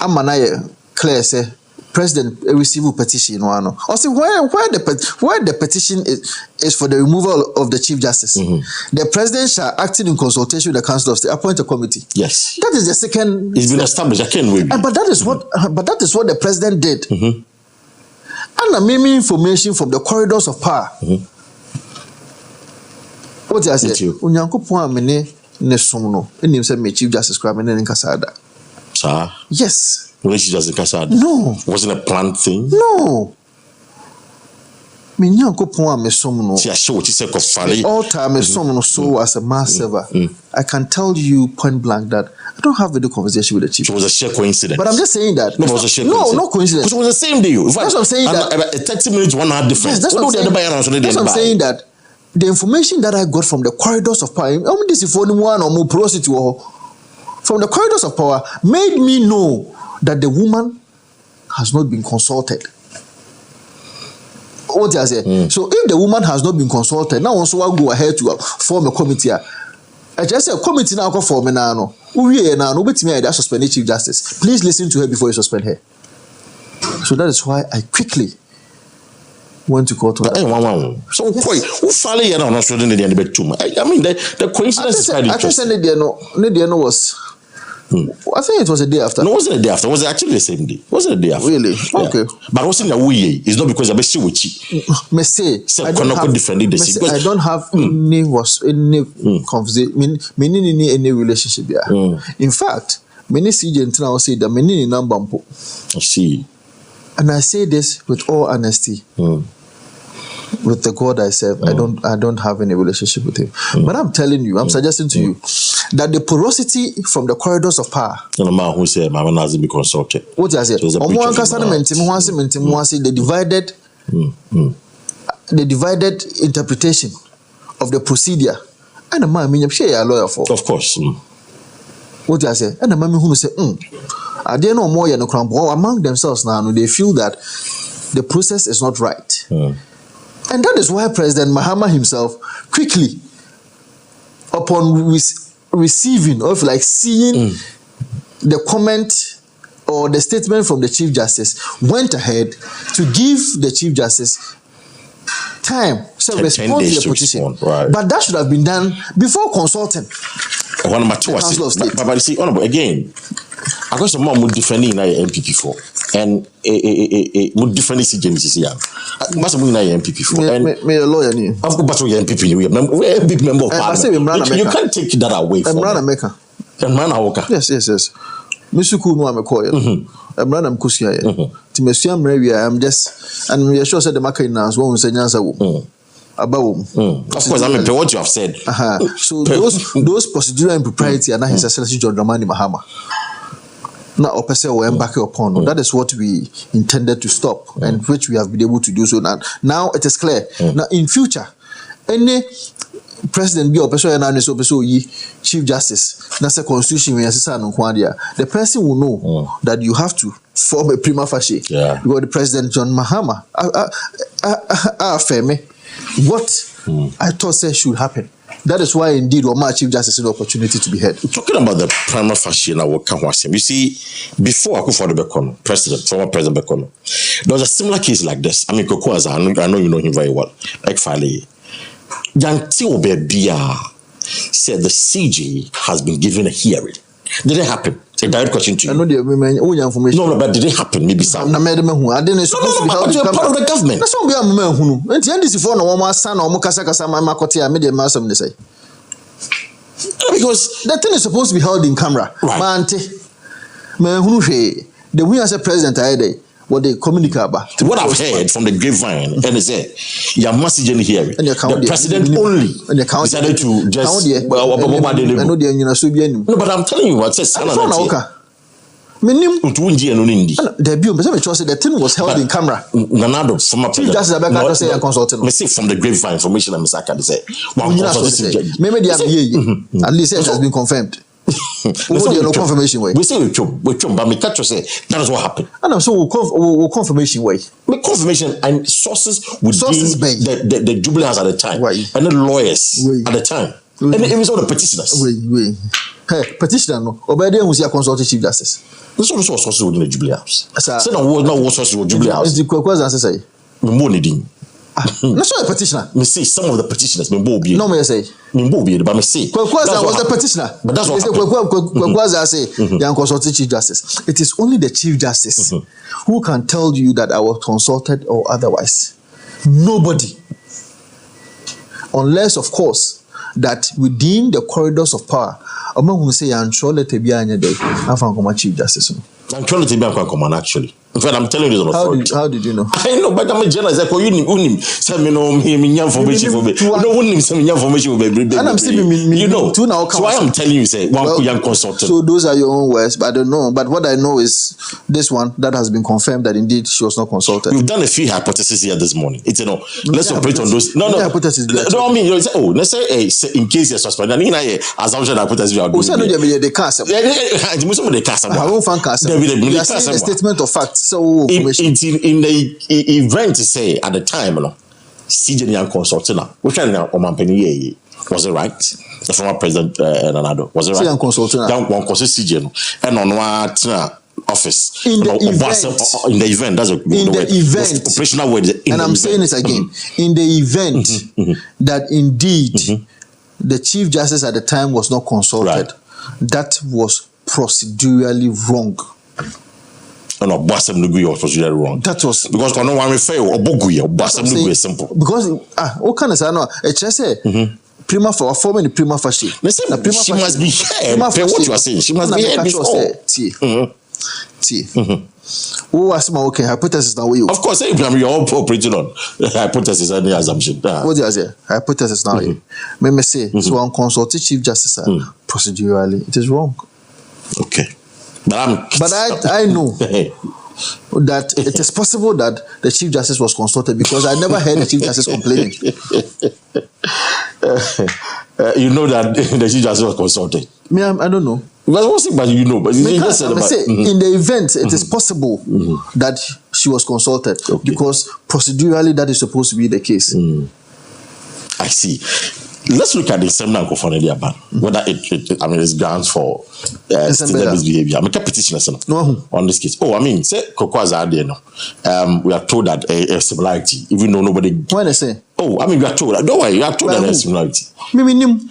I'm clear say President receive a petition. Or say where the petition is for the removal of the Chief Justice. The President shall, acting in consultation with the Council of State, appoint a committee. Yes, that is the second. It's been established. I can't wait. But that is what the President did. And I'm making information from the corridors of power. What did I say? Unyankopon amene ne som no enim say me Chief Justice Kwame ne nkasada. Sir? Yes. When she just nkasada? No. Wasn't a planned thing? No. Me nyankopon ame som no. See, I show what you say kofale. All time me som no so as a mass server. I can tell you point blank that I don't have a conversation with the chief. It was a sheer coincidence. But I'm just saying that. No, it was a sheer coincidence. No coincidence. Because it was the same day. That's what I'm saying. That 30 minutes, 1 hour difference. Yes, that's what I'm saying. That's what I'm saying that the information that I got from the corridors of power, from the corridors of power, made me know that the woman has not been consulted. What I say? So if the woman has not been consulted, now also I'll go ahead to form a committee. I just say a committee now go form now. I suspend the Chief Justice. Please listen to her before you suspend her. So that is why I quickly went to court. So why who follow you now? Not sure they didn't bet too much. I mean the coincidence is quite interesting. I was. I think it was a day after. No, it wasn't a day after. It was actually the same day. It wasn't a day after. Really? Yeah. Okay. But what's in the way? It's not because I'm still with you. I don't have any conversation, any relationship here. In fact, many CJ now say that many number. I see. And I say this with all honesty. With the God I serve, I don't have any relationship with him. But I'm telling you, I'm suggesting to you that the porosity from the corridors of power. The man who said my man has to be consulted. What I said? The divided interpretation of the procedure. And the man mean a lawyer for. Of course. What I say? And the man who say, I didn't know more than among themselves now. They feel that the process is not right. And that is why President Mahama himself quickly, upon receiving or like seeing the comment or the statement from the Chief Justice, went ahead to give the Chief Justice time to respond to the petition. Right. But that should have been done before consulting. One number two, but you see, honorable, again, I got some more would defend in MPP for and would defend this James here. Must have been MPP for and me a lawyer. I've got but MPP. We're a big member of parliament. You can't take that away from America. And man, yes. Misuku no amekoye. Emra mkusia ye. Timesua mrewi I'm just and we are sure said the market now so say nyansa wo. About of course, I mean what you have said. So those procedural impropriety are not His Excellency John Dramani Mahama. Now, opposite we embark upon. That is what we intended to stop, and which we have been able to do so. Now it is clear. Now, in future, any president be opposite and so Chief Justice, that's a constitution. The person will know that you have to form a prima facie. Because the President John Mahama, what I thought said should happen. That is why, indeed, Omar Chief Justice had the opportunity to be heard. Talking about the prima facie now, you see, before Akufo-Addo Bekono, former President Bekono, there was a similar case like this. I mean, Kokoaza, I know you know him very well. Like Fale, Yanti Obebia said the CJ has been given a hearing. Did it happen? A direct question to you. I know the information. No, but did it happen? Maybe some. I didn't supposed to be held in part of the government. That's what we are who. And the end is for no one son or Mukasa my Makotia made a mass of say. Because that thing is supposed to be held in camera. Mante. The we as a president what they communicate about. What I've heard from the grapevine, and they say, your message in hearing. The president only decided to just. No, but I'm telling you what says. The thing was held in camera. Nanado, from a Chief Justice Abeka say and consultant. Me see from the grapevine information I'm saying. Say, maybe they are at least it has been confirmed. No confirmation way. We say we chum, but me catch say that is what happened. And I'm so we'll confirmation way. Me confirmation and sources within the jubilee at the time, and the lawyers at the time, and it was all the petitioners. Hey, petitioner no. Obed who see a consulting Chief Justice. This also sources within the jubilee house. Say no what sources with jubilee house. Is the question answer say? Me more needing. That's not a petitioner. Me say some of the petitioners me be. No me say. Me be, but me say. Kwekwaza was a petitioner. But that's what Kwekwaza say. Young consulting Chief Justice. It is only the Chief Justice who can tell you that I was consulted or otherwise. Nobody. Unless, of course, that within the corridors of power, among who say I'm sure let be any day. I found Chief Justice. I'm trying to be a command actually. In fact, I'm telling you this on authority. How did you know? I know, but I'm a journalist. Like, you send me no information for me. No one send me information for me. And I'm still you know. So I am telling you, say one young consultant. So those are your own words, but I don't know. But what I know is this one that has been confirmed that indeed she was not consulted. We've done a few hypotheses here this morning. It's let's operate on those. No hypothesis. No, I mean you say let's say in case you're suspended. I mean assumption hypothesis you are doing. They can't. They can't. I won't find cancer. A statement of fact. So in the event to say at the time, CJ young consultant, which was it right? The former president Nanado, was it right? Young consultant, young one consultant CJ, and on one office in the event. That's in the event operational word. And I'm saying it again. In the event that indeed the Chief Justice at the time was not consulted, that was procedurally wrong. No, Bassam Nugu was procedurally wrong. That was because no one refer or Boguya or Bassam Nugu is simple. Because what can I say? No, it just say prima for forming the prima facie. She must be here. What you are saying, she must be here before. Who was my okay hypothesis now? You of course, you're all operating on hypothesis and the assumption. What do you say? Hypothesis now. Let me say so. On consulting Chief Justice procedurally, it is wrong. Okay. But I know that it is possible that the Chief Justice was consulted because I never heard the Chief Justice complaining. You know that the Chief Justice was consulted? I don't know. But you know. But you just said about, in the event, it is possible that she was consulted because procedurally that is supposed to be the case. I see. let's look at the seminar for ban. Whether I mean, it's grounds for student misbehavior. I mean, petitioners on this case. Oh, I mean, say we are told that a similarity, even though nobody. Why they say? Oh, I mean, we are told that. Don't worry, we are told that there's similarity.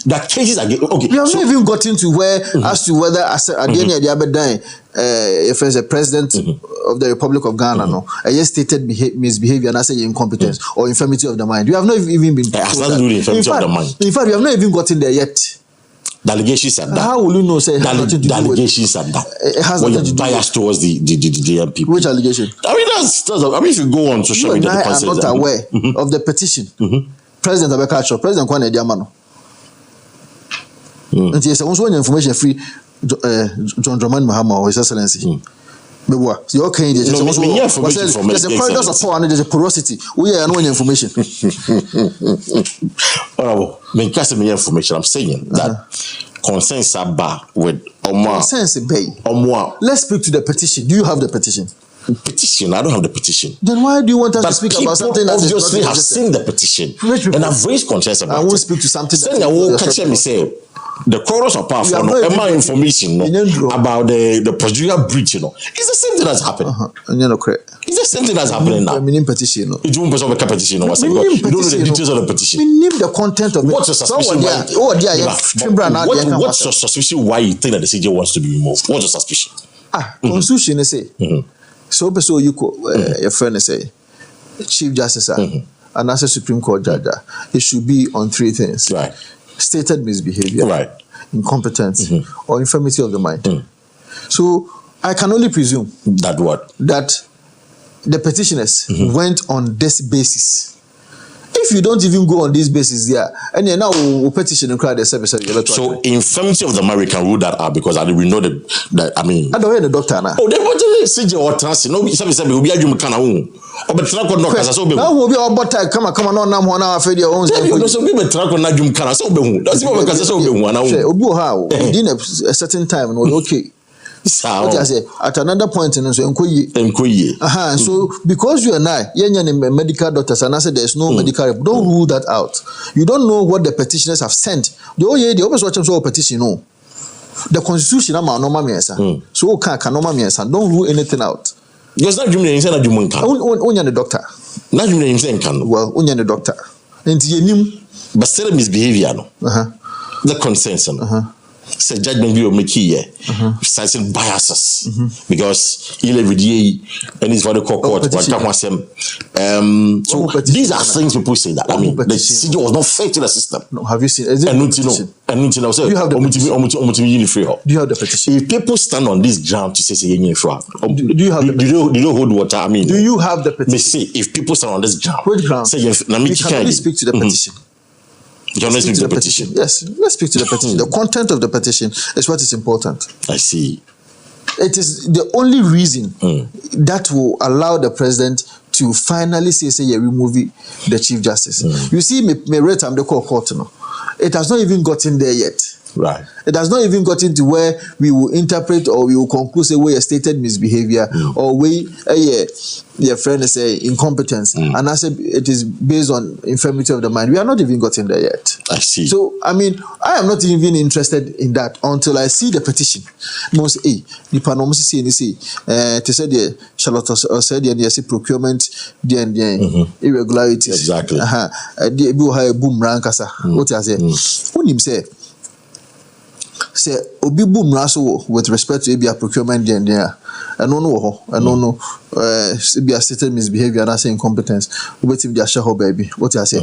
That cases are okay. We have not even gotten to where as to whether at the end of the other day, if as a president of the Republic of Ghana, no, I just stated misbehavior and I say incompetence or infirmity of the mind. We have not even been. It has nothing to do with infirmity of the mind. In fact, we have not even gotten there yet. The allegations are that. How will you know? Say the allegations are that. It has nothing to do bias towards the MP. Which allegation? I mean, that's. I mean, if you go on social media, I am not aware of the petition. President Abeka President Kwane Diamano. And yes, also information free. John Dramani Mahama or His Excellency. But so okay, there's a corridor of power and there's a porosity. We are no information. Oh, me cast me information. I'm saying that consensus are with consensus bay. Let's speak to the petition. Do you have the petition? Petition? I don't have the petition. Then why do you want us to speak about something that obviously have seen the petition and I've raised concerns about it? I won't speak to something that will catch me say the chorus of power for information about the procedural breach, it's the same thing that's happening. It's the same thing that's happening now. Petition. You don't know the petition. You don't know the details of the petition. We name the content of it. What's your suspicion? What's your suspicion why you think that the CJ wants to be removed? What's your suspicion? Constitution say. So you your friend say Chief Justice and as a Supreme Court judge, it should be on three things. Right. Stated misbehavior, right, incompetence, or infirmity of the mind. So I can only presume that the petitioners went on this basis. If you don't even go on this basis there, and then now we'll petition and cry the service. So infirmity of the mind, we can rule that out because we know that I mean. I don't hear the doctor now. Oh, they want to say or trans. No, somebody will be a human kind of. But track on doctors, so now will be our butter. Come on, now one hour for your own. So we will track on Najum Kana. So be that's what we can say. One hour. Obu how within a certain time was okay. What I say at another point in so so because you and I medical doctors and I said there's no medical report, don't rule that out. You don't know what the petitioners have sent. The always watch them so petition no. The constitution normal means so can normal means don't rule anything out. Because not Jumia inside a Jumun can. Only the doctor. Not Jumia inside can. Well, only the doctor. And but still misbehavior no. The consensus. Say judgment view make here citing biases because every day and it's for the court so these are things people say that I mean the CJ was not fair to the system. No, have you seen and so you have the do you have the petition? If people stand on this ground to say do you have you don't hold water I mean do you have the petition? Say if people stand on this ground which ground? Say if we can only speak to the petition. Let's speak to the petition. Yes, let's speak to the petition. The content of the petition is what is important. I see. It is the only reason that will allow the president to finally say remove the Chief Justice. You see, me rate am the court no. It has not even gotten there yet. Right. It has not even gotten to where we will interpret or we will conclude say where a stated misbehavior or where your friend is incompetence and I said it is based on infirmity of the mind. We are not even gotten there yet. I see. So I mean I am not even interested in that until I see the petition. Most the panel say to say the Charlotte said the procurement the irregularities. Exactly. The boom rankasa. What I say? Who say say obi boom raso with respect to a procurement there and no be a stated misbehavior and I say incompetence wait if they share her baby what I say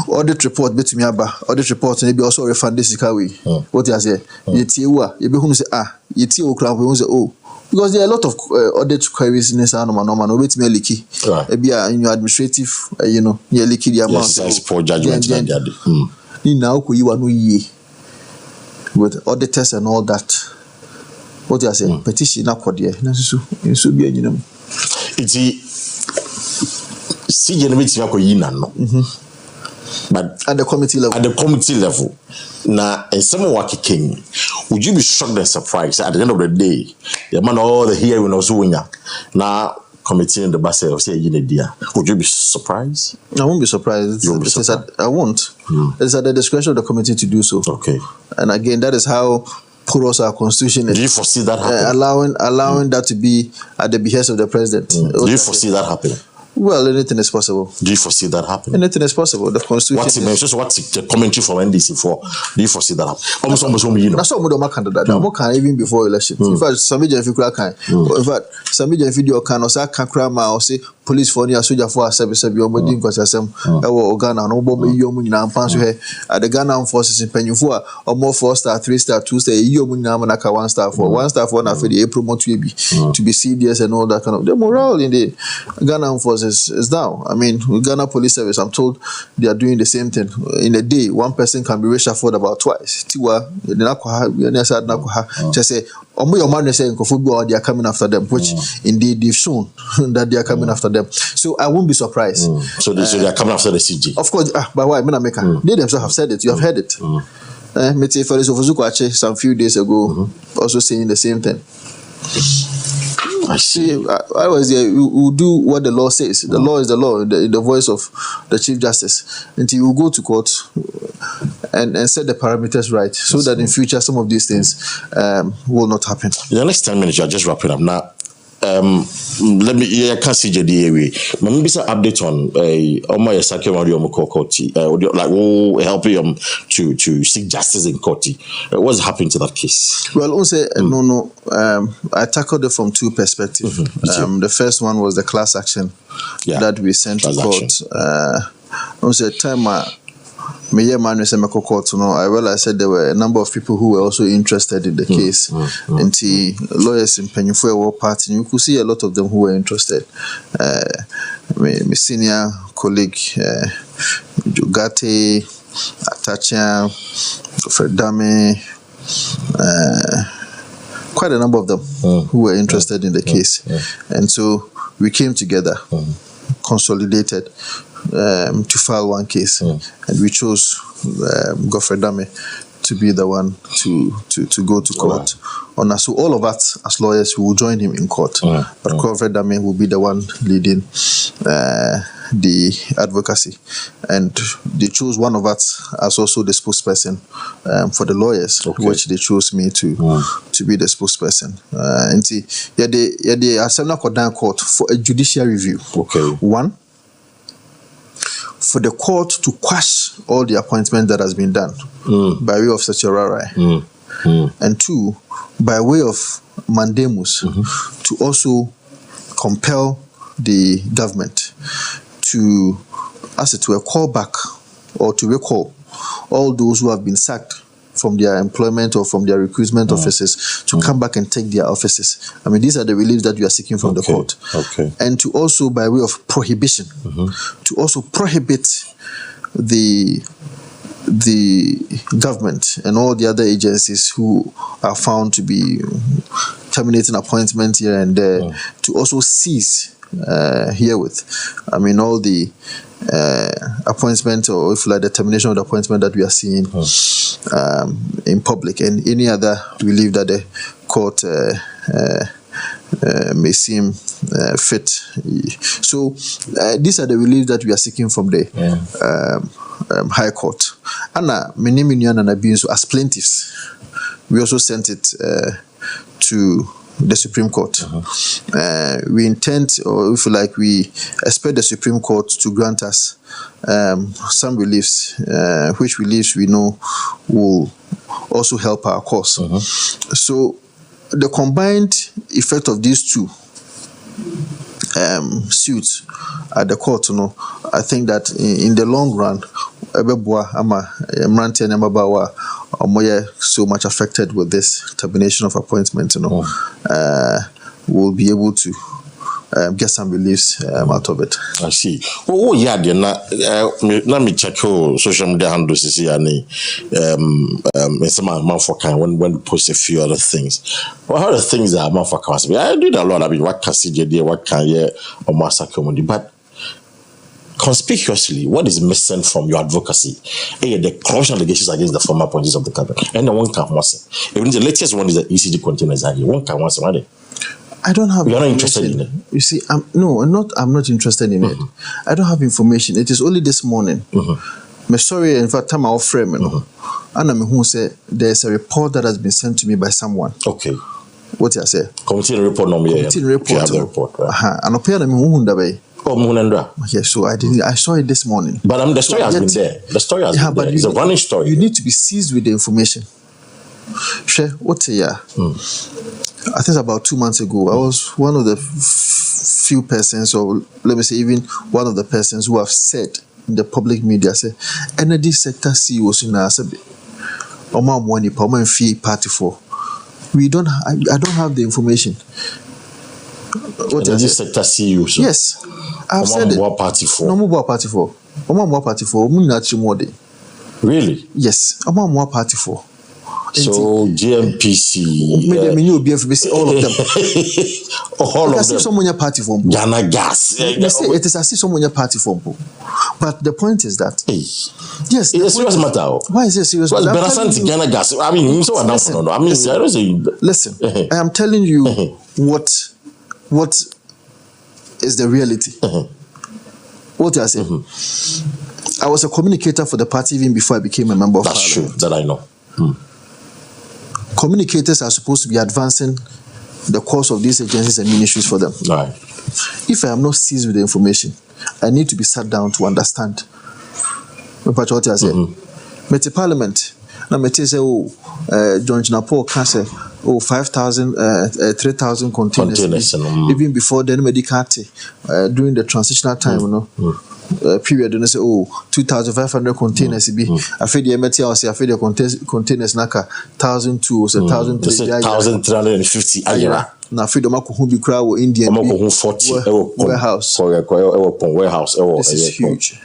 audit report bet me aba audit report maybe also refund this way what I say yeti wa you be who say yeti okra we say because there are a lot of audit queries in this normal no wait me leaky maybe in your administrative you leaky the amount yes poor judgment ni na ko yi wa no yie with auditors and all that. What you are saying? Petition na kodie. Na so bi anyinam. Iti CJ na meeting akoyi na no. But at the committee level. Na some work king. Would you be shocked and surprised at the end of the day? The man all the hearing also winya. Na committee in the Basel of say idea, would you be surprised? I won't be surprised. You won't be surprised. I won't. It's at the discretion of the committee to do so. Okay. And again, that is how porous our constitution is. Do you foresee that happening? Allowing that to be at the behest of the president. Do you foresee that happening? Well, anything is possible. Do you foresee that happening? Anything is possible. The constitution. What's the commentary from NDC for? Do you foresee that happening? Almost you know. That's what we candidate. That can even before election. In fact, some media figure can. In fact, some media video can also crama or say police for near soldier for service of your body because some Ghana no bomb you na ampanso here at the Ghana forces in Penyufua or more 4-star, 3-star, 2-star you munamaka 1-star for 1-star for na for the promote to be serious and all that kind of the morale in the Ghana forces is down. I mean, Ghana Police Service, I'm told they are doing the same thing. In a day, one person can be reshuffled about twice. Tiwa, just say, your man is saying they are coming after them, which indeed they've shown that they are coming after them. So I won't be surprised. So they are coming after the CG. Of course, but why? They themselves have said it. You have heard it. Mete Felix Ofozuko some few days ago also saying the same thing. I see. I was there. We do what the law says. The law is the law. The voice of the Chief Justice. Until you go to court and set the parameters right, so that in future some of these things will not happen. In the next 10 minutes, you're just wrapping up now. Let me. I can't see JDA. Maybe some update on Omoye Acheampongon Oyerepa, like helping to seek justice in court. What's happened to that case? Well, also no. I tackled it from two perspectives. The first one was the class action that we sent to court. Also, time. I realized that there were a number of people who were also interested in the case. And the lawyers in Penyufua party, you could see a lot of them who were interested. My senior colleague, Jugate, Atacha, Fredame, quite a number of them who were interested in the case. And so we came together, consolidated, to file one case, and we chose Godfrey Dame to be the one to go to court. So all of us as lawyers, we will join him in court, but Godfrey Dame will be the one leading the advocacy, and they chose one of us as also the spokesperson for the lawyers, which they chose me to be the spokesperson. And see, they are sent to court for a judicial review. One, for the court to quash all the appointment that has been done by way of certiorari. And two, by way of mandamus, to also compel the government to, as it were, call back or to recall all those who have been sacked from their employment or from their recruitment offices to come back and take their offices. I mean, these are the reliefs that we are seeking from the court. And to also, by way of prohibition, to also prohibit the government and all the other agencies who are found to be terminating appointments here and there, to also cease herewith. I mean, all the appointment, or if like the termination of the appointment that we are seeing in public, and any other relief that the court may seem fit. So these are the reliefs that we are seeking from the High Court. Anna, as plaintiffs, we also sent it to the Supreme Court. We intend, or if you like, we expect the Supreme Court to grant us some reliefs, which reliefs we know will also help our cause. So the combined effect of these two suits at the court, I think that in the long run, so much affected with this termination of appointment, will be able to get some reliefs out of it. I see. Let me check your social media handles to see when we post a few other things. Well, how the things that I do that a lot. I mean, what can CJD, what can you or Acheampongon, but conspicuously, what is missing from your advocacy? The corruption allegations against the former appointees of the cabinet. And the one can once. Even the latest one is the ECG containers. One can once. I don't have. You're not interested in it. You see, I'm not interested in it. I don't have information. It is only this morning. My sorry, in fact, I'm our friend, and I'm who say there's a report that has been sent to me by someone. Okay. What you say? Committee report number. Committee report. You have the report, right? And appear I'm who that Yeah, so I saw it this morning. But the story has been there. The story has been there. It's a running story. You need to be seized with the information. Sure. What a year. I think about 2 months ago, I was one of the few persons, or let me say even one of the persons who have said in the public media, say, energy sector CEOs in our party for. I don't have the information. What energy sector CEOs? Yes. I've said it. Party for. No more party for. Party for. Really? Yes. More party for. So GMPC, all of them. All of them. Someone party form. Ghana Gas. It is as if someone party form. But the point is that yes, it's a serious matter. Why is it serious? Well, Ghana Gas. I mean, so listen, I mean, listen. I am telling you what is the reality. What you are saying. I was a communicator for the party even before I became a member of Parliament. That's true. That I know. Communicators are supposed to be advancing the course of these agencies and ministries for them. Right. If I am not seized with the information, I need to be sat down to understand. What I say. Mete Parliament. Now mete say John Napo cancer 5,000 3,000 containers. Even before then medicate during the transitional time, period, and say 2,500 containers be I feel the MT say I feel the containers naka 1,000 1,350 ayera na feel the mako be crowd Indian 40 warehouse. This is huge.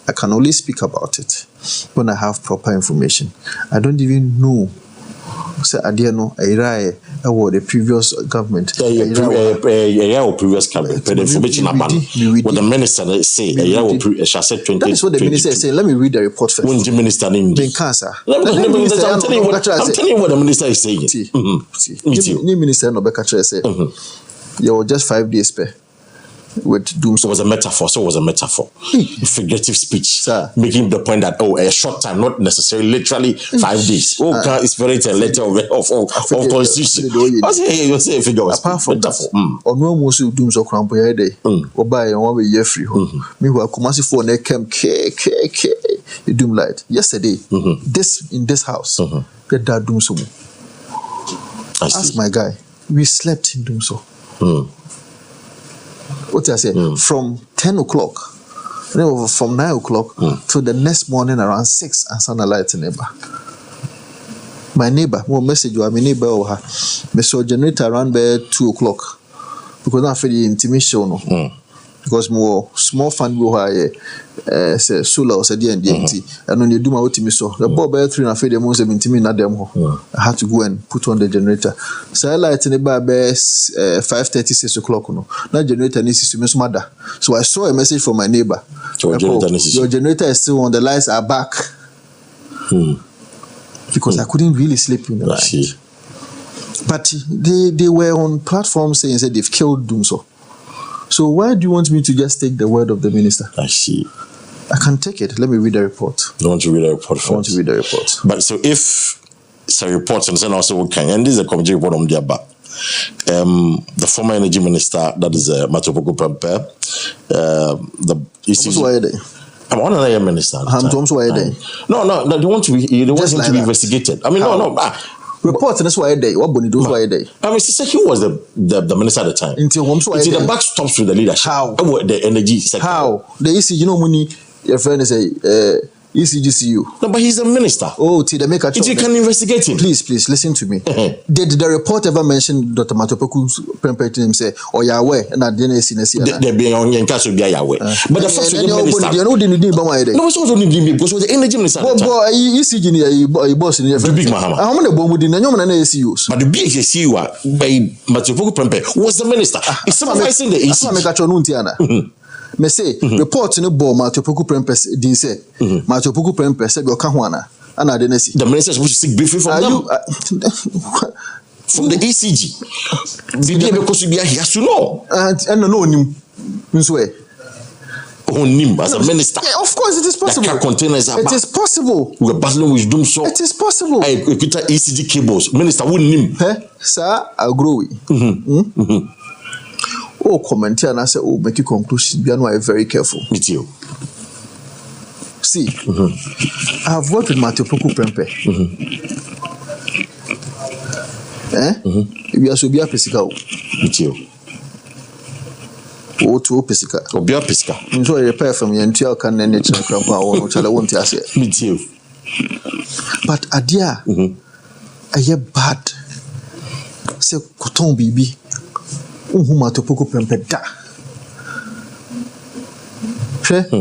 I can only speak about it when I have proper information. I don't even know. Say Adiano, the previous government. Previous government. The information about what the minister say. That is what the minister is saying. Let me read the report first. When the minister named I'm telling you what the minister is saying. New minister no Beka say. You were just 5 days per. With doom. So it was a metaphor. Figurative speech. Sir. Making the point that a short time, not necessarily literally 5 days. It's very a letter of constitution. You say figure. Apart from metaphor. Or no most doom so cramp your day. Or buy and 1 way year free. Meanwhile, Kumasi for ne came the doom light. Yesterday, in this house, get that doom so. Ask my guy. We slept in doom so. What I say? From 10 o'clock, from 9 o'clock to the next morning around 6, and sun light neighbor. My neighbor, one message you are my neighbor or her. Me saw generator around by 2 o'clock because I feel the intimation. Because more small fan will have say solar or say DNT, and when you do my ultimate so the bob 3 and I feel the most of intimate na them. I had to go and put on the generator. So I light in the bar 5:30, 6 o'clock. No, that generator needs to miss mother. So I saw a message from my neighbor. Your generator is still on. The lights are back. Because I couldn't really sleep in the night. But they were on platforms saying that they've killed Doomso. So why do you want me to just take the word of the minister? I see. I can take it. Let me read the report. You want to read the report first? I want to read the report. But so if it's a report and then also can, and this is a committee report on the back. The former energy minister, that is Matopoko Prempe, the ECG. I'm on another minister. No, they want to be. They want him to be investigated. I mean, report, that's why they what Bonnie those why they. I mean, she he was the minister at the time. Until the back stops with the leadership. How? The energy sector. How? The ECG, money, your friend is a ECGCU. No, but he's a minister. Oh, they make a choice. You can investigate him. Please, listen to me. Did the report ever mention Dr. Matopoku's Prempe him say, or Yahweh, and I didn't see they be on your cash will be Yahweh. But the first minister. You know, didn't no, it's also didn't because the energy minister. ECG, boss in the big Mahama. I'm on the bomb with the ECUs. But the big ECU by Matopoku Prempe was the minister. It's supervising the ECG. Me say report no ball Matopoku Prempes din say Matopoku Prempes say be oka ho ana de na si the minister is supposed to seek briefing from them. from the ECG. He has to know. And no him. On him as a minister. Yeah, of course, it is possible. It is possible. We are battling with doom, so it is possible. I put ECG cables. Minister wouldn't him. Sir, I'll grow. Oh, comment here and I say, oh, make you conclusion. Be very careful. Me too. See, I have worked with Matthew Poku Prempe. We are so be a physical. Me too. O to Pesica. Obia Pesca. Enjoy repair from your entire can and nature grandpa or child. I won't ask it. Me too. But Adia, I hear bad. Say, Coton Bibi, whom to Poco Prempeda.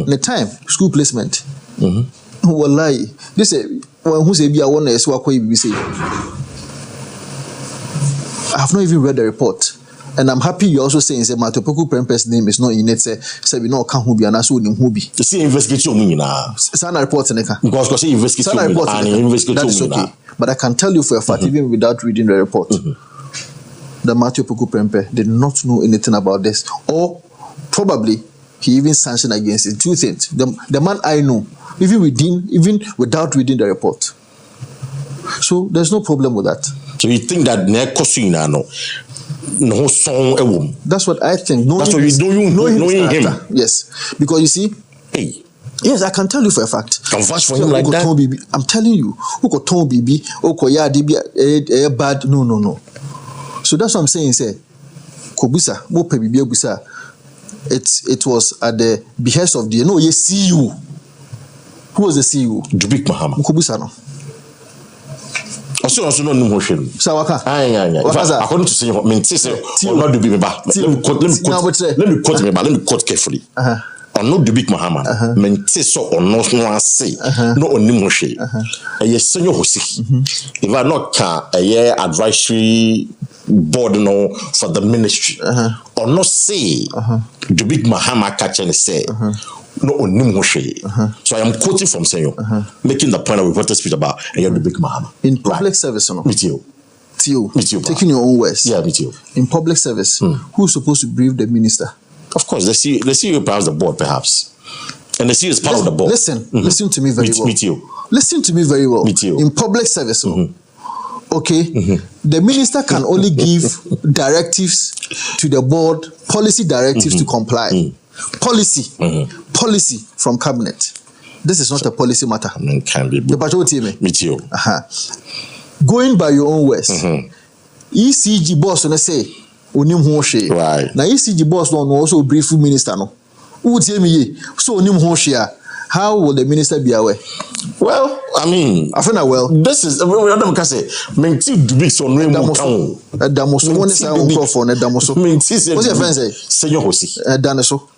The time, school placement. Who lie. This is one who say, be a one is what we say. I have not even read the report. And I'm happy you're also saying that Matopoku Prempe's name is not in it. Say we know can't who be and also in who be. To see investigation now. Sana report neka. Because investigation that is okay. But I can tell you for a fact, even without reading the report, that Matopoku Prempe did not know anything about this, or probably he even sanctioned against it. Two things: the man I know, even without reading the report. So there's no problem with that. So you think that no song that's what I think. That's what you knowing him. Yes, because you see, hey, yes, I can tell you for a fact. Can vouch for him like that. I'm telling you, who could tell BB, who could bad? No. So that's what I'm saying. Say, Kobisa, it was at the behest of the CEO. Who was the CEO? Dubik Mahama. Kobisa no. Also no motion. Sawaka. According to say, not do be back. Let me quote carefully. Or not the big Mahama. Mente so or no say. No on nimoshe. A yes, senior Hosi. If I not a year advisory board no for the ministry. Or not say the big Mahama catch and say. No on nimoshe. So I am quoting from Senyo, making the point that we want to speak about and you have the big Mahama. In public service, no? Me too. Taking your own words. Yeah, me too. In public service, who's supposed to brief the minister? Of course, the CEO perhaps the board, perhaps. And the CEO is part of the board. Listen to me very well. Me too. Listen to me very well. Me too. In public service, okay, the minister can only give directives to the board, policy directives to comply. Policy from cabinet. This is not a policy matter. Can be. Me too. Going by your own words, ECG boss when I say onim ho hwe. Right. Now ECG boss no also brief minister no. Who tell me so onim ho hwe. How will the minister be aware? Well, I mean, I feel well. This is we don't can say. Menti big so no mu kan. Damoso one say on crofo na damoso. Menti say. What's your friend say? Senyo Hosi. Daneso.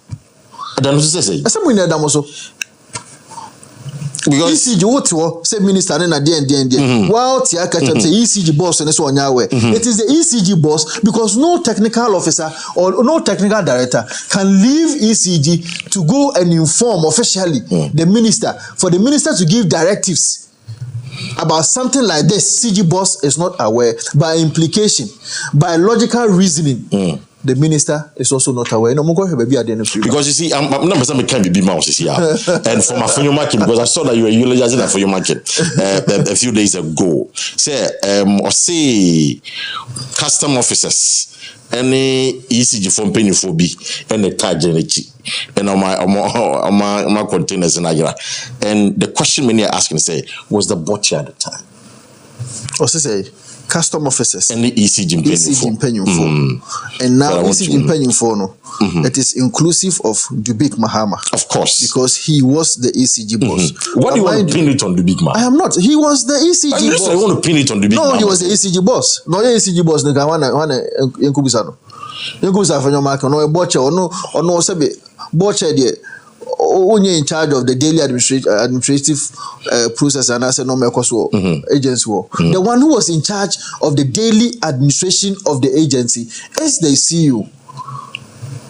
Daneso say. Asa mu na damoso. Because ECG what say minister na there. While Tiaka say ECG boss and so on your way. It is the ECG boss because no technical officer or no technical director can leave ECG to go and inform officially the minister for the minister to give directives about something like this. ECG boss is not aware by implication, by logical reasoning. The minister is also not aware. No, because you see, I'm not saying can be mouse here. And for my phone market, because I saw that you were utilizing that for your market a few days ago. Say, or say, custom officers, any ECG from penny for B, and the tag and on my containers in Agra. And the question many are asking say, was the butcher at the time? Or say, custom officers and the ECG penny for. And now ECG penny for no. It is inclusive of Dubik Mahama. Of course. Because he was the ECG boss. What do you want to pin it on Dubik Mahama? I am not. He was the ECG boss. I want to pin it on Dubik Mahama. No, he was the ECG boss. No, ECG boss. No, Yankubisano. Yankubisa for your market. No, a butcher or no sebe butcher there. Only in charge of the daily administrative process and as a normal agency. The one who was in charge of the daily administration of the agency is the CEO.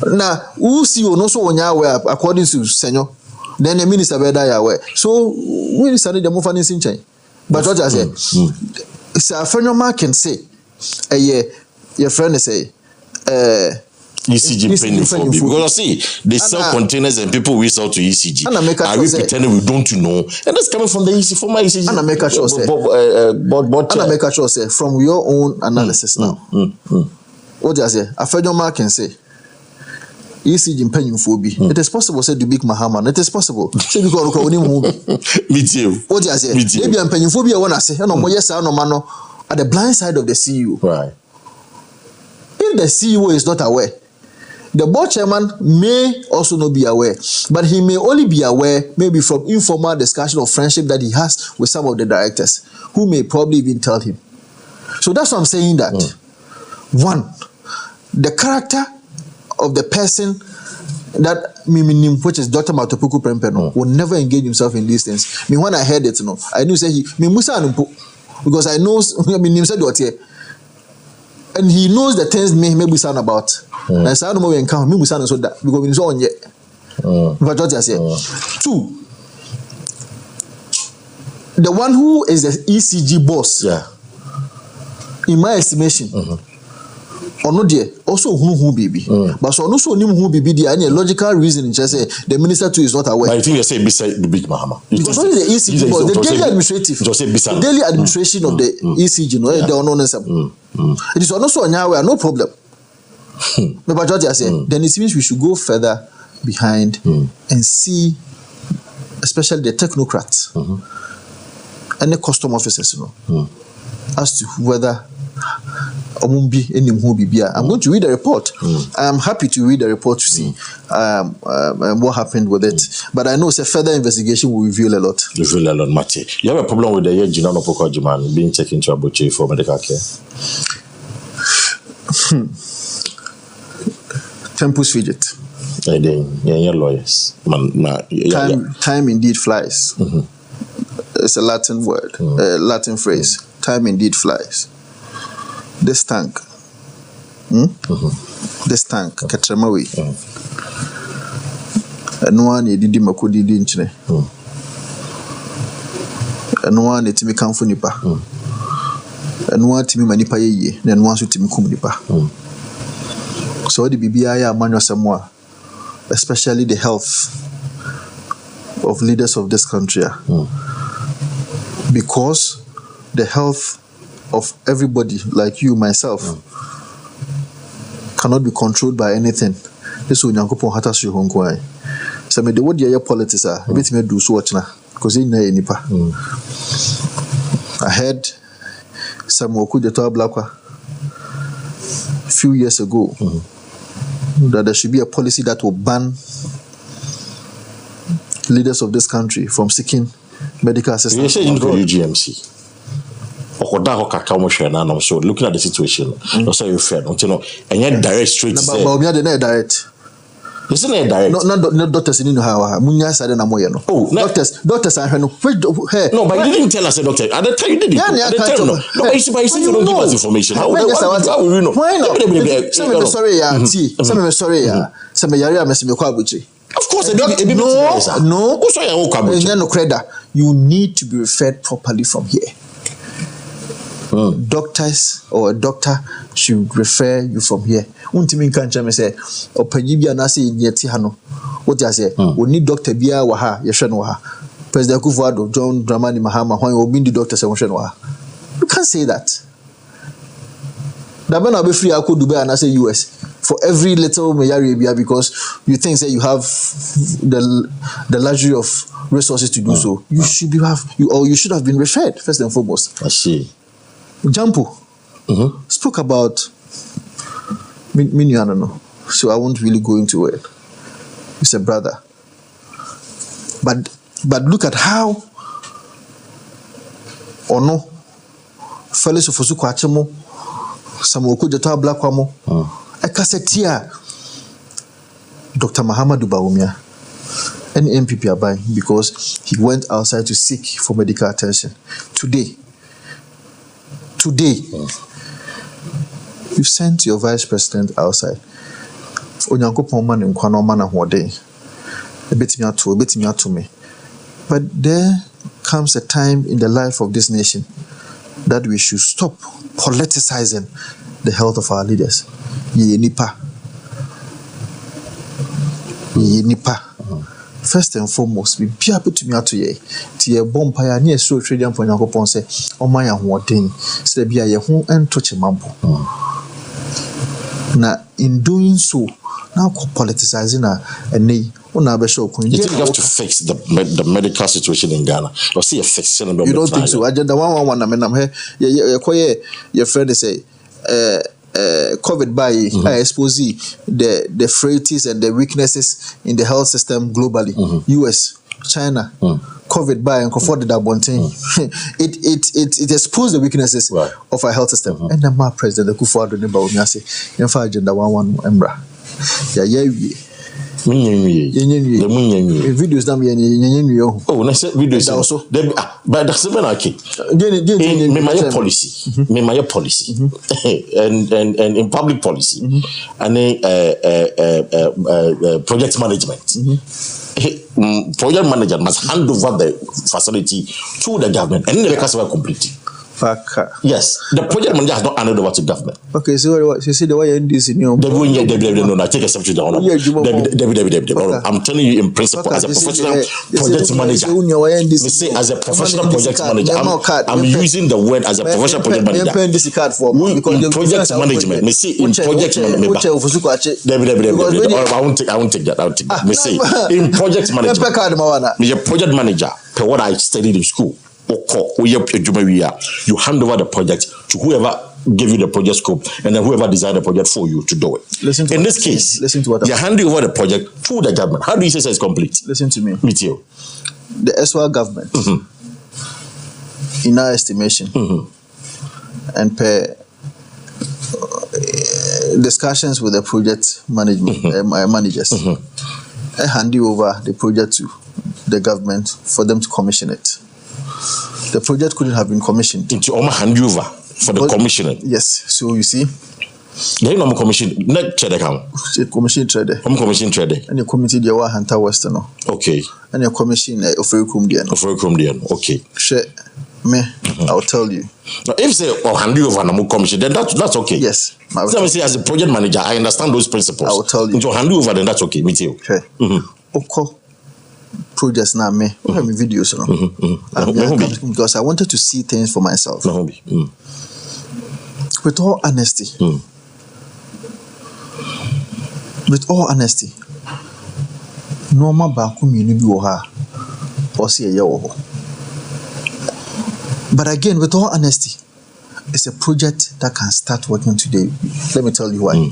Now, who CEO no so on your according to Senor, then the minister better aware. So minister need the move on in chain. But what I said, Sir Fenoma can say your friend say ECG penny for me because I see they sell containers and people we sell to ECG. Are we pretending we don't know? And that's coming from the ECG from my ECG. And I make a sure say from your own analysis now. What do I say? I feel your mark can say ECG penny for me. It is possible say the big Muhammad. It is possible. Say because we movie. Me too. What do I say? Maybe I'm penny for me. I wanna say no more yes no man at the blind side of the CEO. Right. If the CEO is not aware, the board chairman may also not be aware, but he may only be aware maybe from informal discussion or friendship that he has with some of the directors who may probably even tell him. So that's why I'm saying that. One, the character of the person that which is Dr. Matopuku Prempeno will never engage himself in these things. When I heard it, I knew say because I know and he knows the things maybe sound about. And I said, no encounter me so that because we saw on yet. But what I say. Two, the one who is the ECG boss, in my estimation, or not there, also who baby. But so also who baby there any logical reason just say the minister too is not aware. I think you say beside the big Mahama. Because only the ECG boss, the daily administrative, the daily administration of the ECG, no, they are not it is also on our no problem. But what I say, then it means we should go further behind and see, especially the technocrats and the custom officers, as to whether I'm going to read the report. I'm happy to read the report to see what happened with it. But I know it's a further investigation will reveal a lot. Mate. You have a problem with the Jinano Pokojiman being taken to Abuchi for medical care? Tempus fidget. Yeah, lawyers. Time indeed flies. It's a Latin word, Latin phrase. Time indeed flies. This tank, Katramawi, and one did Makudi Dinchne, and one it me come for Nipa, and one to me Manipa ye, then one to me Kumnipa. So the BBI manual somewhere, especially the health of leaders of this country, because the health of everybody like you, myself, cannot be controlled by anything. This will Yankopon Hatas you Hongkoi. So, the word your politics are a bit me do so watch now because in Nipa. I heard some Okujato Blakwa a few years ago that there should be a policy that will ban leaders of this country from seeking medical assistance. You say into UGMC. So looking at the situation, that's how you feel. Don't you know? And yet direct straight. But we are the direct. Isn't it direct? Not doctors in how Munya said and Amoyano. Oh, doctors are no. No, but you didn't tell us a doctor. At the time you didn't. No, but you don't give us information. How will you know? Why not? Sorry, some Yaria Messimokwabuchi. Of course, no. You need to be referred properly from here. Doctors or a doctor should refer you from here. Untimi kancha me say opanyibi anase nyeti hano. What you say? We need doctor bia wa ha ye hwe no ha. President Kufuor, John Dramani Mahama, when you be the doctor say hwe no ha. You can't say that. That man be free ako Dubai and I say US for every little Arabia because you think that you have the luxury of resources to do so. You should you should have been referred first and foremost. I see. Jampo spoke about Minuano, so I won't really go into it. He's a brother, but look at how Ono fellows of Osuko Achemo, Samoku Jota Blakwamo, Ekasetia, Dr. Muhammadu Bawumia, and MPP Abai because he went outside to seek for medical attention. Today, you sent your vice president outside. Onyankopon man nkwa man ahode. Ebetimi ato me. But there comes a time in the life of this nation that we should stop politicizing the health of our leaders. Ye nipa. First and foremost, we be able to me to ye. Tie bomb paya near so trading for your ponce or my thing. So be a home and touch a mambo. Now, in doing so, now politicizing a knee. You think you have to fix the medical situation in Ghana? Or see a fix? You don't think so? Agenda 111. I mean, I'm here. Your friend say, COVID by expose the frailties and the weaknesses in the health system globally. US, China, COVID by and afforded that one thing. It exposed the weaknesses of our health system. And then my president, the Kufuor, remember me say, agenda 111 Embra. Videos na me oh na say videos also but that's even okay my policy my policy and in public policy and project management project manager must hand over the facility to the government and the customer completely. Yes, the project manager has not handed over to government. Okay, so what you see the way in this in your no, take a step to down. I'm telling you in principle as a professional project manager. Me say as a professional project manager, I'm using the word as a professional project manager. In project management, me say in project management. I won't take that. Me say in project management, me a project manager. Per what I studied in school. You hand over the project to whoever gave you the project scope and then whoever designed the project for you to do it. In this case, you're handing over the project to the government. How do you say it's complete? Listen to me. Me too. The SWA government, in our estimation, and per discussions with the project management managers, I hand you over the project to the government for them to commission it. The project couldn't have been commissioned. Into hand you over for the commissioning. Yes. So you see, they don't commission. Not trader come. Commission trader. Commission trader. And your committee they were Hunter Western. Okay. And your commission Offericum. Okay. Share me. I'll tell you. Now, if say hand you over and commission, then that's okay. Yes. Let me say as a project manager, I understand those principles. I will tell you. Into hand you over, then that's okay. Me too. Okay. Okay. Projects now me videos because I wanted to see things for myself. With all honesty, normal baku minu bi wo ha or see a wo. But again, with all honesty, it's a project that can start working today. Let me tell you why.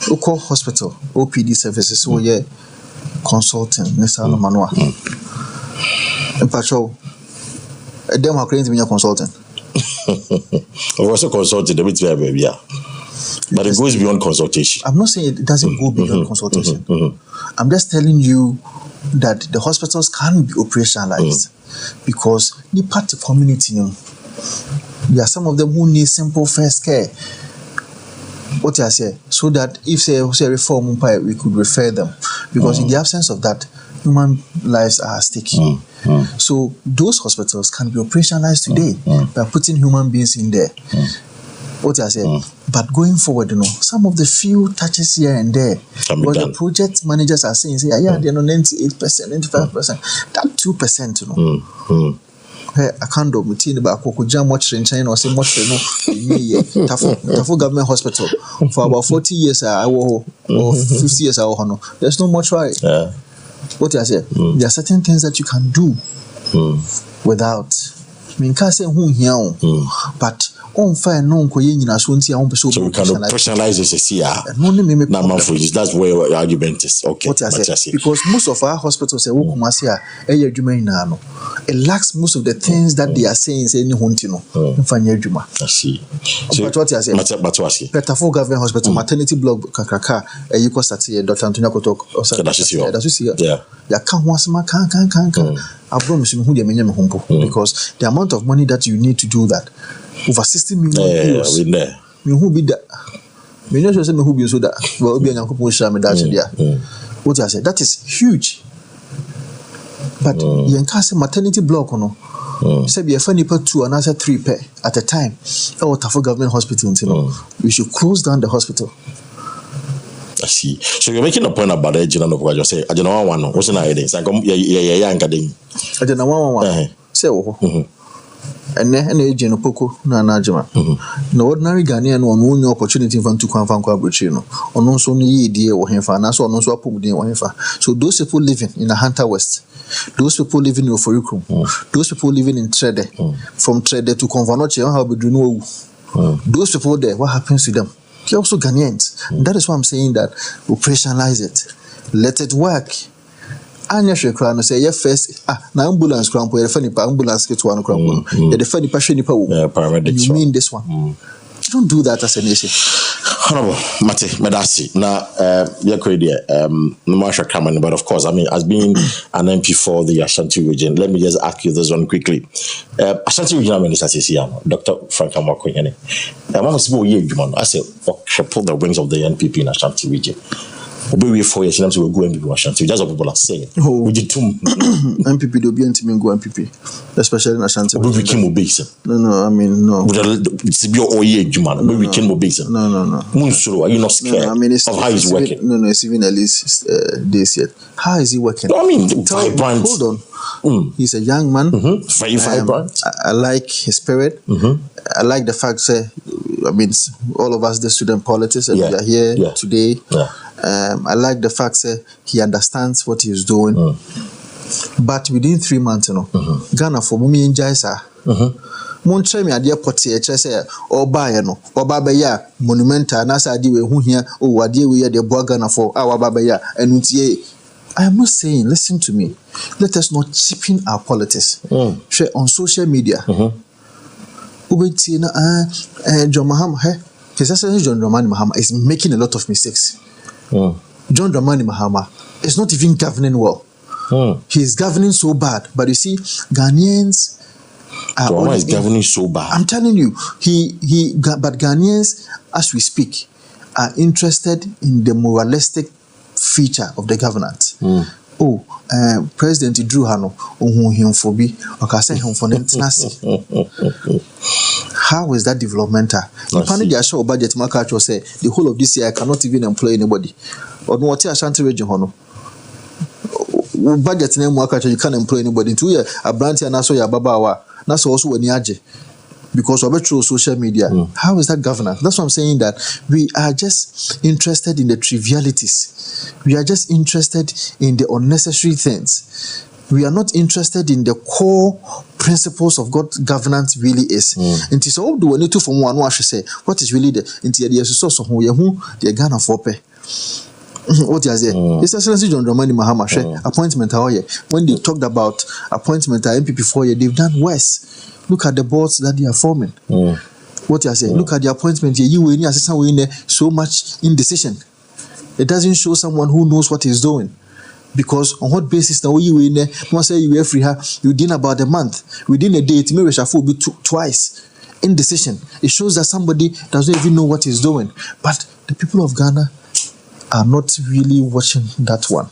Local hospital, OPD services, so yeah. Consulting, Nissan Manua. And Patrol, a demo creating me a consultant. I've also consulted a bit, yeah. But it goes beyond consultation. I'm not saying it doesn't go beyond consultation. I'm just telling you that the hospitals can be operationalized because the part of community, there are some of them who need simple first care. What I say, so that if say reform we could refer them, because in the absence of that, human lives are at stake. So those hospitals can be operationalized today by putting human beings in there. What I say, but going forward, some of the few touches here and there, what the project managers are saying, they're not 98%, 95%, that 2%, I can't do it. About Kokujam much in China or say much Tafo government hospital for about 40 years or 50 years. There's no mortuary. What I say, there are certain things that you can do without. I mean, can't say who here, but on fire no so we can personalize this here. That's where your argument is. Okay. What I say, because most of our hospitals say it lacks most of the things that they are saying I see. So but what I say, Petafo government hospital maternity block kakaka you cost at Dr. Antonio Kotok because the amount of money that you need to do that over 60 million euros. Who be that? Who be so that? What I say, that is huge. But you can't say maternity block, Say be a funny per 2 and answer 3 per at a time. Oh, Tafo government hospital, you know. We should close down the hospital. I see. So you're making a point about the general of what you say. I don't know one. What's an idea? It's like yeah, I don't know one. Say and then agent Opoko na Najama. No ordinary Ghanaian one only opportunity for to come from Quabuchino. Or no so ni idea or him and so no so put in one. So those people living in the Hunter West, those people living in Oforikum, those people living in Trede, from Trede to Convanoche, how we do know those people there, what happens to them? They're also Ghanaians. That is why I'm saying that operationalize it. Let it work. Anya Shekran say, yeah, first, na ambulance cramp, where the funny ambulance get one cramp, the funny passion, you mean this one? You don't do that as a nation. Honorable Mate Medasi. Now, yeah, no Marsha Kraman, but of course, I mean, as being an MP for the Ashanti region, let me just ask you this one quickly. Ashanti regional minister says here, Dr. Frank Amakwanyane. I want to speak I say, triple the wings of the NPP in Ashanti region. We 4 years, we go MPP Ashanti. That's what people are saying. We did two MPP, they'll be go MPP, especially in Ashanti. We became obese. No, I mean, no. It's be all year, Juman. We became obese. No. Munsuru, are you not scared of how he's working? No, it's even at least days yet. How is he working? No, I mean, vibrant. Hold on. He's a young man. Very vibrant. I like his spirit. I like the fact that, I mean, all of us, the student politics, and we are here today. I like the fact that he understands what he is doing. But within 3 months, Ghana for Mumi in Jaisa. Montre me adia poti say oba ye no oba be ya monumental na sa adi we hu hia o ade we ye de boa Ghana for our baba ya enuntie. I am not saying, listen to me, let us not cheapen our politics. Share on social media. Ubeti na John Mahama his assassin John Dramani Mahama is making a lot of mistakes. John Dramani Mahama is not even governing well. He is governing so bad, but you see, Ghanaians are is governing so bad. I'm telling you, but Ghanaians, as we speak, are interested in the moralistic feature of the governance. President Drew Hano, how is that developmental? The panel show budget market will say the whole of this year I cannot even employ anybody. Or what Ashanti region hono. Budget name market you can't employ anybody. 2 years a branch and also your baba that's also when yaje. Because of through social media. How is that governance? That's what I'm saying, that we are just interested in the trivialities. We are just interested in the unnecessary things. We are not interested in the core principles of what governance really is. And so all do need to from one wash say what is really the source of who the Ghana for pay. What is it? It's Excellency John Dramani Mahama appointment. When they talked about appointment at MPP 4 years, they've done worse. Look at the boards that they are forming. What you are saying? Look at the appointment here. You in assistant in there so much indecision. It doesn't show someone who knows what he's doing. Because on what basis now you in there? Once say you were free, you did about a month. Within a day, it may reshuffle be twice. Indecision. It shows that somebody doesn't even know what he's doing. But the people of Ghana are not really watching that one.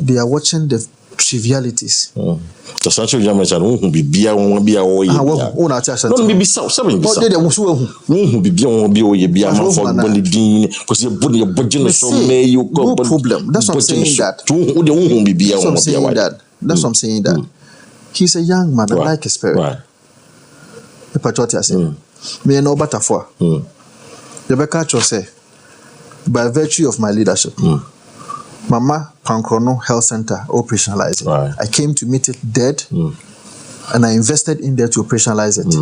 They are watching the trivialities. The central Germans are who be beer won't be a way. Don't be so something. What did I was who be beyond be a man for the dean because you're putting your budget so may you go. No problem. That's what I'm saying. That won't be beer. That's what I'm saying. That he's a young man. I like his spirit. Right. The patriotic saying, me no better for. Rebecca Cho say, by virtue of my leadership. Mama Pankrono Health Center operationalizing. I came to meet it dead and I invested in there to operationalize it.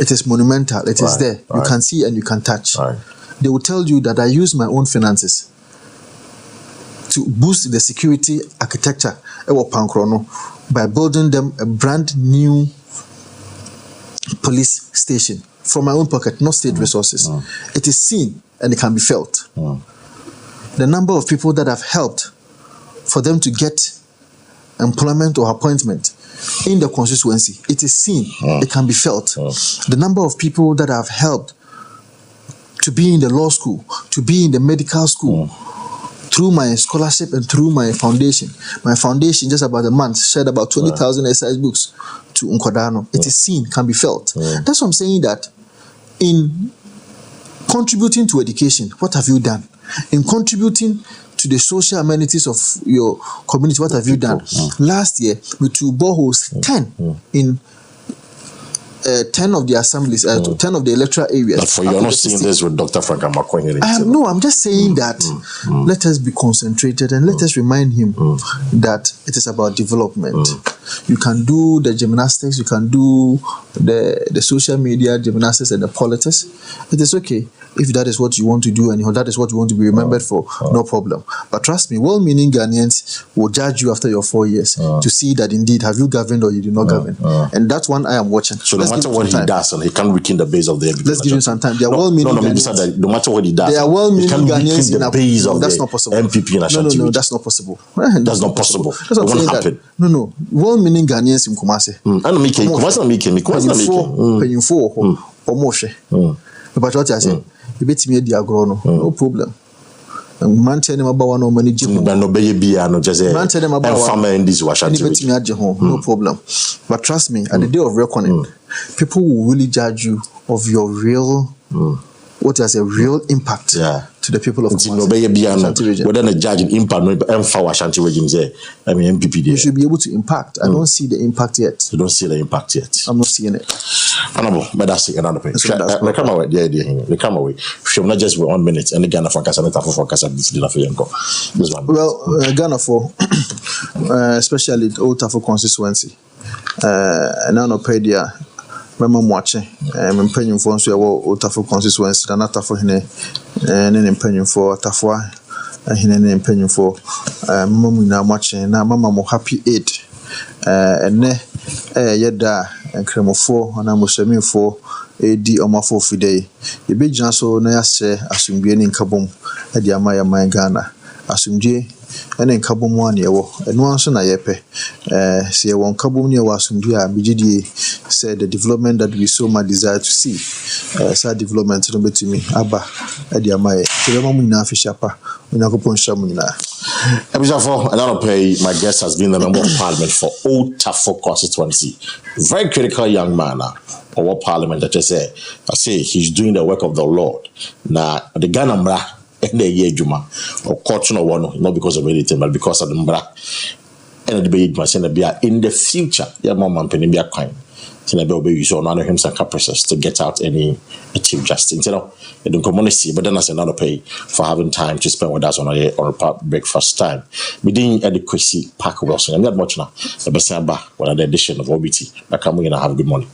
It is monumental. It is there. You can see and you can touch. They will tell you that I use my own finances to boost the security architecture of Pankrono by building them a brand new police station from my own pocket, not state resources. It is seen and it can be felt. The number of people that have helped for them to get employment or appointment in the constituency, it is seen, it can be felt. The number of people that have helped to be in the law school, to be in the medical school, through my scholarship and through my foundation. My foundation, just about a month, shared about 20,000 exercise books to Unkodano. It is seen, can be felt. That's what I'm saying, that in contributing to education, what have you done? In contributing to the social amenities of your community, what have you done? Last year, we took boreholes 10 in 10 of the assemblies, 10 of the electoral areas. But for you're not seeing this with Dr. Frank Amakwan. No, I'm just saying that let us be concentrated and let us remind him that it is about development. You can do the gymnastics, you can do the social media gymnastics and the politics. It is okay if that is what you want to do and that is what you want to be remembered for, no problem. But trust me, well-meaning Ghanaians will judge you after your 4 years to see that indeed have you governed or you did not govern. And that's one I am watching. So no matter what he does, and he can't weaken the base of the MPP. Let's give him some time. They are well-meaning Ghanaians. No matter what he does, they are well-meaning Ghanaians in the base of that's the not possible. MPP in Ashanti. No, that's not possible. That's not possible. That's what I'm saying. That, no. Well-meaning Ghanaians in Kumasi. But what I say, you bet me the agrono, no problem. Man tell them about one money gym. Man tell them about farmer in this Washington. No problem. But trust me, at the day of reckoning, people will really judge you of your real, what is a real impact to the people of Ashanti region. Whether the judge impact no Ashanti region say, I mean MPP there. You should be able to impact. I don't see the impact yet. You don't see the impact yet. I'm not seeing it. Honorable, but that's another page. The camera away, the idea here. The camera away. Should not just be 1 minute and the Ghana for Casa for Casa dinner for Yanko. Well, Ghana for especially the Old Tafo constituency. And now no pay there. Mama watching. I'm paying for so Old Tafo constituency. And not for him. And then paying for Tafwa. And then paying for Mama now watching. Now Mama mo happy 8. And ne yeda and cremofo and amusemi edi omafo fide e be gyina so na yase asumdue ne nkabom e de amaya man Ghana asumdue ene nkabom ane ewo eno anso na yepe se ye won nkabom ne ewo asumdue a bigidie say the development that we so much desire to see say development no betumi aba e de amaya se be mamu nyina afishapa onyankopon shamu nyina. Another pay, my guest has been the member of parliament for Old Tafo constituency. Very critical young man of what parliament that I say he's doing the work of the Lord. Now the Ghana Mra and the year Juma or cultural one, not because of anything, but because of the Mra and the baby machine in the future. Yeah, mom and penny be a crime. You saw none of him some caprices to get out any chief justice. You know, they don't come on see, but then as another pay for having time to spend with us on a breakfast time. We didn't adequacy Park Wilson. I'm not much now. The best when the edition of OBT. I come in and have a good morning.